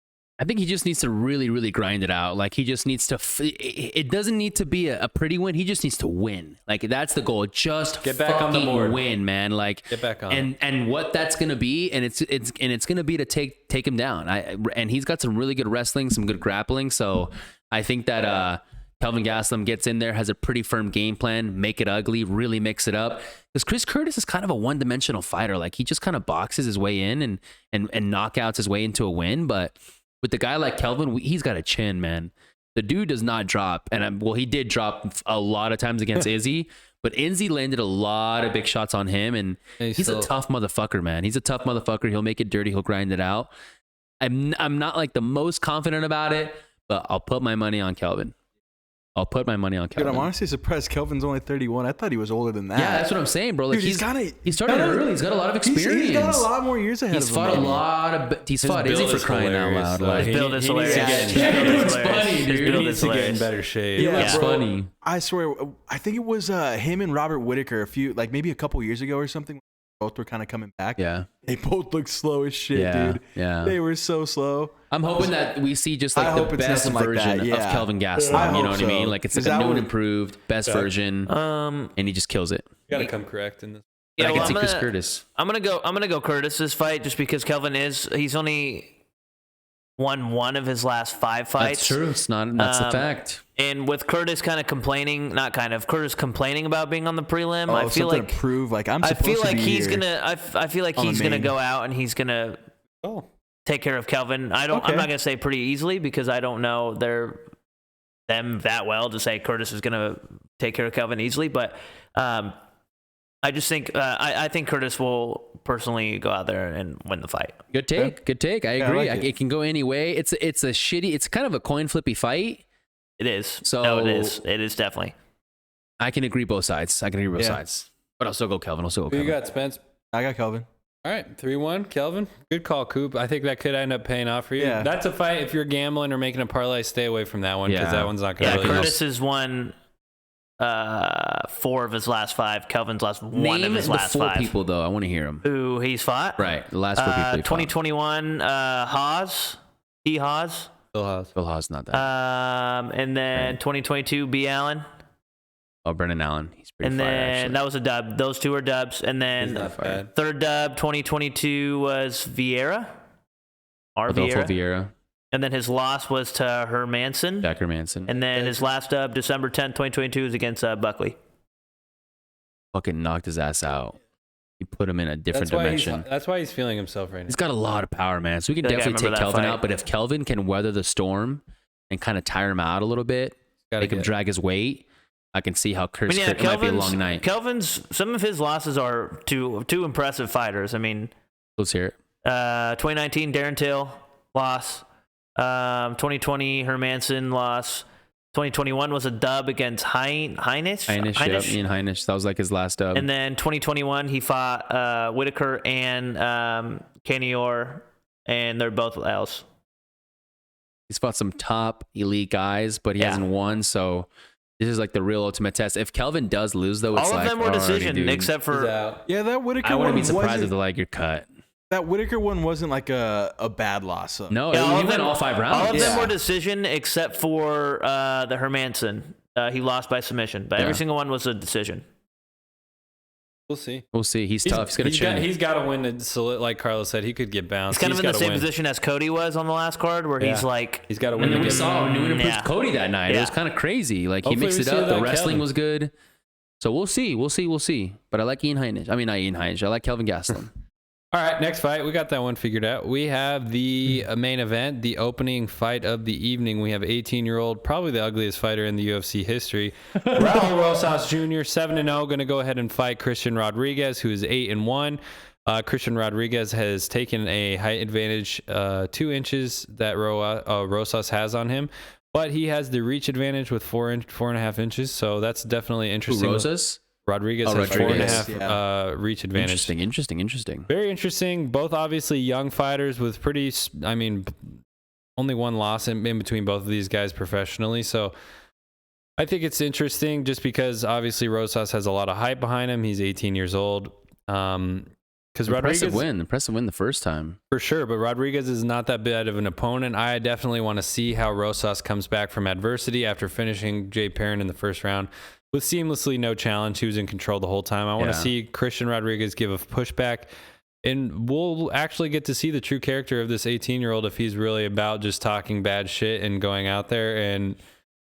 I think he just needs to really, really grind it out. Like he just needs to. It doesn't need to be a pretty win. He just needs to win. Like that's the goal. Just get back on the board, win, man. Like get back on. And what that's gonna be, and it's gonna be to take him down. And he's got some really good wrestling, some good grappling. So I think that Kelvin Gastelum gets in there, has a pretty firm game plan, make it ugly, really mix it up. Because Chris Curtis is kind of a one-dimensional fighter. Like he just kind of boxes his way in and knockouts his way into a win, but. With a guy like Kelvin, he's got a chin, man. The dude does not drop. And he did drop a lot of times against Izzy, but Izzy landed a lot of big shots on him. And he's a tough motherfucker, man. He's a tough motherfucker. He'll make it dirty. He'll grind it out. I'm not like the most confident about it, but I'll put my money on Kelvin. Dude, I'm honestly surprised Kelvin's only 31. I thought he was older than that. Yeah, that's what I'm saying, bro. Like dude, he started early. He's got a lot of experience. He's got a lot more years ahead of him. He's fought Izzy for crying out loud. Like, his build is hilarious. It's funny, dude. He needs to get in better shape. Yeah, it's funny. I swear, I think it was him and Robert Whitaker maybe a couple years ago or something. Both were kind of coming back. Yeah. They both looked slow as shit, dude. Yeah. They were so slow. I'm hoping that we see just like the best version of Kelvin Gastelum. You know what I mean? Like it's like a new and improved best version. And he just kills it. You gotta come correct in this. Yeah, I can see Chris Curtis. I'm gonna go Curtis's fight just because Kelvin he's only won one of his last 5 fights. That's true. That's a fact. And with Curtis Curtis complaining about being on the prelim, I feel like prove like I'm supposed to be I feel like he's gonna go out and he's gonna take care of Kelvin. I'm not gonna say pretty easily because I don't know them that well to say Curtis is gonna take care of Kelvin easily, but I just think I think Curtis will personally go out there and win the fight. Good take. I agree. I like it can go any way. It's kind of a coin flippy fight. It is. So no, it is. It is definitely. I can agree both sides. But I'll still go Kelvin. Who you got, Spence? I got Kelvin. All right, 3-1, Kelvin. Good call, Coop. I think that could end up paying off for you. Yeah. That's a fight. If you're gambling or making a parlay, stay away from that one because that one's not going to really Curtis has won 4 of his last 5. Kelvin's lost 1 of his last 5. People though, I want to hear them. Who he's fought? Right, the last 4 people. He 2021, Haas. Phil Haas, not that. And then 2022, B. Allen. Oh, Brennan Allen. He's pretty and fire, then actually. that was a dub. Those 2 are dubs. And then third dub 2022 was Vieira. Rodolfo Vieira. And then his loss was to Hermanson. Jack Hermanson. And then his last dub, December 10th, 2022, is against Buckley. Fucking knocked his ass out. He put him in a different dimension. That's why he's feeling himself right now. He's got a lot of power, man. So we can definitely take Kelvin out. But if Kelvin can weather the storm and kind of tire him out a little bit, make him drag his weight, I can see how Chris might be a long night. Some of his losses are to impressive fighters. I mean, let's hear it. 2019, Darren Till, loss. 2020, Hermanson, loss. 2021 was a dub against Heinisch. Ian Heinisch. That was like his last dub. And then 2021, he fought Whitaker and Canior, and they're both L's. He's fought some top elite guys, but he hasn't won, so this is like the real ultimate test. If Kelvin does lose, though, it's all of them were decision, except for that Whitaker. I wouldn't be surprised if you're cut. That Whitaker one wasn't like a bad loss. So. No, he went all 5 rounds. All of them were decision except for the Hermanson. He lost by submission, but every single one was a decision. We'll see. He's tough. He's got a chin. He's got to win. Like Carlo said, he could get bounced. He's kind of in the same position as Cody was on the last card, where he's got to win. And we saw new and improved Cody that night. It was kind of crazy. Like he mixed it up. The wrestling was good. So we'll see. But I like Ian Heinisch. I mean, not Ian Heinisch. I like Kelvin Gastelum. All right, next fight. We got that one figured out. We have the main event, the opening fight of the evening. We have 18-year-old, probably the ugliest fighter in the UFC history, Raul Rosas Jr., 7-0, going to go ahead and fight Christian Rodriguez, who is 8-1. Christian Rodriguez has taken a height advantage, 2 inches that Rosas has on him, but he has the reach advantage with 4.5 inches, so that's definitely interesting. Who, Rosas? Rodriguez has 4.5 reach advantage. Interesting. Very interesting. Both obviously young fighters with only 1 loss in between both of these guys professionally. So I think it's interesting just because obviously Rosas has a lot of hype behind him. He's 18 years old. Because impressive win the first time. For sure, but Rodriguez is not that bad of an opponent. I definitely want to see how Rosas comes back from adversity after finishing Jay Perrin in the first round with seamlessly no challenge. He was in control the whole time. I want to see Christian Rodriguez give a pushback, and we'll actually get to see the true character of this 18-year-old if he's really about just talking bad shit and going out there and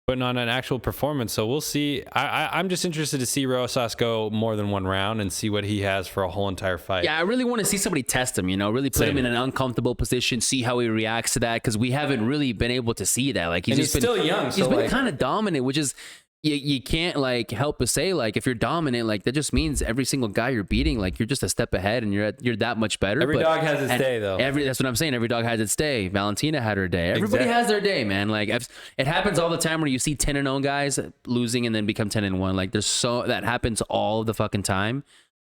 putting on an actual performance. So we'll see. I'm just interested to see Rosas go more than one round and see what he has for a whole entire fight. Yeah, I really want to see somebody test him, really put him in an uncomfortable position, see how he reacts to that, because we haven't really been able to see that. Like he's still young. He's been kind of dominant, which is you can't like help but say, like, if you're dominant, like that just means every single guy you're beating, like you're just a step ahead and you're that much better. Every dog has its day, though. That's what I'm saying. Every dog has its day. Valentina had her day. Everybody has their day, man. Like it happens all the time where you see 10-0 guys losing and then become 10-1. Like that happens all the fucking time.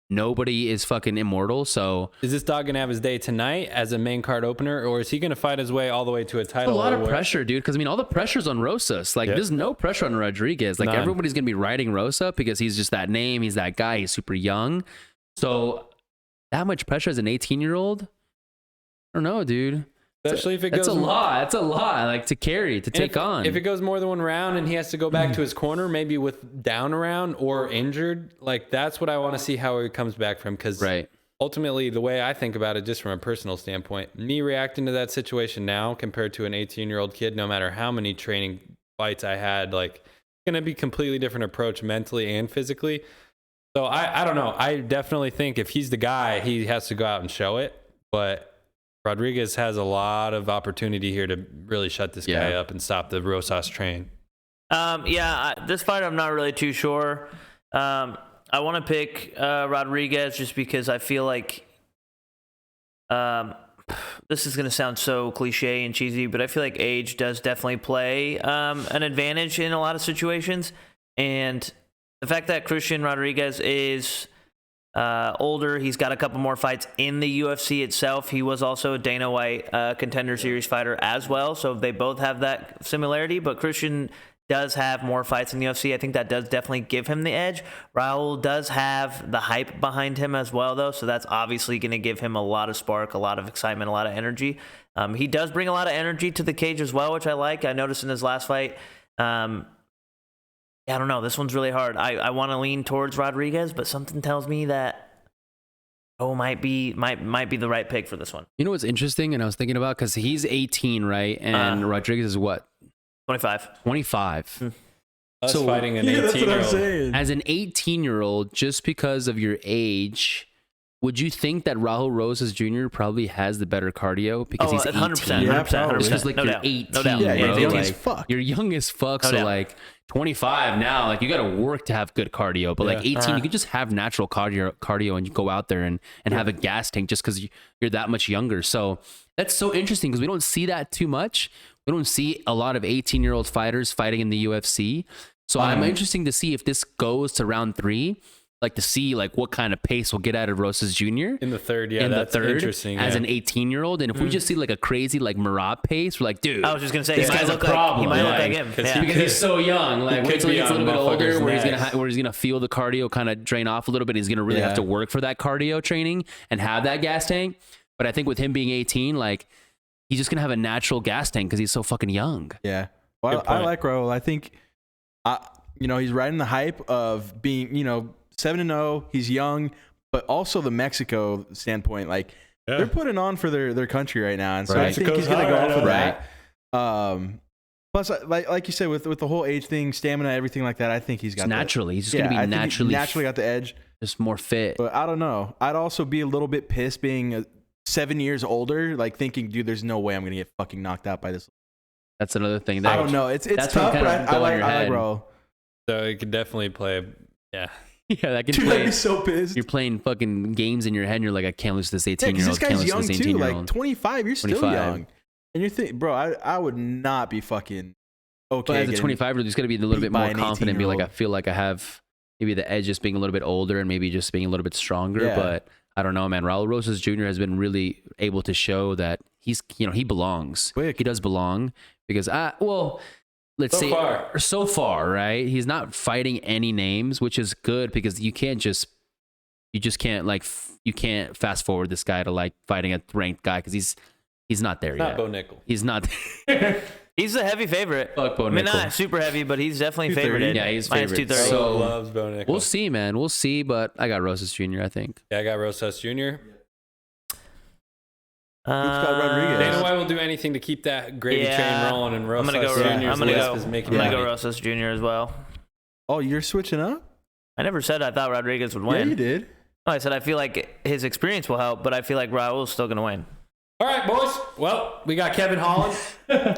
Nobody is fucking immortal. So is this dog gonna have his day tonight as a main card opener, or is he gonna fight his way all the way to a title? It's a lot of pressure, dude. Because all the pressure's on Rosas. Like there's no pressure on Rodriguez. Like everybody's gonna be riding Rosa because he's just that name. He's that guy. He's super young. So that much pressure as an 18-year-old, I don't know, dude. Especially if it goes. That's a lot. That's a lot. Like to carry, to take on. If it goes more than one round and he has to go back to his corner, maybe with down a round or injured, like that's what I want to see how he comes back from. Because ultimately, the way I think about it, just from a personal standpoint, me reacting to that situation now compared to an 18-year-old kid, no matter how many training fights I had, like going to be completely different approach mentally and physically. So I don't know. I definitely think if he's the guy, he has to go out and show it. But Rodriguez has a lot of opportunity here to really shut this guy up and stop the Rosas train. This fight I'm not really too sure. I want to pick Rodriguez just because I feel like this is going to sound so cliche and cheesy, but I feel like age does definitely play an advantage in a lot of situations. And the fact that Christian Rodriguez is older, he's got a couple more fights in the UFC itself. He was also a Dana White Contender Series fighter as well, so they both have that similarity. But Christian does have more fights in the UFC. I think that does definitely give him the edge. Raul does have the hype behind him as well, though, so that's obviously going to give him a lot of spark, a lot of excitement, a lot of energy. He does bring a lot of energy to the cage as well, which I like. I noticed in his last fight. I don't know. This one's really hard. I want to lean towards Rodriguez, but something tells me that might be the right pick for this one. You know what's interesting? And I was thinking about, because he's 18, right? And Rodriguez is what? 25. 25. Us fighting an 18-year-old. As an 18-year-old, just because of your age, would you think that Raul Rosas Jr. probably has the better cardio because he's 18? 100%. Because like you're 18, no doubt. Yeah, you're young as fuck. You're young as fuck. No so doubt. like 25 now, like you got to work to have good cardio. But like 18, you can just have natural cardio and you go out there and have a gas tank just because you're that much younger. So that's so interesting because we don't see that too much. We don't see a lot of 18-year-old fighters fighting in the UFC. So I'm interested to see if this goes to round 3. Like to see like what kind of pace we'll get out of Rosas Jr. in the third. That's interesting. As an 18-year-old, and if we just see like a crazy like Marab pace, we're like, dude, I was just gonna say this guy's a problem. He might look like him because he's so young. Like wait till he gets a little bit older, where he's gonna feel the cardio kind of drain off a little bit. He's gonna really have to work for that cardio training and have that gas tank. But I think with him being 18, like he's just gonna have a natural gas tank because he's so fucking young. Yeah. Well, I like Raul. I think, he's riding the hype of being, 7-0. He's young, but also the Mexico standpoint, like they're putting on for their country right now, and so I think he's gonna go off of that. Plus, like you said, with the whole age thing, stamina, everything like that, I think he's got naturally. He's just gonna be naturally got the edge, just more fit. But I don't know. I'd also be a little bit pissed being 7 years older, like thinking, dude, there's no way I'm gonna get fucking knocked out by this. That's another thing. I don't know. It's tough, but I like Raul. So it could definitely play. Yeah. Yeah, that can Dude, play. I'd be so pissed. You're playing fucking games in your head and you're like, I can't lose this 18-year-old. This guy's young too, like 25. You're still young. And you're thinking, bro, I would not be fucking okay. But as a 25-year-old, he's got to be a little bit more confident and be like, I feel like I have maybe the edge just being a little bit older and maybe just being a little bit stronger. Yeah. But I don't know, man. Raul Rosas Jr. has been really able to show that he's, he belongs. Quick. He does belong because, let's say so far, right? He's not fighting any names, which is good because you can't just you just can't you can't fast forward this guy to like fighting a ranked guy because he's not there yet. Not Bo Nickel. He's not. He's a heavy favorite. Fuck Bo I mean, Nickel. not super heavy, but he's definitely favored. Yeah, he's minus favored. 230. So loves Bo Nickel. we'll see, man. We'll see. But I got Rosas Jr. I think. Yeah, I got Rosas Jr. got Rodriguez. Dana White will do anything to keep that gravy train rolling, and Rosas I'm gonna go Rosas Jr. as well. Oh, you're switching up? I never said I thought Rodriguez would win. Yeah, you did. No, I said I feel like his experience will help, but I feel like Raul's still gonna win. All right, boys. Well, we got Kevin Holland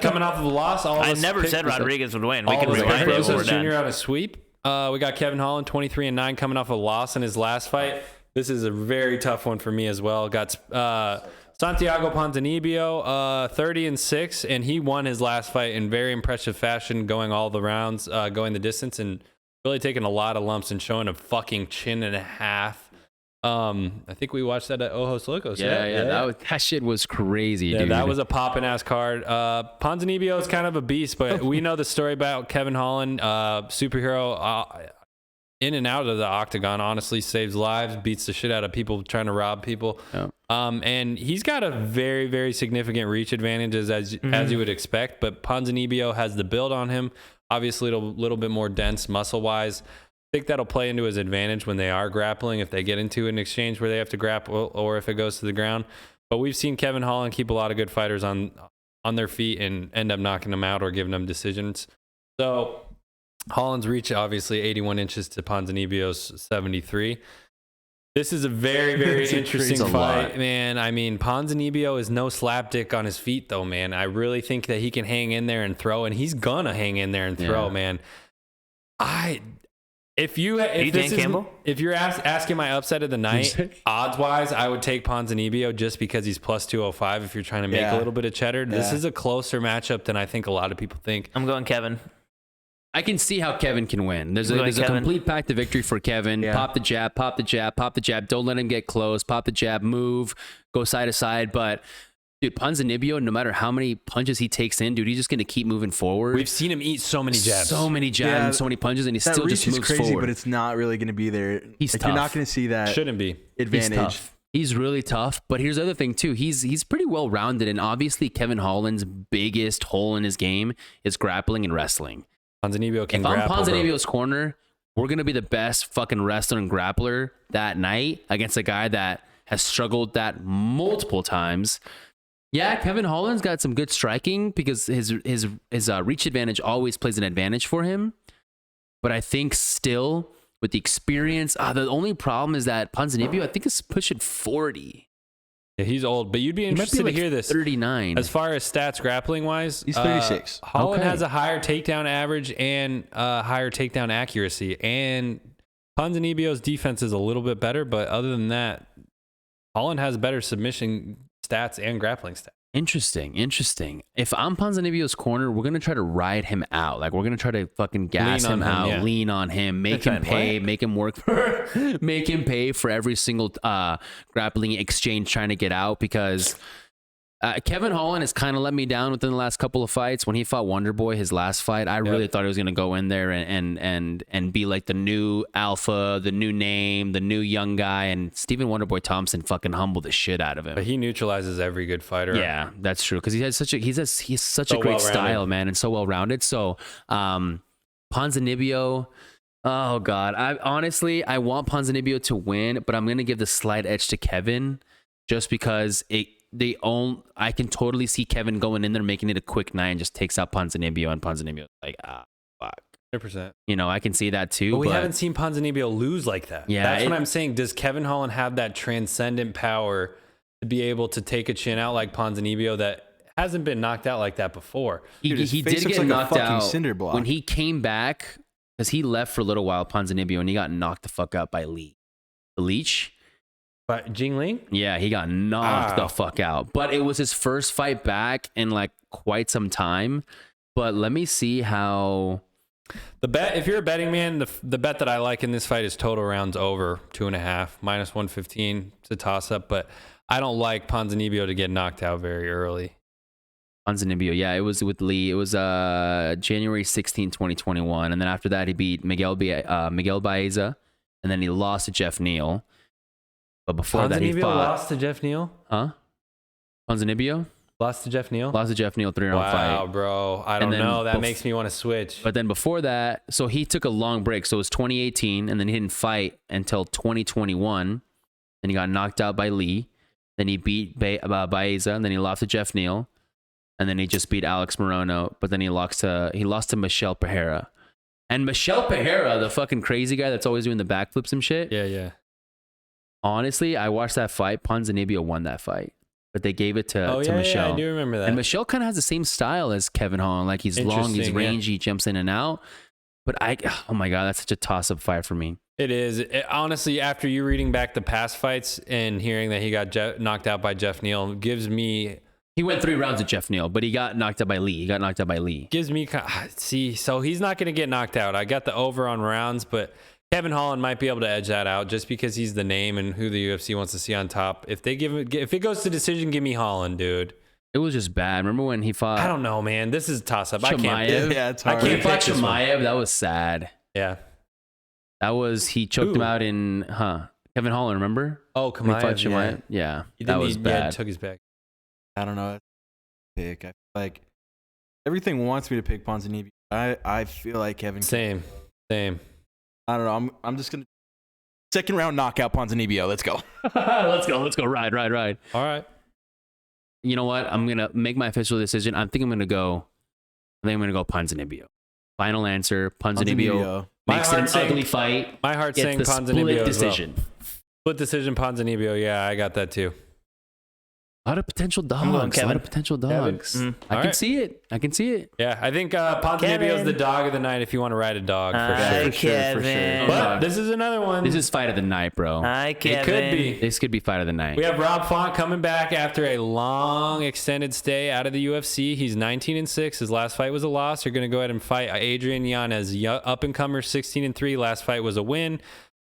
coming off of a loss. I never said Rodriguez would win. We can rewind rewind it when we're Rosas done. Jr. on a sweep. We got Kevin Holland 23-9 coming off a loss in his last fight. This is a very tough one for me as well. Got Santiago Ponzinibbio 30-6, and he won his last fight in very impressive fashion, going all the rounds, going the distance, and really taking a lot of lumps and showing a fucking chin and a half. I think we watched that at Ojos Locos. Yeah. That shit was crazy, dude. That was a poppin' ass card. Ponzinibbio is kind of a beast, but we know the story about Kevin Holland, superhero, in and out of the octagon. Honestly, saves lives, beats the shit out of people trying to rob people. Yeah. And he's got a very, very significant reach advantages as you would expect. But Ponzinibbio has the build on him. Obviously, a little bit more dense muscle wise. I think that'll play into his advantage when they are grappling, if they get into an exchange where they have to grapple or if it goes to the ground. But we've seen Kevin Holland keep a lot of good fighters on their feet and end up knocking them out or giving them decisions. So Holland's reach, obviously 81 inches to Ponzinibbio's 73. This is a very, very interesting fight, man. I mean, Ponzinibbio is no slapdick on his feet, though, man. I really think that he can hang in there and throw, and he's gonna hang in there and throw, man. If you're asking my upset of the night, odds wise, I would take Ponzinibbio just because he's plus 205. If you're trying to make a little bit of cheddar, this is a closer matchup than I think a lot of people think. I'm going Kevin. I can see how Kevin can win. There's a complete path to victory for Kevin. Yeah. Pop the jab, pop the jab, pop the jab. Don't let him get close. Pop the jab, move, go side to side. But dude, Ponzinibbio, no matter how many punches he takes in, dude, he's just going to keep moving forward. We've seen him eat so many jabs. And so many punches, and he still just moves crazy, forward. But it's not really going to be there. He's tough. You're not going to see that. Shouldn't be. Advantage. He's tough. He's really tough. But here's the other thing, too. He's pretty well-rounded, and obviously Kevin Holland's biggest hole in his game is grappling and wrestling. Ponzinibbio can if grapple, I'm Ponzinibbio's corner, we're going to be the best fucking wrestler and grappler that night against a guy that has struggled that multiple times. Yeah, Kevin Holland's got some good striking because his reach advantage always plays an advantage for him. But I think still with the experience, the only problem is that Ponzinibbio, I think, is pushing 40. Yeah, he's old, but you'd be interested to hear this. 39. As far as stats grappling wise, he's 36. Holland has a higher takedown average and higher takedown accuracy, and Ponzinibbio's defense is a little bit better. But other than that, Holland has better submission stats and grappling stats. Interesting. If I'm Ponzinibbio's corner, we're gonna try to ride him out. Like we're gonna try to fucking gas him out, lean on him, make him pay, make him work, make him pay for every single grappling exchange trying to get out. Because Kevin Holland has kind of let me down within the last couple of fights. When he fought Wonderboy, his last fight, I really thought he was gonna go in there and be like the new alpha, the new name, the new young guy. And Stephen Wonderboy Thompson fucking humbled the shit out of him. But he neutralizes every good fighter. Yeah, that's true. Because he has such a great style, man, and so well rounded. So Ponzinibbio. Oh God, I want Ponzinibbio to win, but I'm gonna give the slight edge to Kevin just because I can totally see Kevin going in there, making it a quick night, and just takes out Ponzinibbio, and Ponzinibbio like, fuck. 100%. You know, I can see that too. But we haven't seen Ponzinibbio lose like that. Yeah, that's what I'm saying. Does Kevin Holland have that transcendent power to be able to take a chin out like Ponzinibbio that hasn't been knocked out like that before? He did get knocked out cinder block when he came back, because he left for a little while, Ponzinibbio, and he got knocked the fuck out by Lee. The Leech. But Jingling? Yeah, he got knocked the fuck out. But it was his first fight back in like quite some time. But let me see how... The bet, if you're a betting man, the bet that I like in this fight is total rounds over 2.5, minus 115. It's a toss-up, but I don't like Ponzinibbio to get knocked out very early. Ponzinibbio, yeah, it was with Lee. It was January 16, 2021. And then after that, he beat Miguel Baeza. And then he lost to Jeff Neal. But before that, he fought. Lost to Jeff Neal? Huh? Ponzinibbio? Lost to Jeff Neal? Lost to Jeff Neal 3-round fight. Wow, bro. I don't know. That makes me want to switch. But then before that, so he took a long break. So it was 2018, and then he didn't fight until 2021. Then he got knocked out by Lee. Then he beat Baeza, and then he lost to Jeff Neal. And then he just beat Alex Morono. But then he lost to Michel Pereira. And Michel Pereira, the fucking crazy guy that's always doing the backflips and shit. Yeah. Honestly, I watched that fight. Ponzinibbio won that fight. But they gave it to Michel. Yeah, I do remember that. And Michel kind of has the same style as Kevin Holland. Like, he's long, he's rangy, he jumps in and out. But oh my God, that's such a toss-up fight for me. It is. Honestly, after you reading back the past fights and hearing that he got knocked out by Jeff Neal, gives me... He went 3 rounds with Jeff Neal, but he got knocked out by Lee. Gives me... See, so he's not going to get knocked out. I got the over on rounds, but... Kevin Holland might be able to edge that out just because he's the name and who the UFC wants to see on top. If it goes to decision, give me Holland, dude. It was just bad. Remember when he fought? I don't know, man. This is a toss-up. I can't. Yeah, it's hard. I can't fight Chimaev. That was sad. Yeah. He choked him out in, Kevin Holland, remember? Oh, Chimaev. Yeah. That was bad. Yeah, took his back. I don't know. Pick. I feel like everything wants me to pick Ponzinibbio. I feel like Kevin. Same. I don't know. I'm just gonna second round knockout Ponzinibbio. Let's go. Let's go. Ride. All right. You know what? I'm gonna make my official decision. I think I'm gonna go Ponzinibbio. Final answer. Ponzinibbio makes it an ugly fight. My heart's saying Ponzinibbio decision. Split decision Ponzinibbio. Yeah, I got that too. A lot of potential dogs. I can see it. Yeah, I think Ponzinibbio is the dog of the night if you want to ride a dog for sure. But this is another one. This is fight of the night, bro. Hi, Kevin. It could be. This could be fight of the night. We have Rob Font coming back after a long extended stay out of the UFC. He's 19-6. His last fight was a loss. You're going to go ahead and fight Adrian Yanez, up and comer, 16-3. Last fight was a win.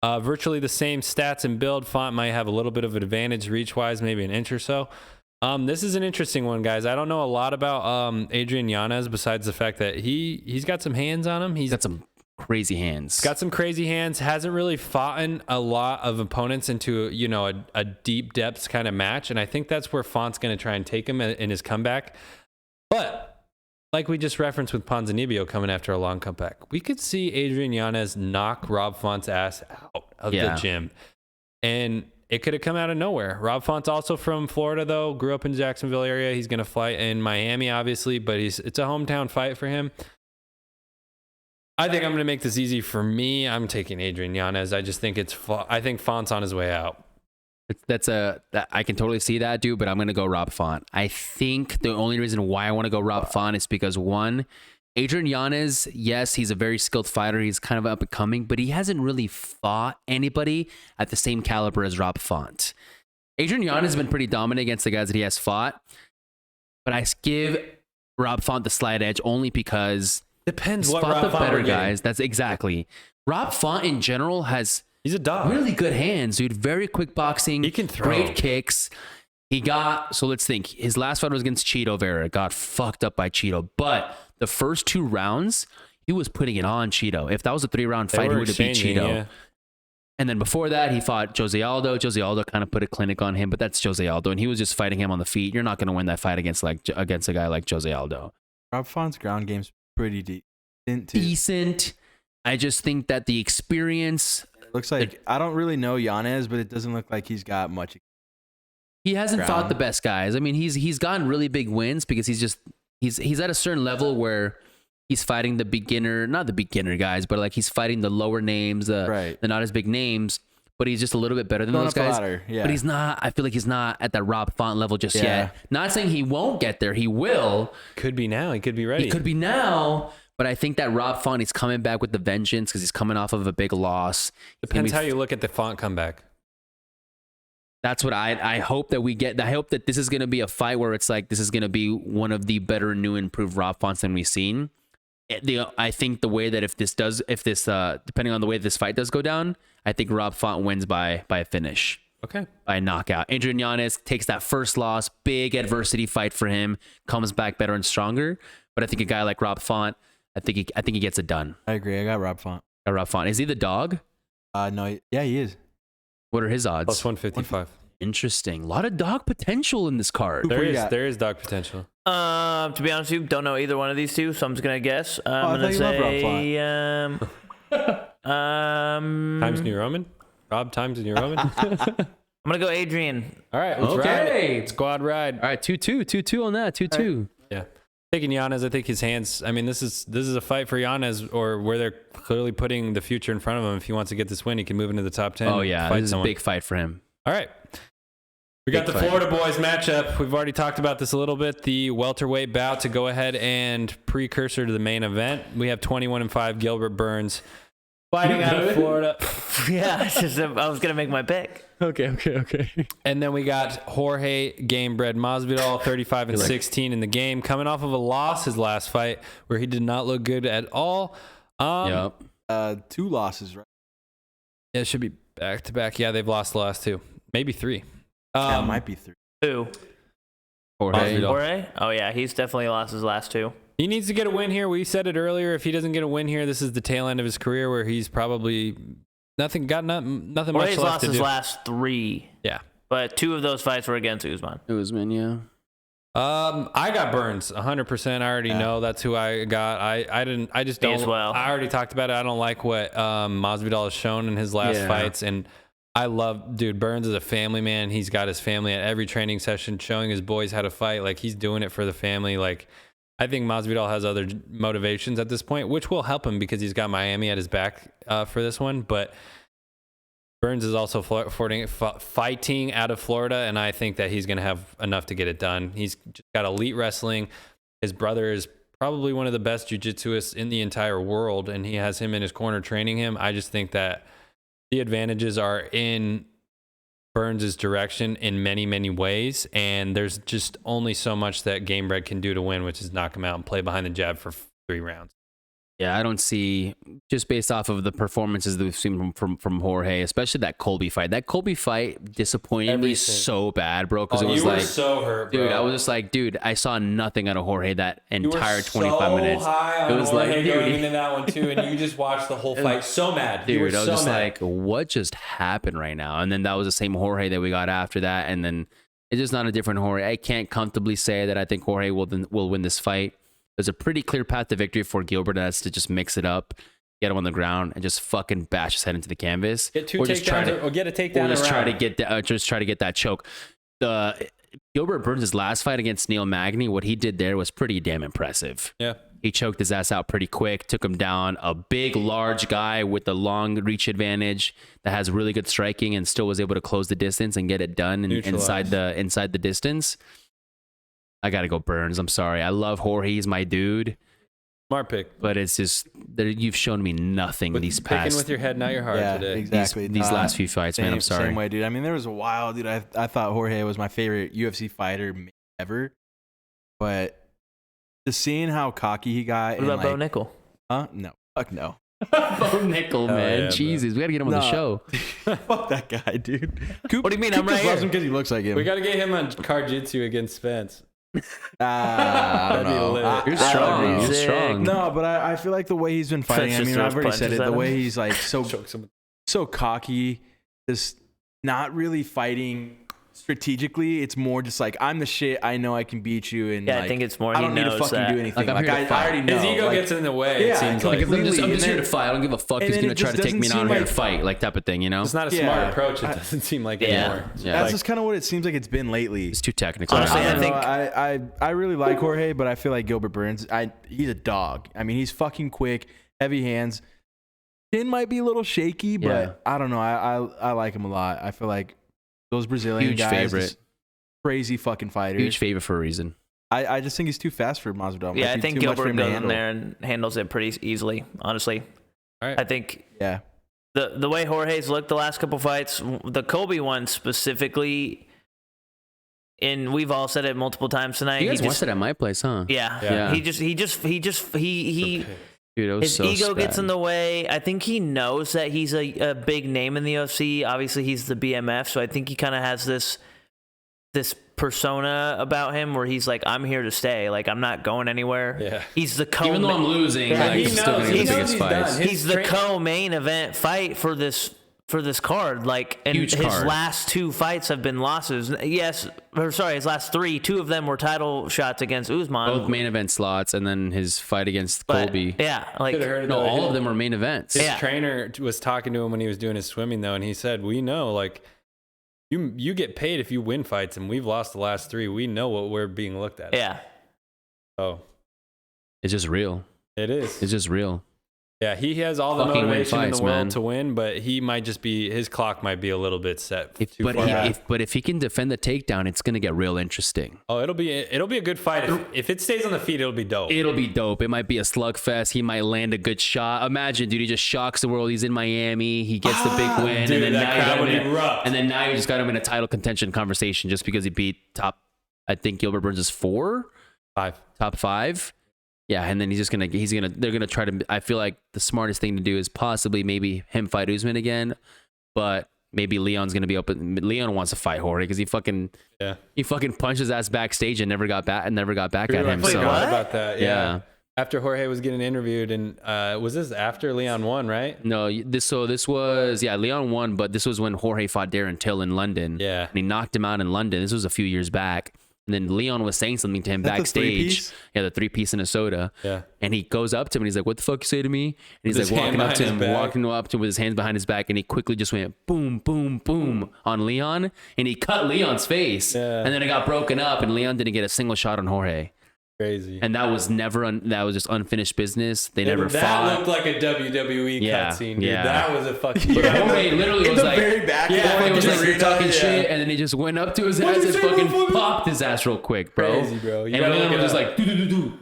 Virtually the same stats and build. Font might have a little bit of advantage reach-wise, maybe an inch or so. This is an interesting one, guys. I don't know a lot about Adrian Yanez besides the fact that he's got some hands on him. He's got some crazy hands. Hasn't really fought in a lot of opponents into a deep depths kind of match, and I think that's where Font's going to try and take him in his comeback. But like we just referenced with Ponzinibbio coming after a long comeback, we could see Adrian Yanez knock Rob Font's ass out of the gym, and it could have come out of nowhere. Rob Font's also from Florida, though. Grew up in Jacksonville area. He's going to fight in Miami, obviously, but it's a hometown fight for him. I think I'm going to make this easy for me. I'm taking Adrian Yanez. I just think I think Font's on his way out. I can totally see that, dude, but I'm going to go Rob Font. I think the only reason why I want to go Rob Font is because, one, Adrian Yanez, yes, he's a very skilled fighter. He's kind of up and coming, but he hasn't really fought anybody at the same caliber as Rob Font. Adrian Yanez has been pretty dominant against the guys that he has fought, but I give Rob Font the slight edge only because depends he's what fought Rob the Font better guys. That's exactly. Rob Font in general he's a dog. Really good hands, dude. Very quick boxing. He can throw. Great kicks. So let's think. His last fight was against Cheeto Vera. Got fucked up by Cheeto, but the first 2 rounds, he was putting it on Cheeto. If that was a 3-round fight, he would have beat Cheeto. Yeah. And then before that, he fought Jose Aldo. Jose Aldo kind of put a clinic on him, but that's Jose Aldo, and he was just fighting him on the feet. You're not going to win that fight against a guy like Jose Aldo. Rob Font's ground game's pretty decent. I just think that the experience looks like I don't really know Yanez, but it doesn't look like he's got much. He hasn't fought the best guys. I mean, he's gotten really big wins because he's at a certain level where he's fighting not the beginner guys, but like he's fighting the lower names, the not as big names, but he's just a little bit better than those guys. But he's not, I feel like he's not at that Rob Font level just yet. Not saying he won't get there. He will. Could be now. He could be ready. He could be now. But I think that Rob Font, he's coming back with the vengeance because he's coming off of a big loss. Depends how you look at the Font comeback. That's what I hope that we get. I hope that this is going to be a fight where it's like this is going to be one of the better, new, improved Rob Fonts than we've seen. I think the way that if this depending on the way this fight does go down, I think Rob Font wins by a finish. Okay. By a knockout. Adrian Yanez takes that first loss, big adversity fight for him, comes back better and stronger. But I think a guy like Rob Font, I think he gets it done. I agree. I got Rob Font. Is he the dog? No. Yeah, he is. What are his odds? Plus 155. Interesting. A lot of dog potential in this card. There is dog potential. To be honest with you, don't know either one of these two, so I'm just gonna guess. I'm gonna say Times New Roman. Rob Times New Roman. I'm gonna go Adrian. All right, let's ride. Squad ride. All right, 2-2 on that. 2-2. Right. Yeah, taking Yanez. I think his hands. I mean, this is a fight for Yanez, or where they're clearly putting the future in front of him. If he wants to get this win, he can move into the top 10. Oh yeah, this is a big fight for him. All right. We got the Florida boys matchup. We've already talked about this a little bit. The welterweight bout to go ahead and precursor to the main event. We have 21-5 Gilbert Burns fighting out of Florida. Yeah, I was gonna make my pick. Okay. And then we got Jorge Gamebred Masvidal, 35-16 in the game, coming off of a loss his last fight where he did not look good at all. Yep. 2 losses, right? Yeah, it should be back to back. Yeah, they've lost the last 2, maybe 3. Yeah, it might be 3. Who? Jorge? Oh yeah, he's definitely lost his last 2. He needs to get a win here. We said it earlier. If he doesn't get a win here, this is the tail end of his career where he's probably nothing much left Jorge's lost to his do. last 3. Yeah, but 2 of those fights were against Usman. Yeah. I got Burns 100%. I already know that's who I got. I just don't. As well. I already talked about it. I don't like what Masvidal has shown in his last fights, and I love, dude, Burns is a family man. He's got his family at every training session, showing his boys how to fight. Like, he's doing it for the family. Like, I think Masvidal has other motivations at this point, which will help him because he's got Miami at his back for this one. But Burns is also fighting out of Florida, and I think that he's going to have enough to get it done. He's just got elite wrestling. His brother is probably one of the best jiu-jitsuists in the entire world, and he has him in his corner training him. I just think that the advantages are in Burns' direction in many, many ways, and there's just only so much that Gamebred can do to win, which is knock him out and play behind the jab for 3 rounds. Yeah, I don't see, just based off of the performances that we've seen from Jorge, especially that Colby fight. That Colby fight disappointed me so bad, bro, because it was like, so hurt, bro. Dude, I was just like, dude, I saw nothing out of Jorge that entire 25 minutes. High it was Jorge like, dude, going into that one too, and you just watched the whole fight so mad. Dude, I was just like, what just happened right now? And then that was the same Jorge that we got after that, and then it's just not a different Jorge. I can't comfortably say that I think Jorge will win this fight. There's a pretty clear path to victory for Gilbert. That's to just mix it up, get him on the ground, and just fucking bash his head into the canvas. Get 2 takedowns or get a takedown. Or just try to get that choke. Gilbert Burns' last fight against Neil Magny, what he did there was pretty damn impressive. Yeah. He choked his ass out pretty quick, took him down. A big, large guy with the long reach advantage that has really good striking and still was able to close the distance and get it done inside the distance. I got to go Burns. I'm sorry. I love Jorge. He's my dude. Smart pick. But it's just, you've shown me nothing these past. Picking with your head, not your heart today. Exactly. These last few fights, man. I'm sorry. Same way, dude. I mean, there was a while, dude. I thought Jorge was my favorite UFC fighter ever. But just seeing how cocky he got. What about Bo Nickel? Huh? No. Fuck no. Bo Nickel, man. Yeah, Jesus. We got to get him on the show. Fuck that guy, dude. What do you mean? Coop I'm right loves here. him because he looks like him. We got to get him on Jiu-Jitsu against Spence. I don't know. You're strong. You're strong. No, but I feel like the way he's been fighting, I mean, I've already said it, the way he's like so cocky, just not really fighting strategically. It's more just like, I'm the shit. I know I can beat you. And yeah, like, I think it's more I don't need to fucking do anything. Like, I already know. His ego gets in the way. Yeah, it seems like, I'm just here to then, fight. I don't give a fuck if he's going to try to take me down here to fight, like type of thing, you know? It's not a smart approach. It doesn't seem like anymore. Yeah. That's just kind of what it seems like it's been lately. It's too technical. Honestly, I really like Jorge, but I feel like Gilbert Burns, he's a dog. I mean, he's fucking quick, heavy hands. Chin might be a little shaky, but I don't know. I like him a lot. I feel like those Brazilian Huge guys, favorite. Crazy fucking fighters. Huge favorite for a reason. I just think he's too fast for Masvidal. Yeah, I think Gilbert goes in there and handles it pretty easily, honestly. All right. I think the way Jorge's looked the last couple fights, the Colby one specifically, and we've all said it multiple times tonight. You guys watched it at my place, huh? Yeah. He Dude, his ego gets in the way. I think he knows that he's a big name in the UFC. Obviously, he's the BMF, so I think he kind of has this persona about him where he's like, I'm here to stay. Like, I'm not going anywhere. Yeah. He's the even though I'm losing, like, he I'm still knows, gonna get the he biggest knows fights. He's the co-main event fight for this for this card. Like, and Huge his card. last 2 fights have been losses. His last 3, 2 of them were title shots against Usman. Both main event slots, and then his fight against But, Colby. Yeah, like No, all of them were main events. His trainer was talking to him when he was doing his swimming, though, and he said, we know, like, you get paid if you win fights, and we've lost the last 3. We know what we're being looked at. Yeah. So It's just real. it is. It's just real. Yeah, he has all the Fucking win motivation in fights, the world man. to win, but he might just be, his clock might be a little bit set. But if he can defend the takedown, it's gonna get real interesting. Oh, it'll be a good fight. If it stays on the feet, it'll be dope. It'll be dope. It might be a slugfest. He might land a good shot. Imagine, dude, he just shocks the world. He's in Miami. He gets the big win, dude, and then that crowd would erupt. and then now you just got him in a title contention conversation just because he beat top. I think Gilbert Burns is 4, 5. top 5. Yeah, and then they're gonna try to. I feel like the smartest thing to do is possibly maybe him fight Usman again, but maybe Leon's gonna be open. Leon wants to fight Jorge because he fucking punched his ass backstage and never got back at him. Wait, So what about that? yeah. After Jorge was getting interviewed, and was this after Leon won, right? No, this was Leon won, but this was when Jorge fought Darren Till in London. Yeah. And he knocked him out in London. This was a few years back. And then Leon was saying something to him That the backstage. 3-piece? Yeah, the 3-piece in a soda. Yeah. And he goes up to him and he's like, "What the fuck you say to me?" And he's With like his hand walking up to him with his hands behind his back, and he quickly just went boom, boom, boom on Leon, and he cut Leon's face. Yeah. And then it got broken up, and Leon didn't get a single shot on Jorge. Crazy. And that was that was just unfinished business. They never that fought. looked like a WWE Yeah, cutscene, dude. yeah. That was a fucking. But Jorge literally was like, very back. Jorge was like, "You're arena, talking yeah. shit," and then he just went up to his ass you and say, fucking motherfucker? popped his ass real quick, bro. Crazy, bro. You And gotta Leon look was it just up. like, do.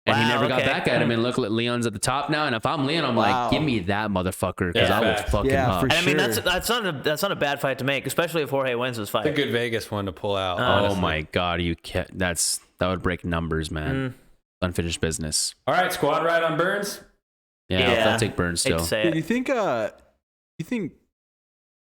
And he Wow, never got okay. back at him. And look, Leon's at the top now. And if I'm Leon, I'm like, give me that motherfucker, because Yeah, I will facts. fucking Yeah, up. for And I mean, Sure. that's not a bad fight to make, especially if Jorge wins this It's a fight. good Vegas one to pull out. Oh honestly. my god, you can't. That would break numbers, man. Unfinished business. All right, squad ride on Burns. Yeah, Yeah. I'll take Burns Hate still. to say Do it. you think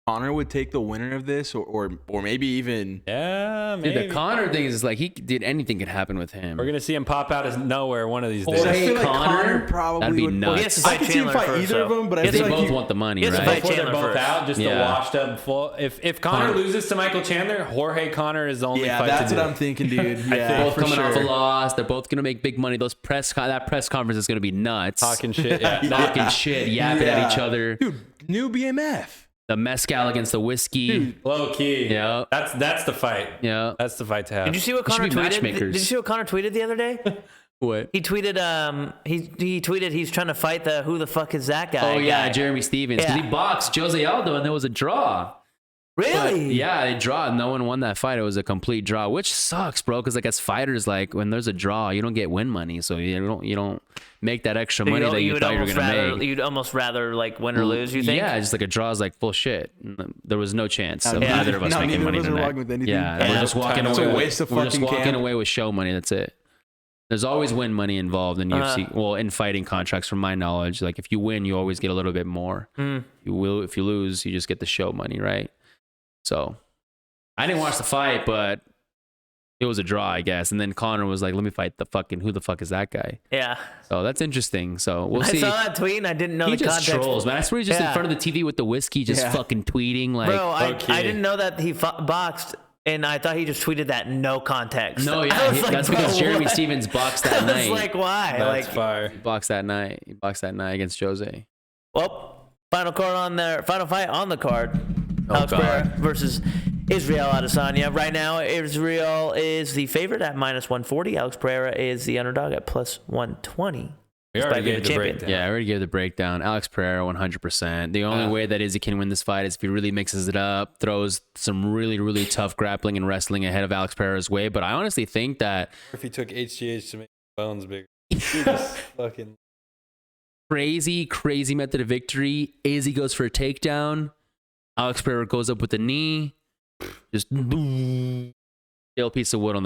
Connor would take the winner of this, or maybe even? Yeah, Dude, maybe. the Connor thing is like anything could happen with him. We're gonna see him pop out of nowhere one of these days. Jorge I feel like Connor? probably That'd be would. nuts. Well, he has to I fight could see him Chandler fight first, either of though. them, but I Because feel they like both want the money, he has to right? fight Before they're Chandler both first. out, just Yeah. a washed up full. If Connor Connor- loses to Michael Chandler, Jorge Connor is the only yeah, fight that's to what do. I'm thinking, dude. Yeah, Both for coming off a sure. loss. They're both gonna make big money. That press conference is gonna be nuts. Talking shit. Yeah. Talking shit, yapping at each other. Dude, new BMF. The mezcal against the whiskey. Low key. Yeah. That's the fight. Yeah. That's the fight to have. Did you see what They should Connor be tweeted? matchmakers. Did you see what Connor tweeted the other day? What? He tweeted, he tweeted he's trying to fight the who the fuck is that guy? Oh yeah, guy. Jeremy Stevens. Because Yeah. he boxed Jose Aldo and there was a draw. But, Really? yeah, they draw. No one won that fight. It was a complete draw, which sucks, bro. Because like as fighters, like when there's a draw, you don't get win money, so you don't make that extra money that you thought you were gonna make. You'd almost rather like win or lose. You think? Yeah, just like a draw is like bullshit. There was no chance of Yeah. either of us No, making neither money of us are tonight. walking with anything. Yeah, Yeah. we're just walking It's away. a waste of We're just fucking walking camp. away with show money. That's it. There's always win money involved in UFC. Well, in fighting contracts, from my knowledge, like if you win, you always get a little bit more. You will. If you lose, you just get the show money, right? So, I didn't watch the fight, but it was a draw, I guess. And then Connor was like, "Let me fight the fucking who the fuck is that guy?" Yeah. So that's interesting. So we'll I see. saw that tweet and I didn't know He the just context. trolls, man. I swear he's just in Yeah. front of the TV with the whiskey, just Yeah. fucking tweeting like. Bro, I okay. didn't know that he boxed, and I thought he just tweeted that no context. No, I yeah, was like, that's bro, because Jeremy what? Stevens boxed that I night. was like, why? That's like, fire. He boxed that night. He boxed that night against Jose. well, final fight on the card. Oh, Alex God. Pereira versus Israel Adesanya. Right now, Israel is the favorite at -140. Alex Pereira is the underdog at +120. We Despite already being gave the the champion. breakdown. Yeah, I already gave the breakdown. Alex Pereira, 100%. The only way that Izzy can win this fight is if he really mixes it up, throws some really, really tough grappling and wrestling ahead of Alex Pereira's way. But I honestly think that If he took HGH to make his bones bigger. Jesus fucking. crazy method of victory. Izzy goes for a takedown. Alex Pereira goes up with the knee. Just boom. Steel piece of wood on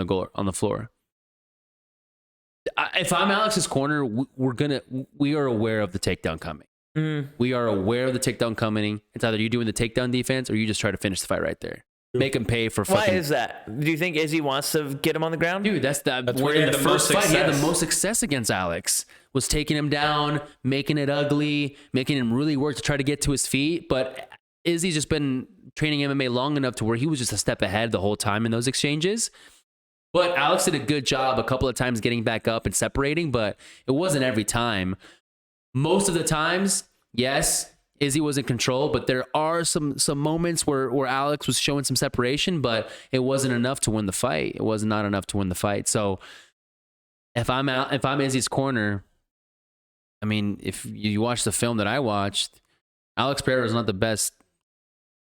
the floor. If I'm Alex's corner, we are aware of the takedown coming. We are aware of the takedown coming. It's either you doing the takedown defense or you just try to finish the fight right there. make him pay for Why fucking. is that? Do you think Izzy wants to get him on the ground? Dude, that's where he had in the the first most fight. He had the success. most success against Alex. Was taking him down, making it ugly, making him really work to try to get to his feet. But Izzy's just been training MMA long enough to where he was just a step ahead the whole time in those exchanges. But Alex did a good job a couple of times getting back up and separating, but it wasn't every time. Most of the times, yes, Izzy was in control, but there are some moments where Alex was showing some separation, but it wasn't enough to win the fight. It was not enough to win the fight. So if I'm Izzy's corner, I mean, if you watch the film that I watched, Alex Pereira is not the best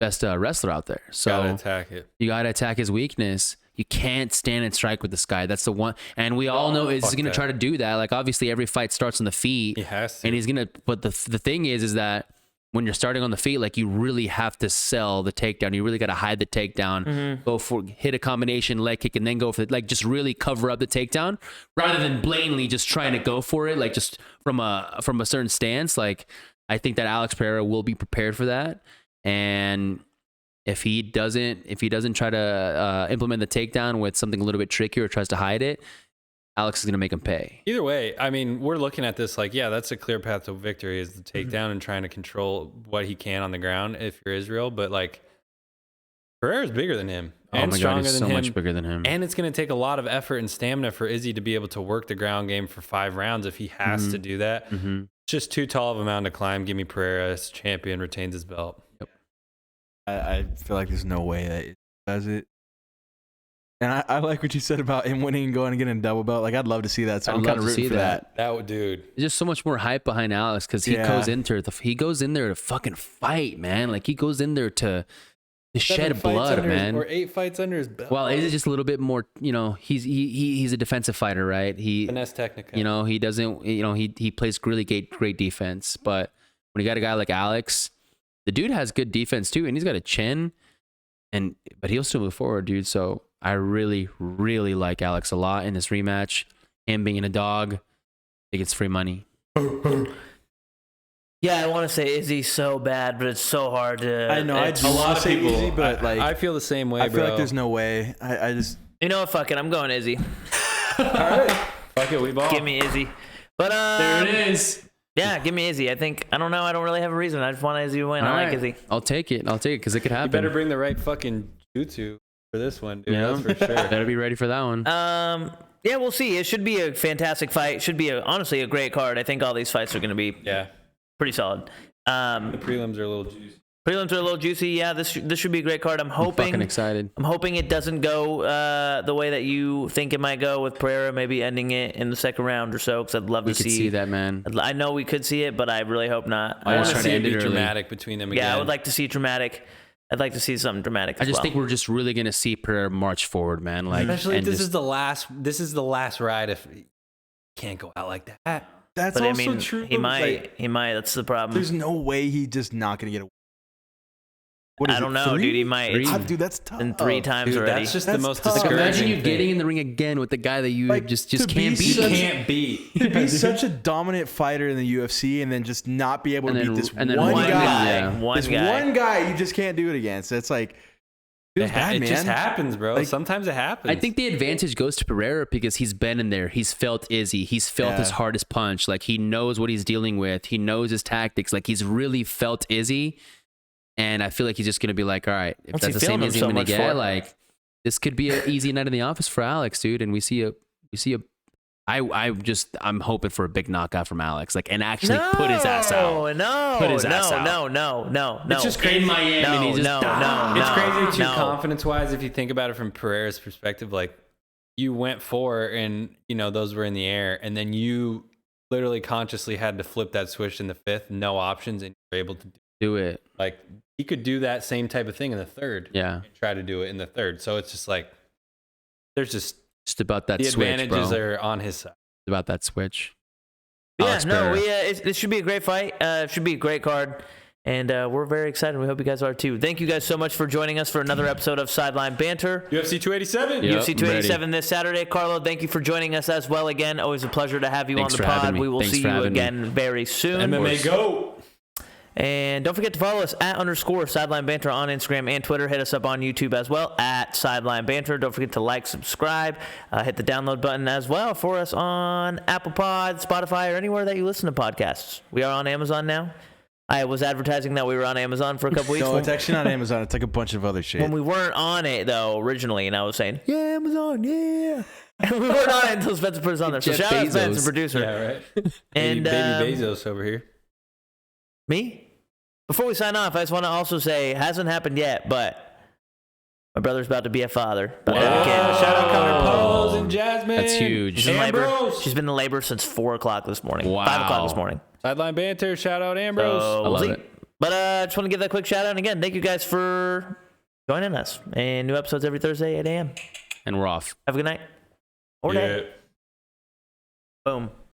wrestler out there. So gotta attack it. You gotta attack his weakness. You can't stand and strike with this guy. That's the one. And we all know Izzy's going to try to do that. Like, obviously, every fight starts on the feet. He has to. And he's going to. But the thing is that when you're starting on the feet, like, you really have to sell the takedown. You really got to hide the takedown. Go for, hit a combination leg kick, and then go for it. Like, just really cover up the takedown rather than blatantly just trying to go for it, like, just from a certain stance. Like, I think that Alex Pereira will be prepared for that. And if he doesn't try to implement the takedown with something a little bit trickier or tries to hide it, Alex is going to make him pay. Either way, I mean, we're looking at this like, yeah, that's a clear path to victory is the takedown and trying to control what he can on the ground if you're Israel. But like, Pereira's bigger than him and stronger he's than so him. much bigger than him. And it's going to take a lot of effort and stamina for Izzy to be able to work the ground game for 5 rounds if he has to do that. Just too tall of a mountain to climb. Give me Pereira as champion, retains his belt. I feel like there's no way that it does it. And I like what you said about him winning and going and getting a double belt. Like, I'd love to see that. So I'm kind of rooting for that. That would, dude. There's just so much more hype behind Alex because he goes in there to fucking fight, man. Like, he goes in there to shed blood, man. Or 8 fights under his belt. Well, is it just a little bit more? You know, he's a defensive fighter, right? Finesse technica. You know, he doesn't. You know, he plays really great defense. But when you got a guy like Alex, the dude has good defense too, and he's got a chin, but he'll still move forward, dude. So I really, really like Alex a lot in this rematch. Him being a dog, I think it's free money. Yeah, I want to say Izzy's so bad, but it's so hard to. I know. I do a lot of say people, Izzy, but like, I feel the same way, I feel bro. like there's no way. I just. You know what? Fuck it. I'm going Izzy. All right. Fuck it, we ball. Give me Izzy. But There it is. Yeah, give me Izzy. I don't know. I don't really have a reason. I just want Izzy to win. All I like right. Izzy. I'll take it because it could happen. You better bring the right fucking jutsu for this one, dude. Yeah, That's for sure. Better be ready for that one. Yeah, we'll see. It should be a fantastic fight. Should be honestly a great card. I think all these fights are going to be pretty solid. The prelims are a little juicy. Prelims are a little juicy. Yeah, this should be a great card. I'm fucking excited. I'm hoping it doesn't go the way that you think it might go with Pereira, maybe ending it in the second round or so, because I'd love to see. We could see that, man. I know we could see it, but I really hope not. I want to trying see to it end be it early. dramatic between them again. Yeah, I would like to see dramatic. I'd like to see something dramatic as I just well. think we're just really gonna see Pereira march forward, man. Like, especially if and this is the last ride. If you can't go out like that. That's but also I mean, true. he might. Like, He might. That's the problem. there's no way he's just not gonna get away. What is I don't it, know, 3? dude. He might. Three. It's Dude, that's tough. been 3 times Dude, already. that's just That's the most tough. discouraging imagine you thing. getting in the ring again with the guy that you Like, just to be can't beat. such- can't beat. To be such a dominant fighter in the UFC and then just not be able to beat this and then one one guy. guy. One This guy. one guy you just can't do it against. It's like, feels bad, It man. just happens, bro. Like, Sometimes it happens. I think the advantage goes to Pereira because he's been in there. He's felt Izzy. He's felt his hardest punch. Like, he knows what he's dealing with. He knows his tactics. Like, he's really felt Izzy. And I feel like he's just going to be like, all right, if What's that's he the same feeling Izzy so I'm going to much get, for? like, this could be an easy night in the office for Alex, dude. And I'm hoping for a big knockout from Alex, like, and actually put his ass out. Put his ass out. No. It's just crazy. In Miami, No, no. It's crazy too, no. confidence-wise, if you think about it from Pereira's perspective. Like, you went 4 and, those were in the air, and then you literally consciously had to flip that switch in the 5th, no options, and you're able to Do it. like, he could do that same type of thing in the 3rd. Yeah. And try to do it in the 3rd. So it's just like, there's just About that the switch, advantages bro. are on his side. About that switch. Yeah, Alex no, Pereira. this should be a great fight. It should be a great card. And we're very excited. We hope you guys are too. Thank you guys so much for joining us for another episode of Sideline Banter. UFC 287. Yep, UFC 287 this Saturday. Carlo, thank you for joining us as well again. Always a pleasure to have you Thanks on the for having pod. me. We will Thanks see for you having me. again very soon. MMA GOAT. And don't forget to follow us at _Sideline Banter on Instagram and Twitter. Hit us up on YouTube as well at Sideline Banter. Don't forget to like, subscribe, hit the download button as well for us on Apple Pod, Spotify, or anywhere that you listen to podcasts. We are on Amazon now. I was advertising that we were on Amazon for a couple weeks. No, it's actually not Amazon. It's like a bunch of other shit. When we weren't on it, though, originally, and I was saying, yeah, Amazon, yeah. And we weren't on it until Spencer put us on there. So shout out Spencer, producer. Yeah, right. And baby Bezos over here. Me? Before we sign off, I just want to also say, it hasn't happened yet, but my brother's about to be a father. About to have a kid. Shout out Connor Pose and Jasmine. That's huge. She's been in labor since 4 o'clock this morning. Wow. 5 o'clock this morning. Sideline Banter. Shout out Ambrose. So, I love it. But I just want to give that quick shout out. And again, thank you guys for joining us. And new episodes every Thursday at 8 a.m. And we're off. Have a good night. Or day. Boom.